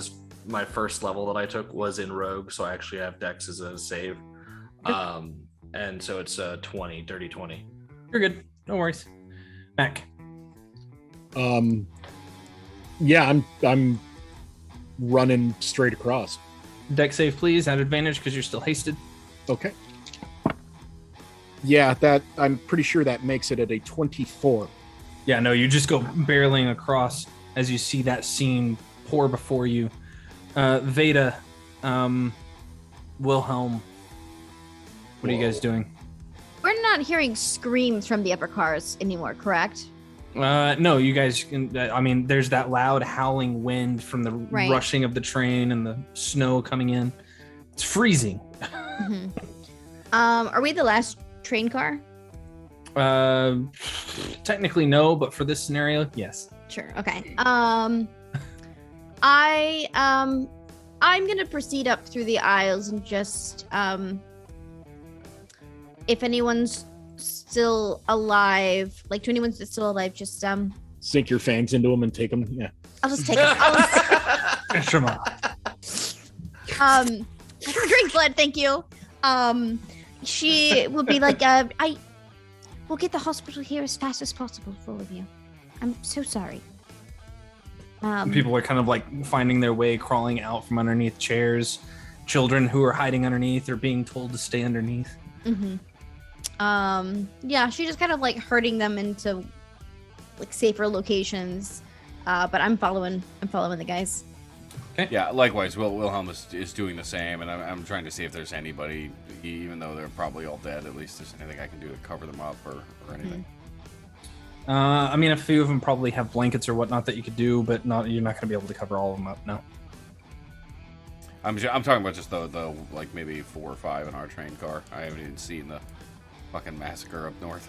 my first level that I took was in Rogue, so I actually have dex as a save. And so it's dirty 20. You're good. No worries. Mac. Yeah, I'm running straight across. Dex save, please, at advantage because you're still hasted. Okay. Yeah, that I'm pretty sure that makes it at a 24. Yeah, no, you just go barreling across as you see that scene pour before you. Veda, Wilhelm, what are you guys doing? We're not hearing screams from the upper cars anymore, correct? No, you guys can. I mean, there's that loud howling wind from the rushing of the train and the snow coming in. It's freezing. Mm-hmm. Are we the last train car? Technically no, but for this scenario, yes. Sure. Okay. I'm gonna proceed up through the aisles and just if anyone's still alive, like to anyone that's still alive, just sink your fangs into them and take them. Yeah. I'll just take them. Drink blood, thank you. She will be like, we'll get the hospital here as fast as possible for all of you. I'm so sorry. People are kind of like finding their way, crawling out from underneath chairs. Children who are hiding underneath are being told to stay underneath. Mm-hmm. Yeah, she just kind of like herding them into like safer locations. But I'm following the guys. Okay. Yeah, likewise, Wilhelm is doing the same, and I'm trying to see if there's anybody, even though they're probably all dead, at least there's anything I can do to cover them up or anything. I mean, a few of them probably have blankets or whatnot that you could do, but you're not going to be able to cover all of them up, no. I'm talking about just the like maybe 4 or 5 in our train car. I haven't even seen the fucking massacre up north.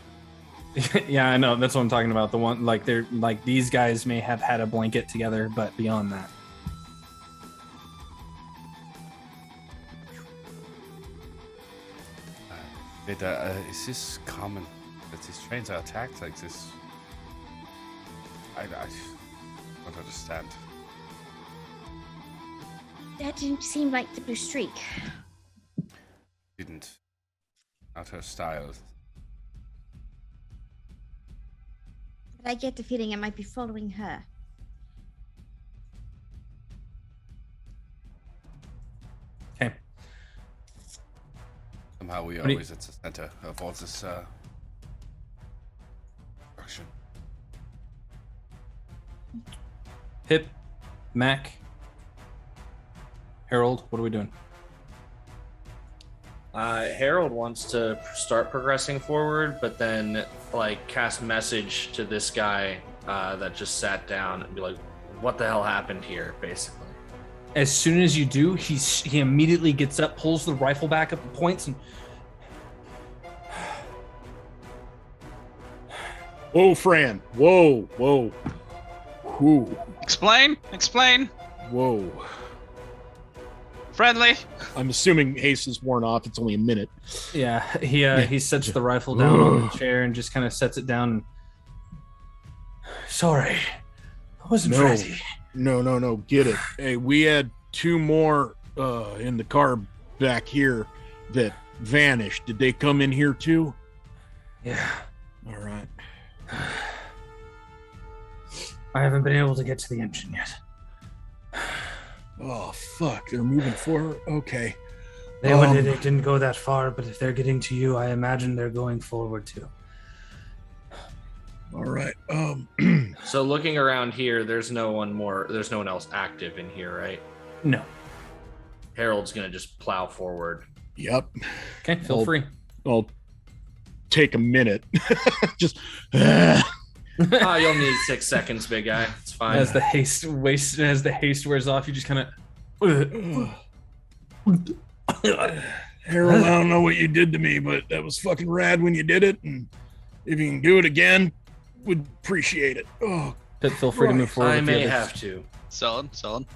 Yeah, I know. That's what I'm talking about. The one like they're like these guys may have had a blanket together, but beyond that. Wait, is this common that these trains are attacked like this? I don't understand. That didn't seem like the blue streak. Didn't. Not her style. But I get the feeling I might be following her. Okay. Somehow we are always at the center of all this action. Pip, Mac, Harold, what are we doing? Harold wants to start progressing forward, but then like cast message to this guy that just sat down and be like, "What the hell happened here?" Basically. As soon as you do, he immediately gets up, pulls the rifle back up, and points, and Whoa, Fran. Whoa. Whew. Explain. Whoa. Friendly. I'm assuming haste is worn off. It's only a minute. yeah, he sets the rifle down on the chair and just kind of sets it down. Sorry, I wasn't ready. No. Get it. Hey, we had 2 more in the car back here that vanished. Did they come in here too? Yeah. All right. I haven't been able to get to the engine yet. Oh, fuck. They're moving forward? Okay. They didn't go that far, but if they're getting to you, I imagine they're going forward too. All right. So looking around here, there's no one else active in here, right? No. Harold's gonna just plow forward. Yep. Okay, feel free. I'll take a minute. Just. You'll need 6 seconds, big guy. It's fine. As the haste wears off, you just kind of. Harold, I don't know what you did to me, but that was fucking rad when you did it, and if you can do it again, would appreciate it. Oh, Pip, feel free to move forward. I may have to. Solid. Is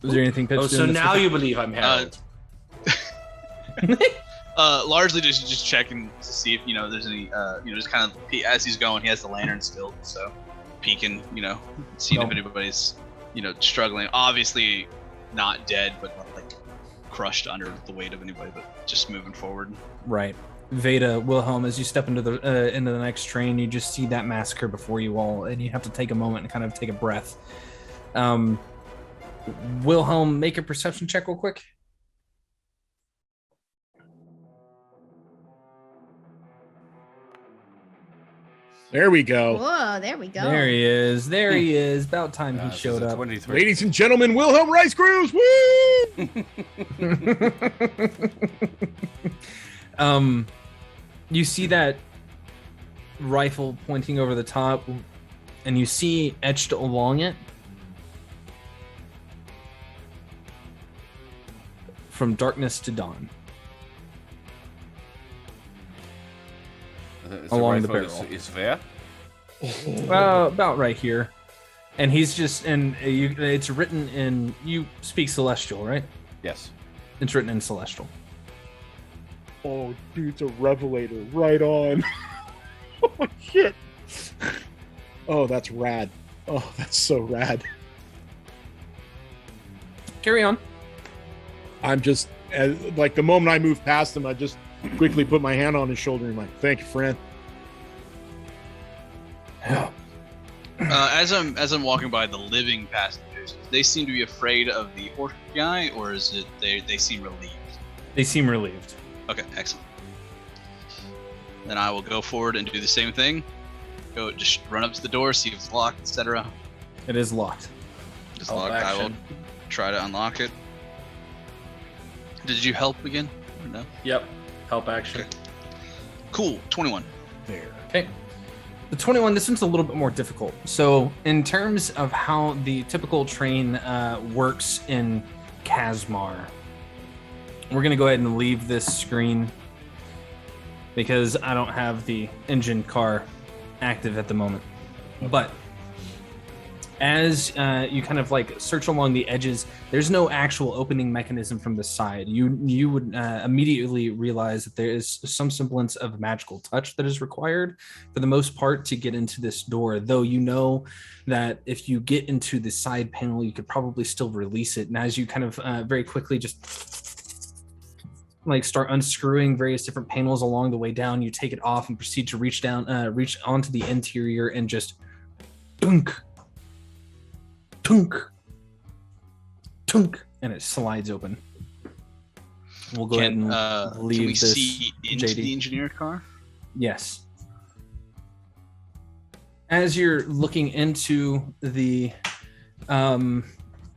there anything Pip's so doing now you believe I'm Harold. Largely just checking to see if there's any just kind of as he's going, he has the lantern still, so peeking, seeing if anybody's struggling. Obviously not dead, but not like crushed under the weight of anybody, but just moving forward. Right. Veda, Wilhelm, as you step into the next train, you just see that massacre before you all, and you have to take a moment and kind of take a breath. Wilhelm, make a perception check real quick. there we go. Whoa, there we go. There he is. About time he showed up. 23. Ladies and gentlemen, Wilhelm Rice Cruz. Woo! You see that rifle pointing over the top, and you see etched along it from darkness to dawn. Along the barrel. Is there? About right here. And he's just, it's written in, you speak Celestial, right? Yes. It's written in Celestial. Oh, dude's a revelator. Right on. Oh, shit. Oh, that's rad. Oh, that's so rad. Carry on. I'm just, like, the moment I move past him, I just quickly put my hand on his shoulder and like, thank you, friend. As I'm walking by the living passengers, they seem to be afraid of the horse guy, or is it they seem relieved? They seem relieved. Okay, excellent. Then I will go forward and do the same thing. Go just run up to the door, see if it's locked, etc. It is locked. It's locked. I will try to unlock it. Did you help again? Or no. Yep. Help action. Okay. Cool. 21. There. Okay. The 21, this one's a little bit more difficult. So in terms of how the typical train works in Kasmar, we're going to go ahead and leave this screen because I don't have the engine car active at the moment. But As you kind of like search along the edges, there's no actual opening mechanism from the side. You would immediately realize that there is some semblance of magical touch that is required for the most part to get into this door, though you know that if you get into the side panel, you could probably still release it. And as you kind of very quickly just like start unscrewing various different panels along the way down, you take it off and proceed to reach onto the interior and just dunk. Tunk, tunk, and it slides open. We'll go ahead and leave can we this. See into JD. the engineer car? Yes. As you're looking into the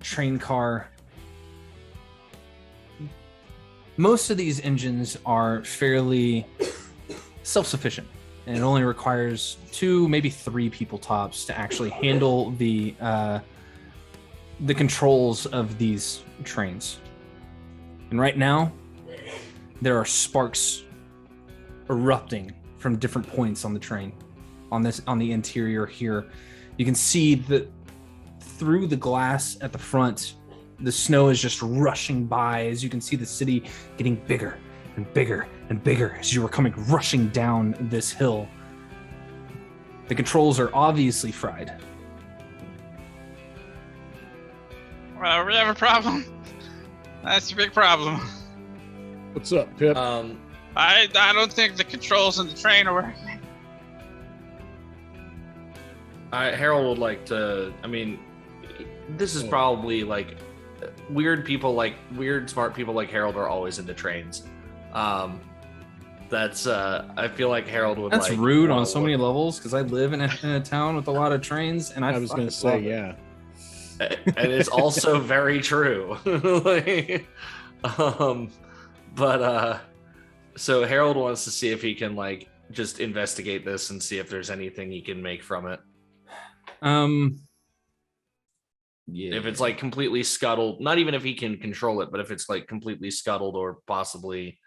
train car, most of these engines are fairly self-sufficient, and it only requires 2, maybe 3 people tops to actually handle the controls of these trains. And right now, there are sparks erupting from different points on the train, on the interior here. You can see that through the glass at the front, the snow is just rushing by as you can see the city getting bigger and bigger and bigger as you are coming rushing down this hill. The controls are obviously fried. Well, we have a problem. That's a big problem. What's up, Pip? I don't think the controls on the train are working. Harold would like to. I mean, this is probably like weird smart people like Harold are always into trains. That's I feel like Harold would. That's like, rude on so many levels because I live in a town with a lot to trains, and I was going to say, yeah. And it's also very true. So Harold wants to see if he can like just investigate this and see if there's anything he can make from it. Yeah. If it's like completely scuttled, not even if he can control it, but if it's like completely scuttled or possibly,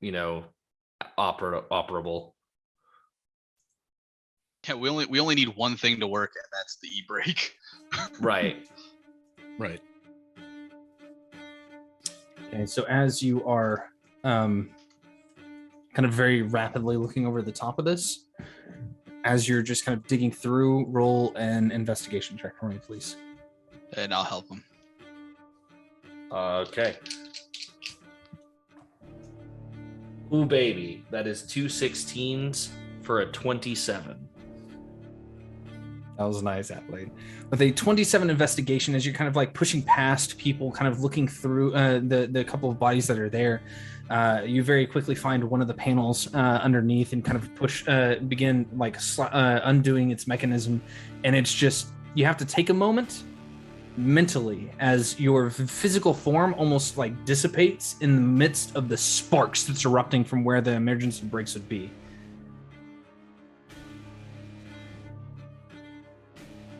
operable. Yeah, we only need one thing to work, and that's the e-brake. Right. Right. Okay, so as you are kind of very rapidly looking over the top of this, as you're just kind of digging through, roll an investigation check for me, please. And I'll help him. Okay. Ooh, baby. That is 2 16s for a 27. That was nice, Adelaide. With a 27 investigation, as you're kind of like pushing past people, kind of looking through the couple of bodies that are there, you very quickly find one of the panels underneath and kind of begin like undoing its mechanism. And it's just, you have to take a moment mentally as your physical form almost like dissipates in the midst of the sparks that's erupting from where the emergency brakes would be.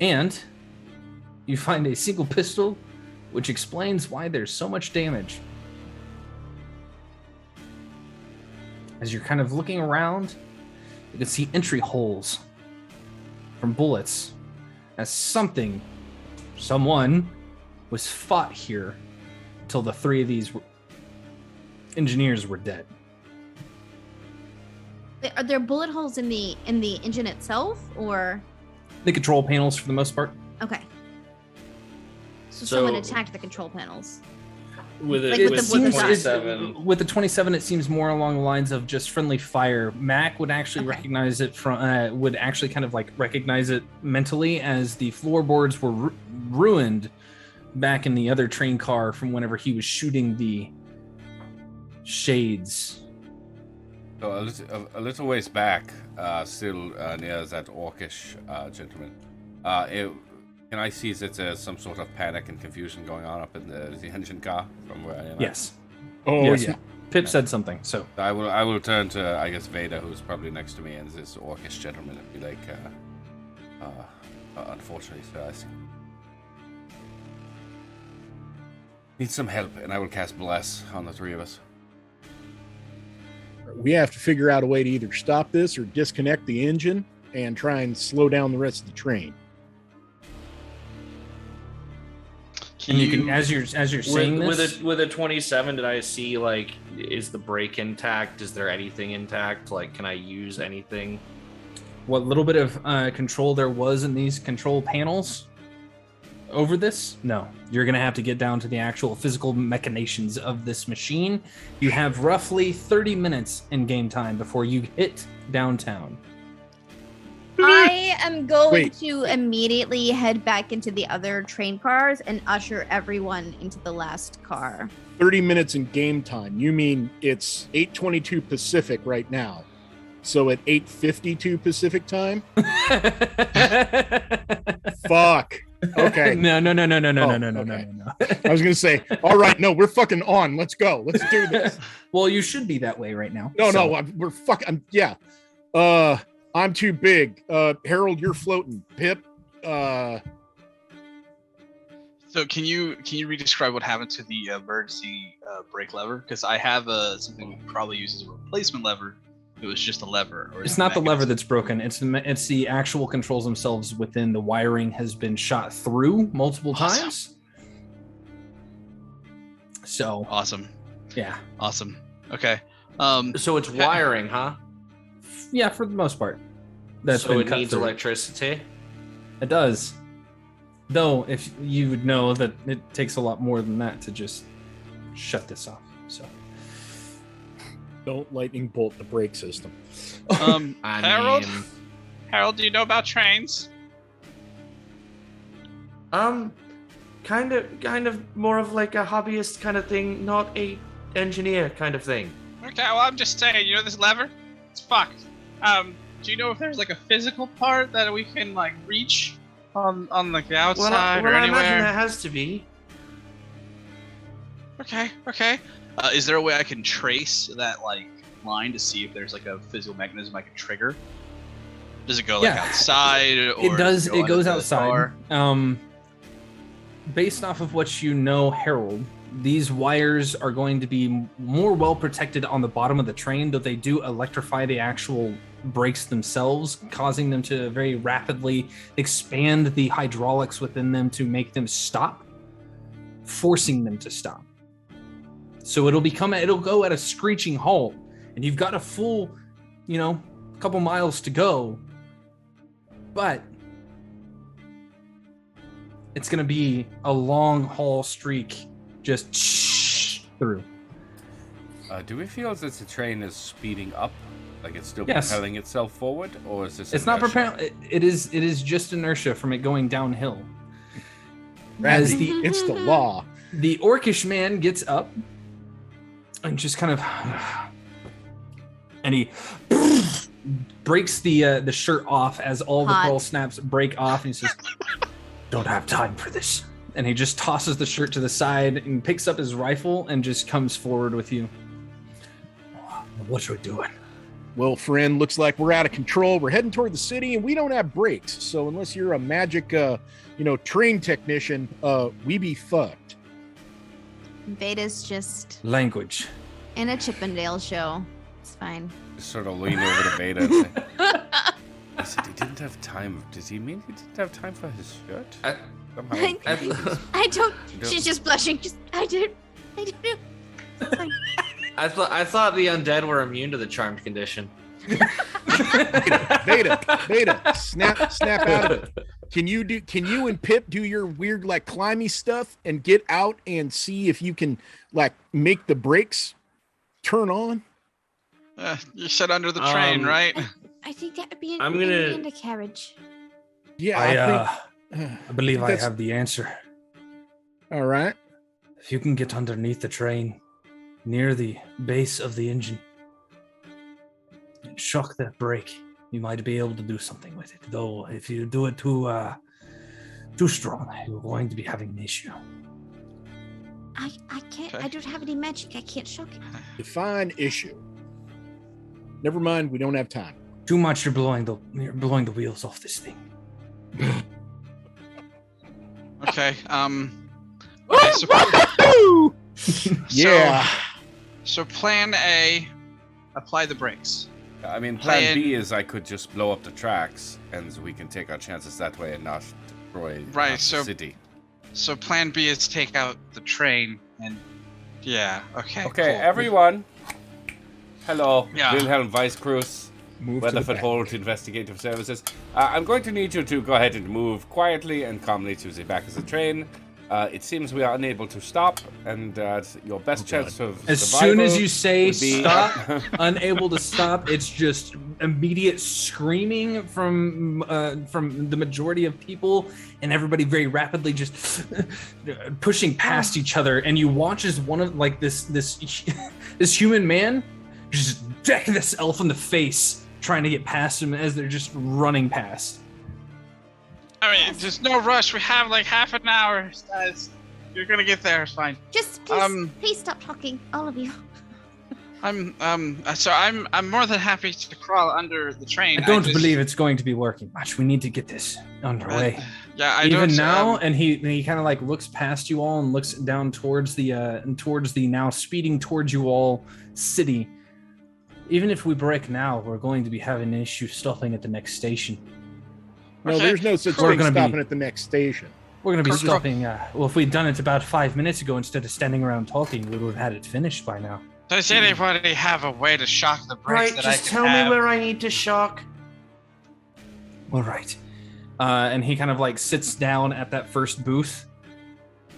And you find a single pistol, which explains why there's so much damage. As you're kind of looking around, you can see entry holes from bullets as someone was fought here until the 3 of these engineers were dead. Are there bullet holes in the engine itself, or The control panels for the most part. okay? So someone attacked the control panels. With Like it, with with the 27. With the 27, it seems more along the lines of just friendly fire. Mac would actually recognize it from, would actually kind of like recognize it mentally as the floorboards were ruined back in the other train car from whenever he was shooting the shades. So a little ways back, still near that orcish gentleman, can I see that there's some sort of panic and confusion going on up in the engine car from where I am? Yes. Oh, yes. yeah. Pip said something, so. I will turn to, I guess, Vader, who's probably next to me, and this orcish gentleman, and be like, unfortunately, sir, I see. Need some help, and I will cast Bless on the 3 of us. We have to figure out a way to either stop this or disconnect the engine and try and slow down the rest of the train. And you can, as you're saying this, with a 27, did I see like, is the brake intact? Is there anything intact? Like, can I use anything? what little bit of control there was in these control panels over this, no. You're going to have to get down to the actual physical machinations of this machine. You have roughly 30 minutes in game time before you hit downtown. I am going to immediately head back into the other train cars and usher everyone into the last car. 30 minutes in game time. You mean it's 8:22 Pacific right now. So at 8:52 Pacific time? Fuck. Okay. No. I was going to say, all right, no, we're fucking on. Let's go. Let's do this. Well, you should be that way right now. No, we're fucking, yeah. I'm too big. Harold, you're floating. Pip, So can you re-describe what happened to the emergency brake lever? Because I have something we could probably use as a replacement lever. It was just a lever. Or it's not the lever that's broken. It's the actual controls themselves within the wiring has been shot through multiple times. So awesome. Yeah. Awesome. Okay. So it's wiring, huh? Yeah, for the most part. That's so been it cut needs through. electricity. It does. Though, if you would know that it takes a lot more than that to just shut this off. So don't lightning bolt the brake system. Harold, do you know about trains? Kind of more of like a hobbyist kind of thing, not a engineer kind of thing. Okay, well, I'm just saying, you know this lever? It's fucked. Do you know if there's like a physical part that we can like reach on like the outside or I anywhere? imagine there has to be. Okay. Is there a way I can trace that like line to see if there's like a physical mechanism I can trigger? Does it go like outside? Or it does. It goes outside. Car? Based off of what you know, Harold, these wires are going to be more well protected on the bottom of the train, though they do electrify the actual brakes themselves, causing them to very rapidly expand the hydraulics within them to make them stop, forcing them to stop. So it'll go at a screeching halt, and you've got a full, couple miles to go, but it's going to be a long haul streak just through. Do we feel that the train is speeding up, like it's still Yes. propelling itself forward, or is this? It's not propelling. It is just inertia from it going downhill. It's the law. The orcish man gets up and just kind of, and he breaks the shirt off as all the pearl snaps break off, and he says, "Don't have time for this." And he just tosses the shirt to the side and picks up his rifle and just comes forward with you. What are we doing? Well, friend, looks like we're out of control. We're heading toward the city, and we don't have brakes. So unless you're a magic, train technician, we be fucked. Veda's just language in a Chippendale show. It's fine. Just sort of lean over to Veda and say, I said he didn't have time. Does he mean he didn't have time for his shirt? I don't. She's just blushing. I do. I thought the undead were immune to the charmed condition. Veda, snap out of it. Can you and Pip do your weird like climby stuff and get out and see if you can like make the brakes turn on? You said under the train, right? I think that would be in a carriage. Yeah, I believe I have the answer. All right. If you can get underneath the train, near the base of the engine, and shock that brake, you might be able to do something with it. Though, if you do it too strong, you're going to be having an issue. I can't. Okay. I don't have any magic. I can't shock it. Define issue. Never mind. We don't have time. Too much. You're blowing the wheels off this thing. Okay. Yeah. So plan A, apply the brakes. I mean, plan B is I could just blow up the tracks, and we can take our chances that way and not destroy the city. So plan B is take out the train and yeah, okay. Okay, cool. everyone. Hello, Yeah. Wilhelm Weisskreuz, Weatherford Hole to Investigative Services. I'm going to need you to go ahead and move quietly and calmly to the back of the train. It seems we are unable to stop, and your best chance of As survival soon as you say would be stop, unable to stop, it's just immediate screaming from the majority of people, and everybody very rapidly just pushing past each other. And you watch as one of like this human man just deck this elf in the face, trying to get past him as they're just running past. I mean, there's no rush. We have like half an hour, guys. You're gonna get there. It's fine. Just please stop talking, all of you. I'm more than happy to crawl under the train. I don't believe it's going to be working much. We need to get this underway. Yeah, I even don't, now, and he kind of like looks past you all and looks down towards the now speeding towards you all city. Even if we break now, we're going to be having an issue stopping at the next station. No, there's no such thing stopping at the next station. We're going to be stopping. Well, if we'd done it about 5 minutes ago instead of standing around talking, we would have had it finished by now. Does anybody have a way to shock the brakes Right, just tell me where I need to shock. All right. And he kind of like sits down at that first booth.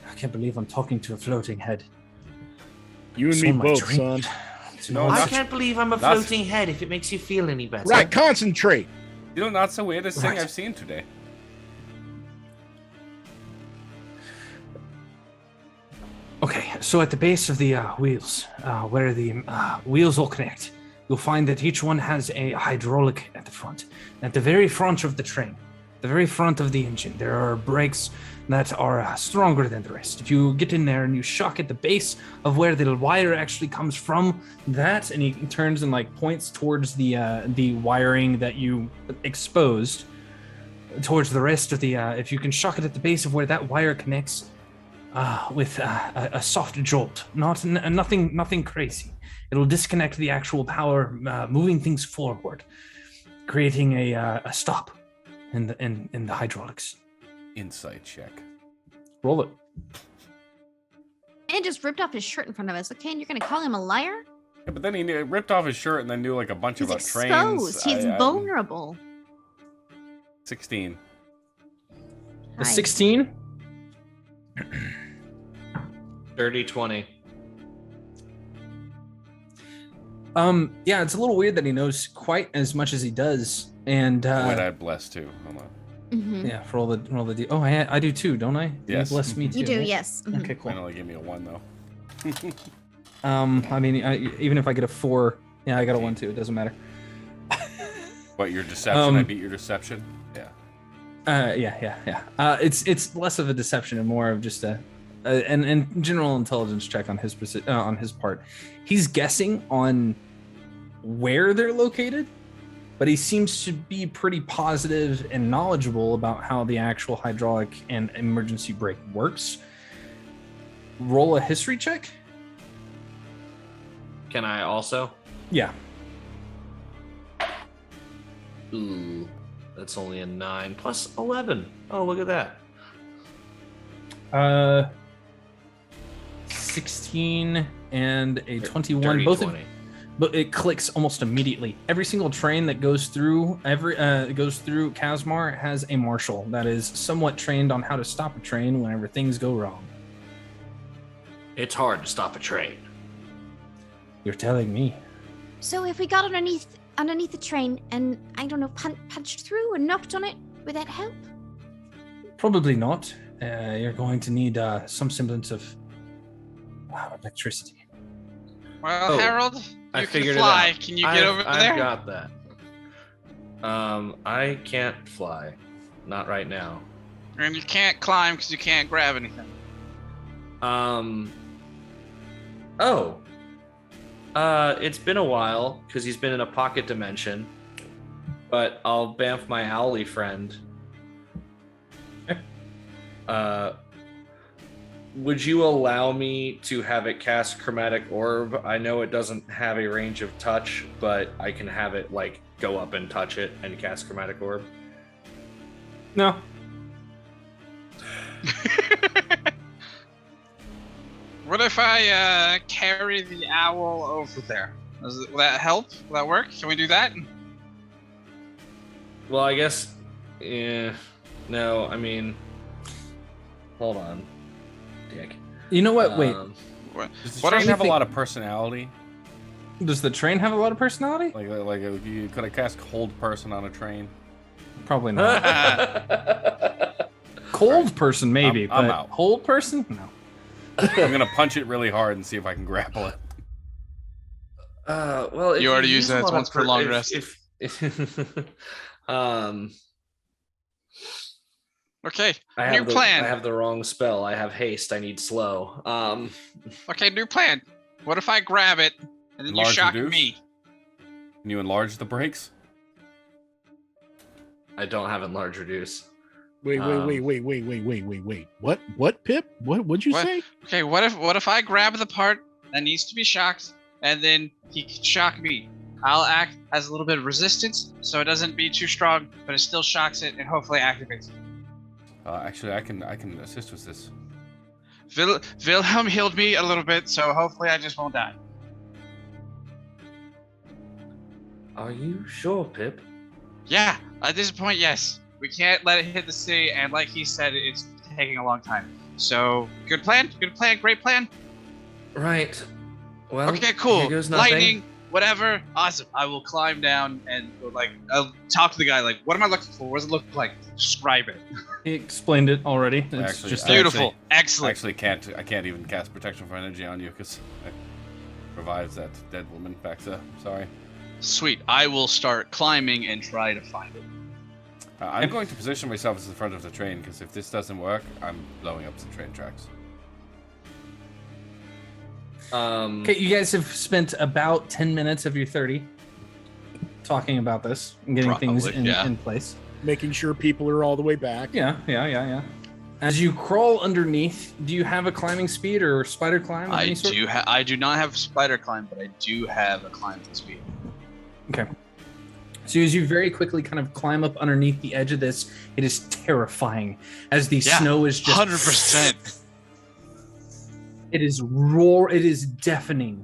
I can't believe I'm talking to a floating head. You and me both, son. No, I can't believe I'm a floating head if it makes you feel any better. Right, concentrate. You know, not the weirdest thing I've seen today. Okay, so at the base of the wheels, where the wheels all connect, you'll find that each one has a hydraulic at the front. At the very front of the train, the very front of the engine, there are brakes that are stronger than the rest. If you get in there and you shock at the base of where the wire actually comes from, that, and he turns and like points towards the wiring that you exposed, towards the rest of the, if you can shock it at the base of where that wire connects, with a soft jolt, nothing crazy. It'll disconnect the actual power, moving things forward, creating a stop in the hydraulics. Insight check. Roll it. And just ripped off his shirt in front of us. Okay, and you're gonna call him a liar? Yeah, but then he ripped off his shirt and then knew like a bunch He's about exposed. trains. He's vulnerable. 16. A 16? Dirty 20. Yeah, it's a little weird that he knows quite as much as he does, and Wait, I bless too. Hold on. Mm-hmm. Yeah, roll the. Oh, I do too, don't I? Yes. You bless me too. You do, right? yes. Mm-hmm. Okay, cool. It only gave me a 1 though. I mean, even if I get a 4, yeah, I got a 1 too. It doesn't matter. What, your deception? I beat your deception. Yeah. Yeah. It's less of a deception and more of just and general intelligence check on his part. He's guessing on where they're located, but he seems to be pretty positive and knowledgeable about how the actual hydraulic and emergency brake works. Roll a history check. Can I also? Yeah. Ooh, that's only a 9 plus 11. Oh, look at that. 16 and a 21. Dirty Both 20. But it clicks almost immediately. Every single train that goes through Kasmar has a marshal that is somewhat trained on how to stop a train whenever things go wrong. It's hard to stop a train. You're telling me. So if we got underneath the train and, I don't know, punched through and knocked on it, would that help? Probably not. You're going to need some semblance of electricity. Well, Harold, I you figured can fly. it out. Can you get over there? I've got that. I can't fly. Not right now. And you can't climb because you can't grab anything. It's been a while because he's been in a pocket dimension. But I'll bamf my owly friend. Would you allow me to have it cast Chromatic Orb? I know it doesn't have a range of touch, but I can have it like go up and touch it and cast Chromatic Orb. No. What if I carry the owl over there? Will that help? Will that work? Can we do that? Well, I guess. Yeah. No, I mean. Hold on, Dick. You know what? Wait. Does the train have a lot of personality? Does the train have a lot of personality? Like could I cast Cold Person on a train? Probably not. Cold person, maybe, I'm but out. Hold person? No. I'm gonna punch it really hard and see if I can grapple it. Well, if You already used use a that lot once of per long rest. Okay, I new have plan. I have the wrong spell. I have haste. I need slow. Okay, new plan. What if I grab it and then you Enlarge shock reduce? me? Can you enlarge the brakes? I don't have enlarge reduce. Wait. What, Pip? What'd you say? Okay, what if I grab the part that needs to be shocked and then he can shock me? I'll act as a little bit of resistance so it doesn't be too strong, but it still shocks it and hopefully activates it. Actually, I can assist with this. Wilhelm healed me a little bit, so hopefully I just won't die. Are you sure, Pip? Yeah, at this point, yes. We can't let it hit the city, and like he said, it's taking a long time. So, good plan, great plan. Right. Well, Okay, cool. here goes nothing. Lightning, whatever. Awesome. I will climb down and I'll talk to the guy. Like, what am I looking for? What does it look like? Describe it. He explained it already. It's Actually, just beautiful. I Excellent. I can't even cast protection for energy on you because it revives that dead woman back to. Sorry. Sweet. I will start climbing and try to find it. I'm going to position myself as the front of the train because if this doesn't work, I'm blowing up some train tracks. Okay, you guys have spent about 10 minutes of your 30 talking about this and getting things in place. Making sure people are all the way back. Yeah. As you crawl underneath, do you have a climbing speed or spider climb of any sort? I do not have spider climb, but I do have a climbing speed. Okay. So as you very quickly kind of climb up underneath the edge of this, it is terrifying as the snow is just 100%. It is roar. It is deafening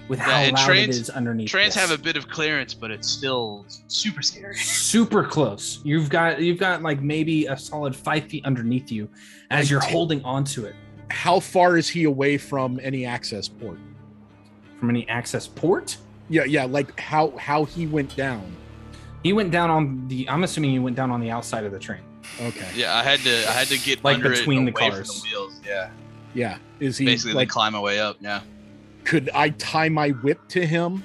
with how and loud it is underneath. Trains this. have a bit of clearance, but it's still super scary. Super close. You've got like maybe a solid 5 feet underneath you as you're holding onto it. How far is he away from any access port? From any access port? Yeah. Like how he went down. He went down on the. I'm assuming he went down on the outside of the train. Okay. Yeah, I had to get like under between it the away cars. from the wheels. Yeah. Yeah. Is he basically like climb my way up? Yeah. Could I tie my whip to him,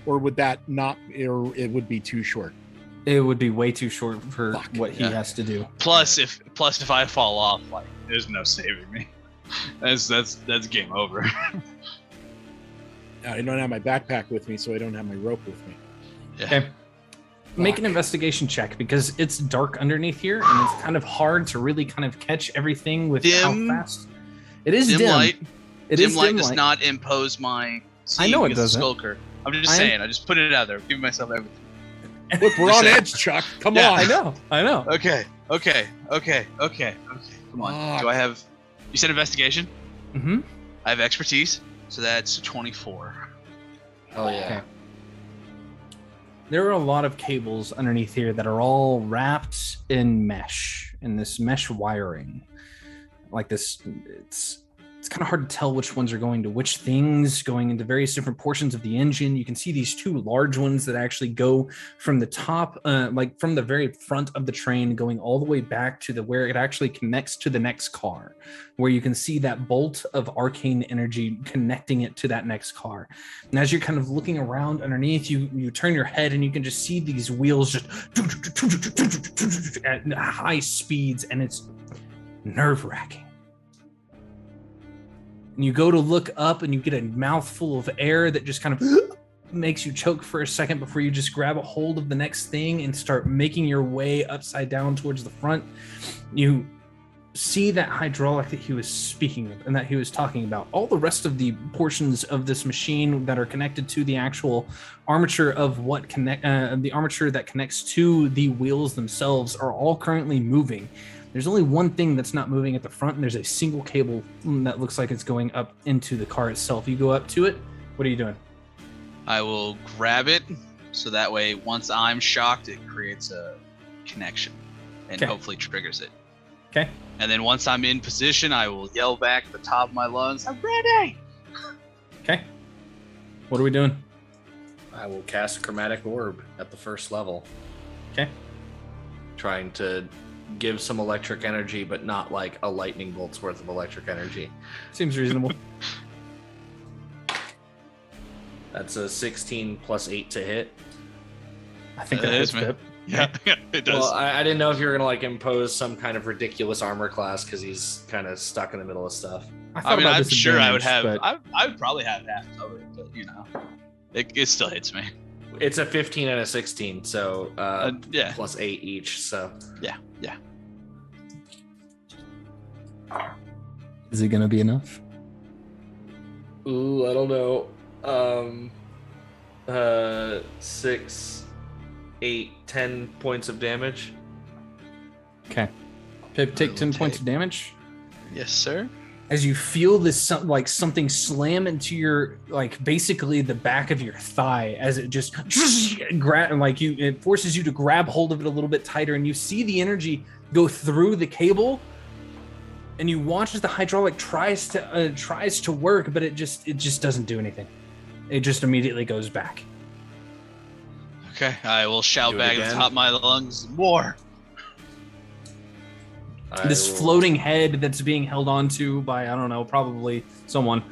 or would that not? Or it would be too short. It would be way too short for what he has to do. Plus, if I fall off, like there's no saving me. That's game over. I don't have my backpack with me, so I don't have my rope with me. Yeah. Okay. Make an investigation check because it's dark underneath here and it's kind of hard to really kind of catch everything with how fast. It is dim. Light. It dim is light dim does light. not impose my. I know it as a doesn't. Skulker. I'm just saying. I just put it out there. Giving myself everything. Look, we're on edge, Chuck. Come on. I know. Okay. Come on. Do I have? You said investigation. Mm-hmm. I have expertise, so that's 24. Oh yeah. Okay. There are a lot of cables underneath here that are all wrapped in this mesh wiring. Like this, it's kind of hard to tell which ones are going to which things, going into various different portions of the engine. You can see these two large ones that actually go from the top, like from the very front of the train, going all the way back to where it actually connects to the next car, where you can see that bolt of arcane energy connecting it to that next car. And as you're kind of looking around underneath, you turn your head and you can just see these wheels just at high speeds, and it's nerve-wracking. And you go to look up and you get a mouthful of air that just kind of makes you choke for a second before you just grab a hold of the next thing and start making your way upside down towards the front. You see that hydraulic that he was speaking of and that he was talking about. All the rest of the portions of this machine that are connected to the actual armature of the armature that connects to the wheels themselves are all currently moving. There's only one thing that's not moving at the front, and there's a single cable that looks like it's going up into the car itself. You go up to it. What are you doing? I will grab it, so that way once I'm shocked, it creates a connection and hopefully triggers it. Okay. And then once I'm in position, I will yell back at the top of my lungs, "I'm ready!" Okay. What are we doing? I will cast a chromatic orb at the first level. Okay. Trying to give some electric energy, but not like a lightning bolt's worth of electric energy. Seems reasonable. That's a 16 plus 8 to hit. I think that is, Pip. Yeah, it does. Well, I didn't know if you were gonna like impose some kind of ridiculous armor class because he's kind of stuck in the middle of stuff. I mean, I'm sure I would have. I would probably have half of it, but you know, it still hits me. It's a 15 and a 16, so yeah, plus 8 each. So yeah. Is it gonna be enough? Ooh, I don't know. 6, 8, 10 points of damage. Okay. Pip, take 10 points of damage. Yes, sir. As you feel this like something slam into your like basically the back of your thigh as it just it forces you to grab hold of it a little bit tighter, and you see the energy go through the cable, and you watch as the hydraulic tries to work, but it just doesn't do anything. It just immediately goes back. Okay, I will shout back at the top of my lungs, "More!" This floating head that's being held onto by, I don't know, probably someone.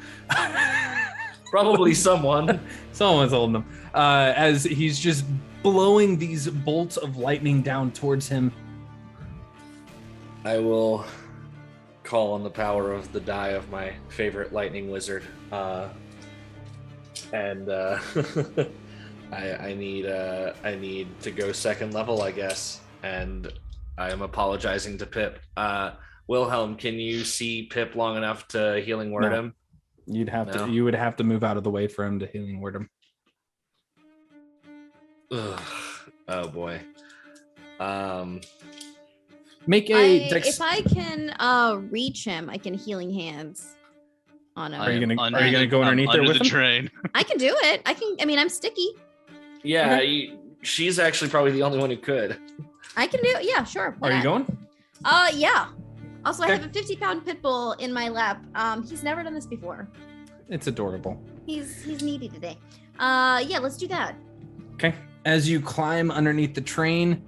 Probably someone. Someone's holding him. As he's just blowing these bolts of lightning down towards him. I will call on the power of the die of my favorite lightning wizard. And I need to go second level, I guess. And I am apologizing to Pip. Wilhelm, can you see Pip long enough to healing word him? You would have to move out of the way for him to healing word him. Ugh. Oh boy. Make a if I can reach him, I can healing hands on him. Are you gonna go underneath there with the him? Train. I can do it. I mean, I'm sticky. Yeah, Okay. She's actually probably the only one who could. I can do it. Yeah, sure. Are you going? Yeah. Also, Okay. I have a 50-pound pit bull in my lap. He's never done this before. It's adorable. He's needy today. Yeah, let's do that. Okay. As you climb underneath the train,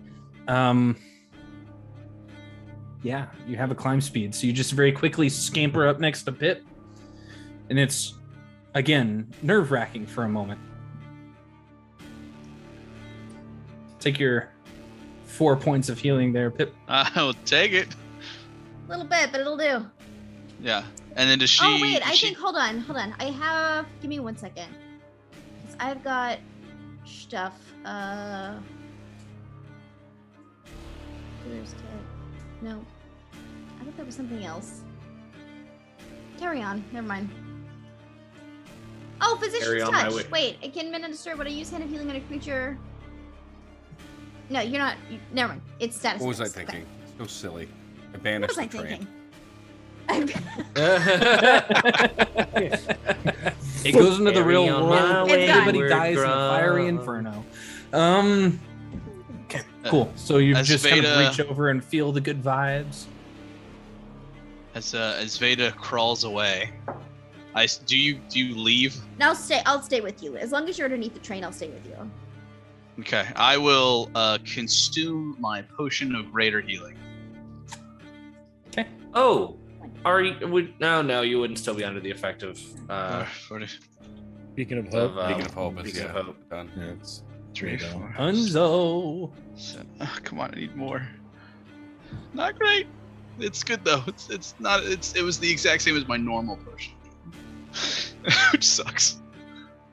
yeah, you have a climb speed. So you just very quickly scamper up next to Pip. And it's, again, nerve-wracking for a moment. Take your 4 points of healing there, Pip. I'll take it. A little bit, but it'll do. Yeah. And then does she... Oh, wait, I think, hold on. I have, give me 1 second. 'Cause I've got stuff. There's no. I thought there was something else. Carry on. Never mind. Oh, Physician's Touch. Wait, it can minister when I use hand of healing on a creature. No, you're not. Never mind. It's status. What was I effects. thinking? So silly. I What banished was I the train. thinking? It goes into the Carry real on world. my wayward Everybody dies in a fiery inferno. Okay, cool. So you As just kind of Veda- reach over and feel the good vibes. As Veda crawls away, do you leave? I'll stay with you. As long as you're underneath the train, I'll stay with you. Okay, I will consume my potion of Raider healing. Okay. Oh, no, you wouldn't still be under the effect of. Speaking of hope, Speaking of hope, Speaking of hope. done. yeah, it's 3, there you go. 4. Hunzo. Come on, I need more. Not great. It's good though. It's not. It was the exact same as my normal potion, which sucks.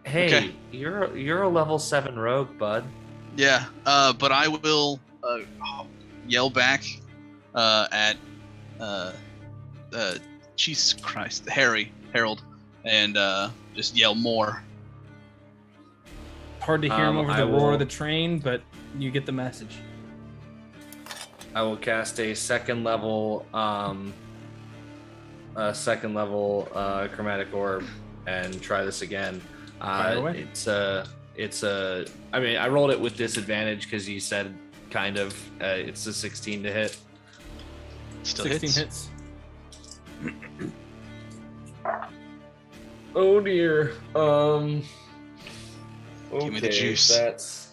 Hey, Okay. you're a level 7 rogue, bud. Yeah, but I will yell back at Jesus Christ, Harold, and just yell more. Hard to hear him over I the roar will- of the train, but you get the message. I will cast a second level chromatic orb and try this again. It's a. I mean, I rolled it with disadvantage because you said kind of. It's a 16 to hit. Still 16 hits. Oh dear. Okay, Give me the juice. That's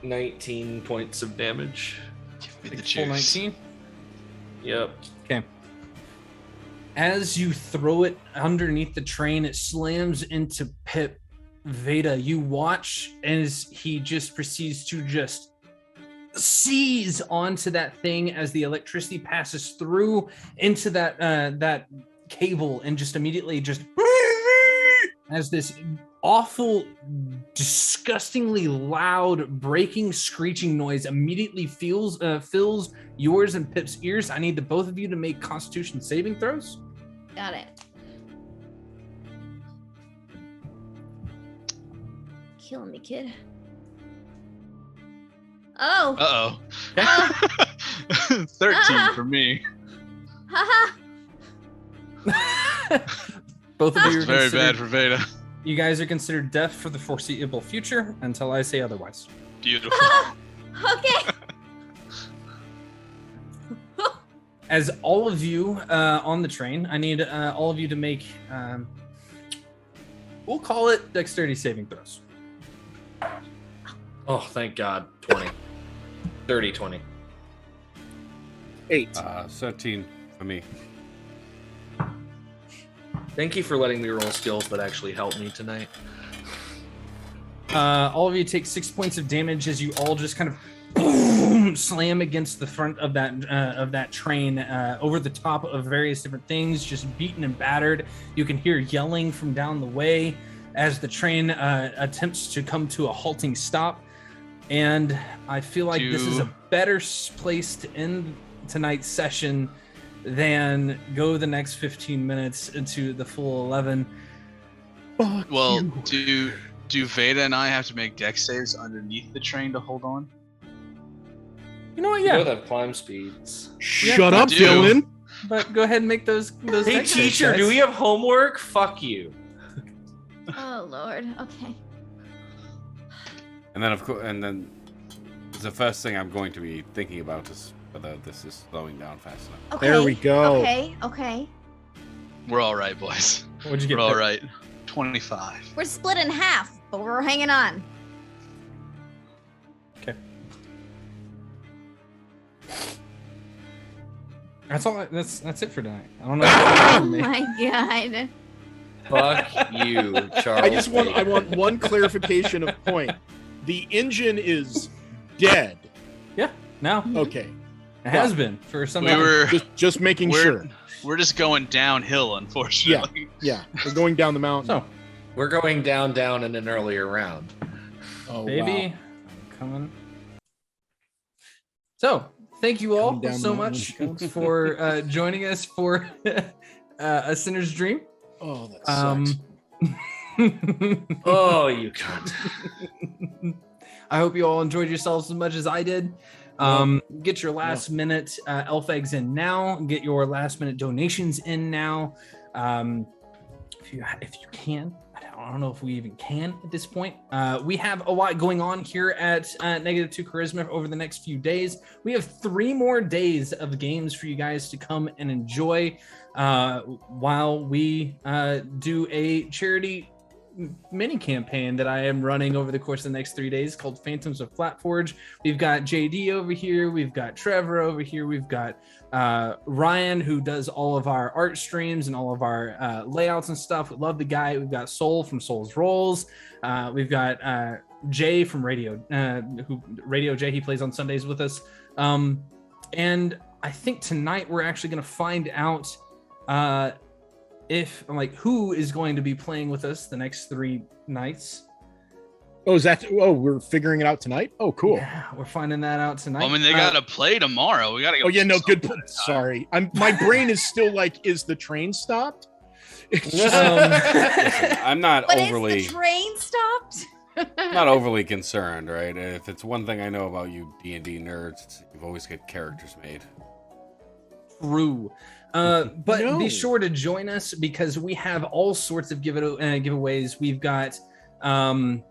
19 points of damage. Give me the Full juice. 19. Yep. Okay. As you throw it underneath the train, it slams into Pip. Veda, you watch as he just proceeds to just seize onto that thing as the electricity passes through into that cable, and just immediately just as this awful, disgustingly loud, breaking, screeching noise immediately fills yours and Pip's ears. I need the both of you to make Constitution saving throws. Got it. Killing me, kid. Oh. Uh-oh. 13 for me. Haha. Both of you are Very considered- bad for Veda. You guys are considered deaf for the foreseeable future until I say otherwise. Beautiful. Okay. As all of you on the train, I need all of you to make, we'll call it dexterity saving throws. Oh, thank God. 20. 30, 20. 8. 13 for me. Thank you for letting me roll skills that actually help me tonight. All of you take 6 points of damage as you all just kind of boom, slam against the front of that train, over the top of various different things, just beaten and battered. You can hear yelling from down the way as the train attempts to come to a halting stop. And I feel like this is a better place to end tonight's session than go the next 15 minutes into the full 11. Well, do Veda and I have to make dex saves underneath the train to hold on? You know what? You Yeah. both have climb speeds. Shut up, do. Dylan. But go ahead and make those Hey, dex saves, teacher, guys. do we have homework? Fuck you. Oh Lord. Okay. And then, of course, the first thing I'm going to be thinking about is whether this is slowing down fast enough. Okay. There we go. Okay. We're all right, boys. What'd you get? We're all Pip? right. 25. We're split in half, but we're hanging on. Okay. That's all. That's it for tonight. I don't know. Oh my God. Fuck you, Charles. I want one clarification of point. The engine is dead. Yeah. Now Okay. it has been for some. We were Just making we're, sure. we're just going downhill, unfortunately. Yeah. We're going down the mountain. So, We're going down in an earlier round. Oh, baby, wow. I'm coming. So, thank you all Coming down so the much mountain. for joining us for A Sinner's Dream. Oh, that sucks. Oh, you cunt. I hope you all enjoyed yourselves as much as I did. Get your last minute elf eggs in now. Get your last minute donations in now. If you can. I don't know if we even can at this point. We have a lot going on here at -2 Charisma over the next few days. We have 3 more days of games for you guys to come and enjoy while we do a charity mini campaign that I am running over the course of the next 3 days called Phantoms of Flatforge. We've got JD over here. We've got Trevor over here. We've got Ryan, who does all of our art streams and all of our layouts and stuff. We love the guy. We've got Soul from Soul's Rolls. We've got Jay from Radio Jay. He plays on Sundays with us. And I think tonight we're actually going to find out who is going to be playing with us the next 3 nights. We're figuring it out tonight? Oh, cool. Yeah, we're finding that out tonight. I mean, they gotta play tomorrow. We gotta go. Oh, yeah, no, good something point. at a time. Sorry. My brain is still like, is the train stopped? It's just, Listen, I'm not But overly. is the train stopped? not overly concerned, right? If it's one thing I know about you D&D nerds, you've always got characters made. True. But No. be sure to join us because we have all sorts of giveaways. We've got some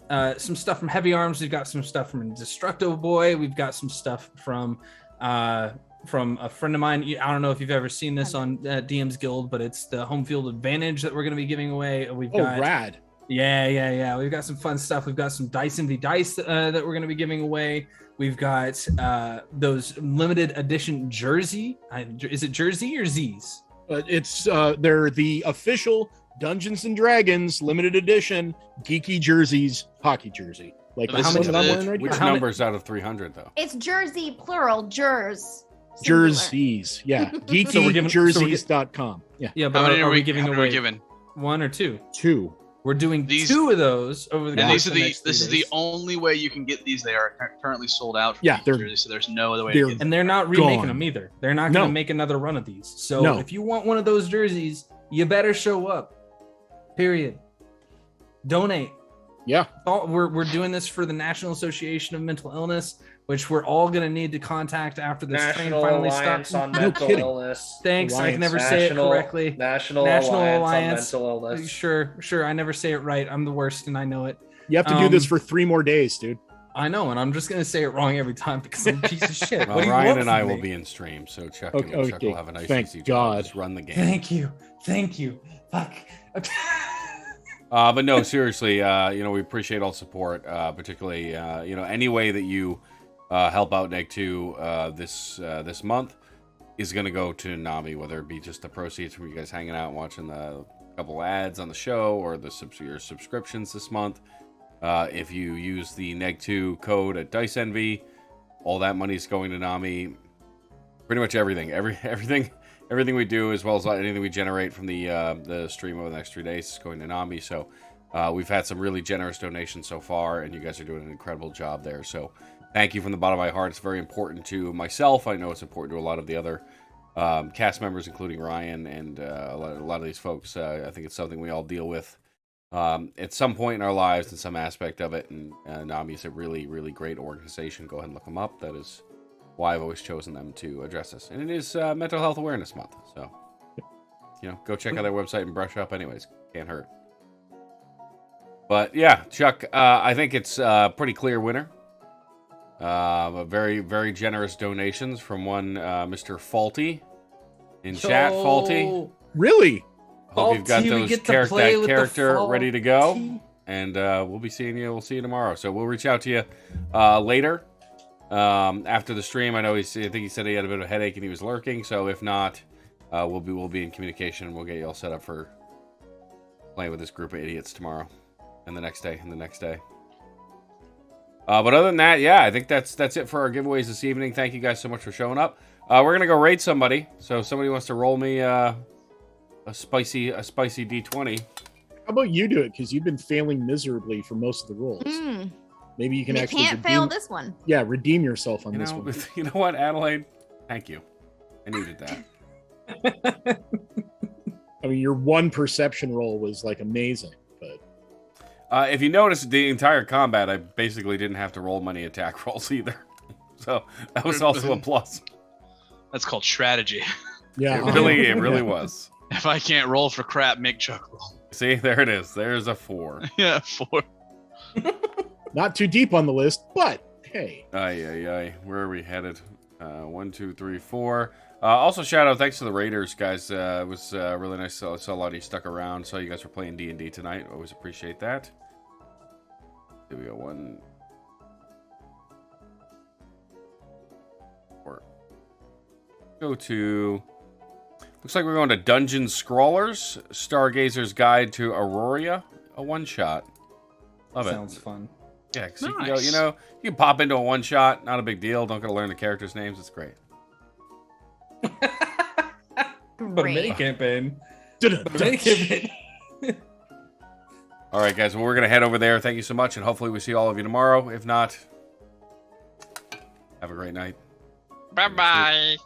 stuff from Heavy Arms. We've got some stuff from Destructo Boy. We've got some stuff from a friend of mine. I don't know if you've ever seen this on DM's Guild, but it's the Home Field Advantage that we're going to be giving away. We've got rad. Yeah. We've got some fun stuff. We've got some Dice Envy Dice that we're going to be giving away. We've got those limited edition jersey. Is it jersey or Z's? It's they're the official Dungeons and Dragons limited edition geeky jerseys hockey jersey. Like How this many- one that I'm wearing right Which now. number's out of 300, though? It's jersey, plural, jers. singular. Jerseys, yeah. So we're giving- Geekyjerseys.com. Yeah. Yeah, but How many are we how giving many away giving? one or two? 2. We're doing These- 2 of those over the And course these are of the the next this 3 is the days. only way you can get these. They are currently sold out. For Yeah, these they're- jerseys, so there's no other way they're- to get them. And they're not remaking Gone. them either. They're not going to No. make another run of these. So No. if you want one of those jerseys, you better show up. Period. Donate. Yeah. We're doing this for the National Association of Mental Illness, which we're all going to need to contact after this train National finally Alliance stops. on No Mental kidding. Illness. Thanks. I can Alliance. never say it correctly. National Alliance. Alliance on Mental Illness. Sure. I never say it right. I'm the worst, and I know it. You have to do this for 3 more days, dude. I know, and I'm just going to say it wrong every time because I'm a piece of shit. Well, What do you Ryan want and from I me? will be in stream, so Chuck, Okay, and Chuck okay. will have a nice Thank easy job. God. Just run the game. Thank you. Fuck. But no, seriously, we appreciate all support, particularly, any way that you help out Neg 2 this month is going to go to Nami, whether it be just the proceeds from you guys hanging out and watching the couple ads on the show or your subscriptions this month. If you use the Neg 2 code at Dice Envy, all that money is going to Nami. Pretty much everything. Everything we do, as well as anything we generate from the stream over the next 3 days, is going to Nami. So we've had some really generous donations so far, and you guys are doing an incredible job there. So thank you from the bottom of my heart. It's very important to myself. I know it's important to a lot of the other cast members, including Ryan and a lot of these folks. I think it's something we all deal with at some point in our lives in some aspect of it. And Nami is a really, really great organization. Go ahead and look them up. That is why I've always chosen them to address this. And it is Mental Health Awareness Month. So, go check out their website and brush up anyways. Can't hurt. But yeah, Chuck, I think it's a pretty clear winner. Very, very generous donations from one Mr. Faulty in chat. Faulty. Really? Hope you've got Faulty, we those get to play with the character ready to go. Faulty. And we'll be seeing you. We'll see you tomorrow. So we'll reach out to you later. After the stream. I think he said he had a bit of a headache and he was lurking, so if not, we'll be in communication and we'll get you all set up for playing with this group of idiots tomorrow and the next day. But other than that, yeah, I think that's it for our giveaways this evening. Thank you guys so much for showing up. We're gonna go raid somebody, so if somebody wants to roll me a spicy D20. How about you do it? Because you've been failing miserably for most of the rolls. Maybe you can You actually can't fail this one. Yeah, redeem yourself on this one. You know what, Adelaide? Thank you. I needed that. I mean, your one perception roll was like amazing, but if you notice, the entire combat, I basically didn't have to roll many attack rolls either. So that was also a plus. That's called strategy. Yeah, it really was. If I can't roll for crap, make Chuck roll. See, there it is. There's a 4. Yeah, 4. Not too deep on the list, but hey. Aye. Where are we headed? 1, 2, 3, 4. Also, shout out, thanks to the Raiders, guys. It was really nice. I saw a lot of you stuck around. Saw you guys were playing D&D tonight. Always appreciate that. Here we go. 1. 4. Go to... Looks like we're going to Dungeon Scrawlers, Stargazer's Guide to Aurora, a one-shot. Love it. Sounds fun. Yeah, because Nice. you can you can pop into a one-shot, not a big deal. Don't got to learn the characters' names. It's great. But a mini campaign. All right, guys. Well, we're gonna head over there. Thank you so much, and hopefully we see all of you tomorrow. If not, have a great night. Bye bye.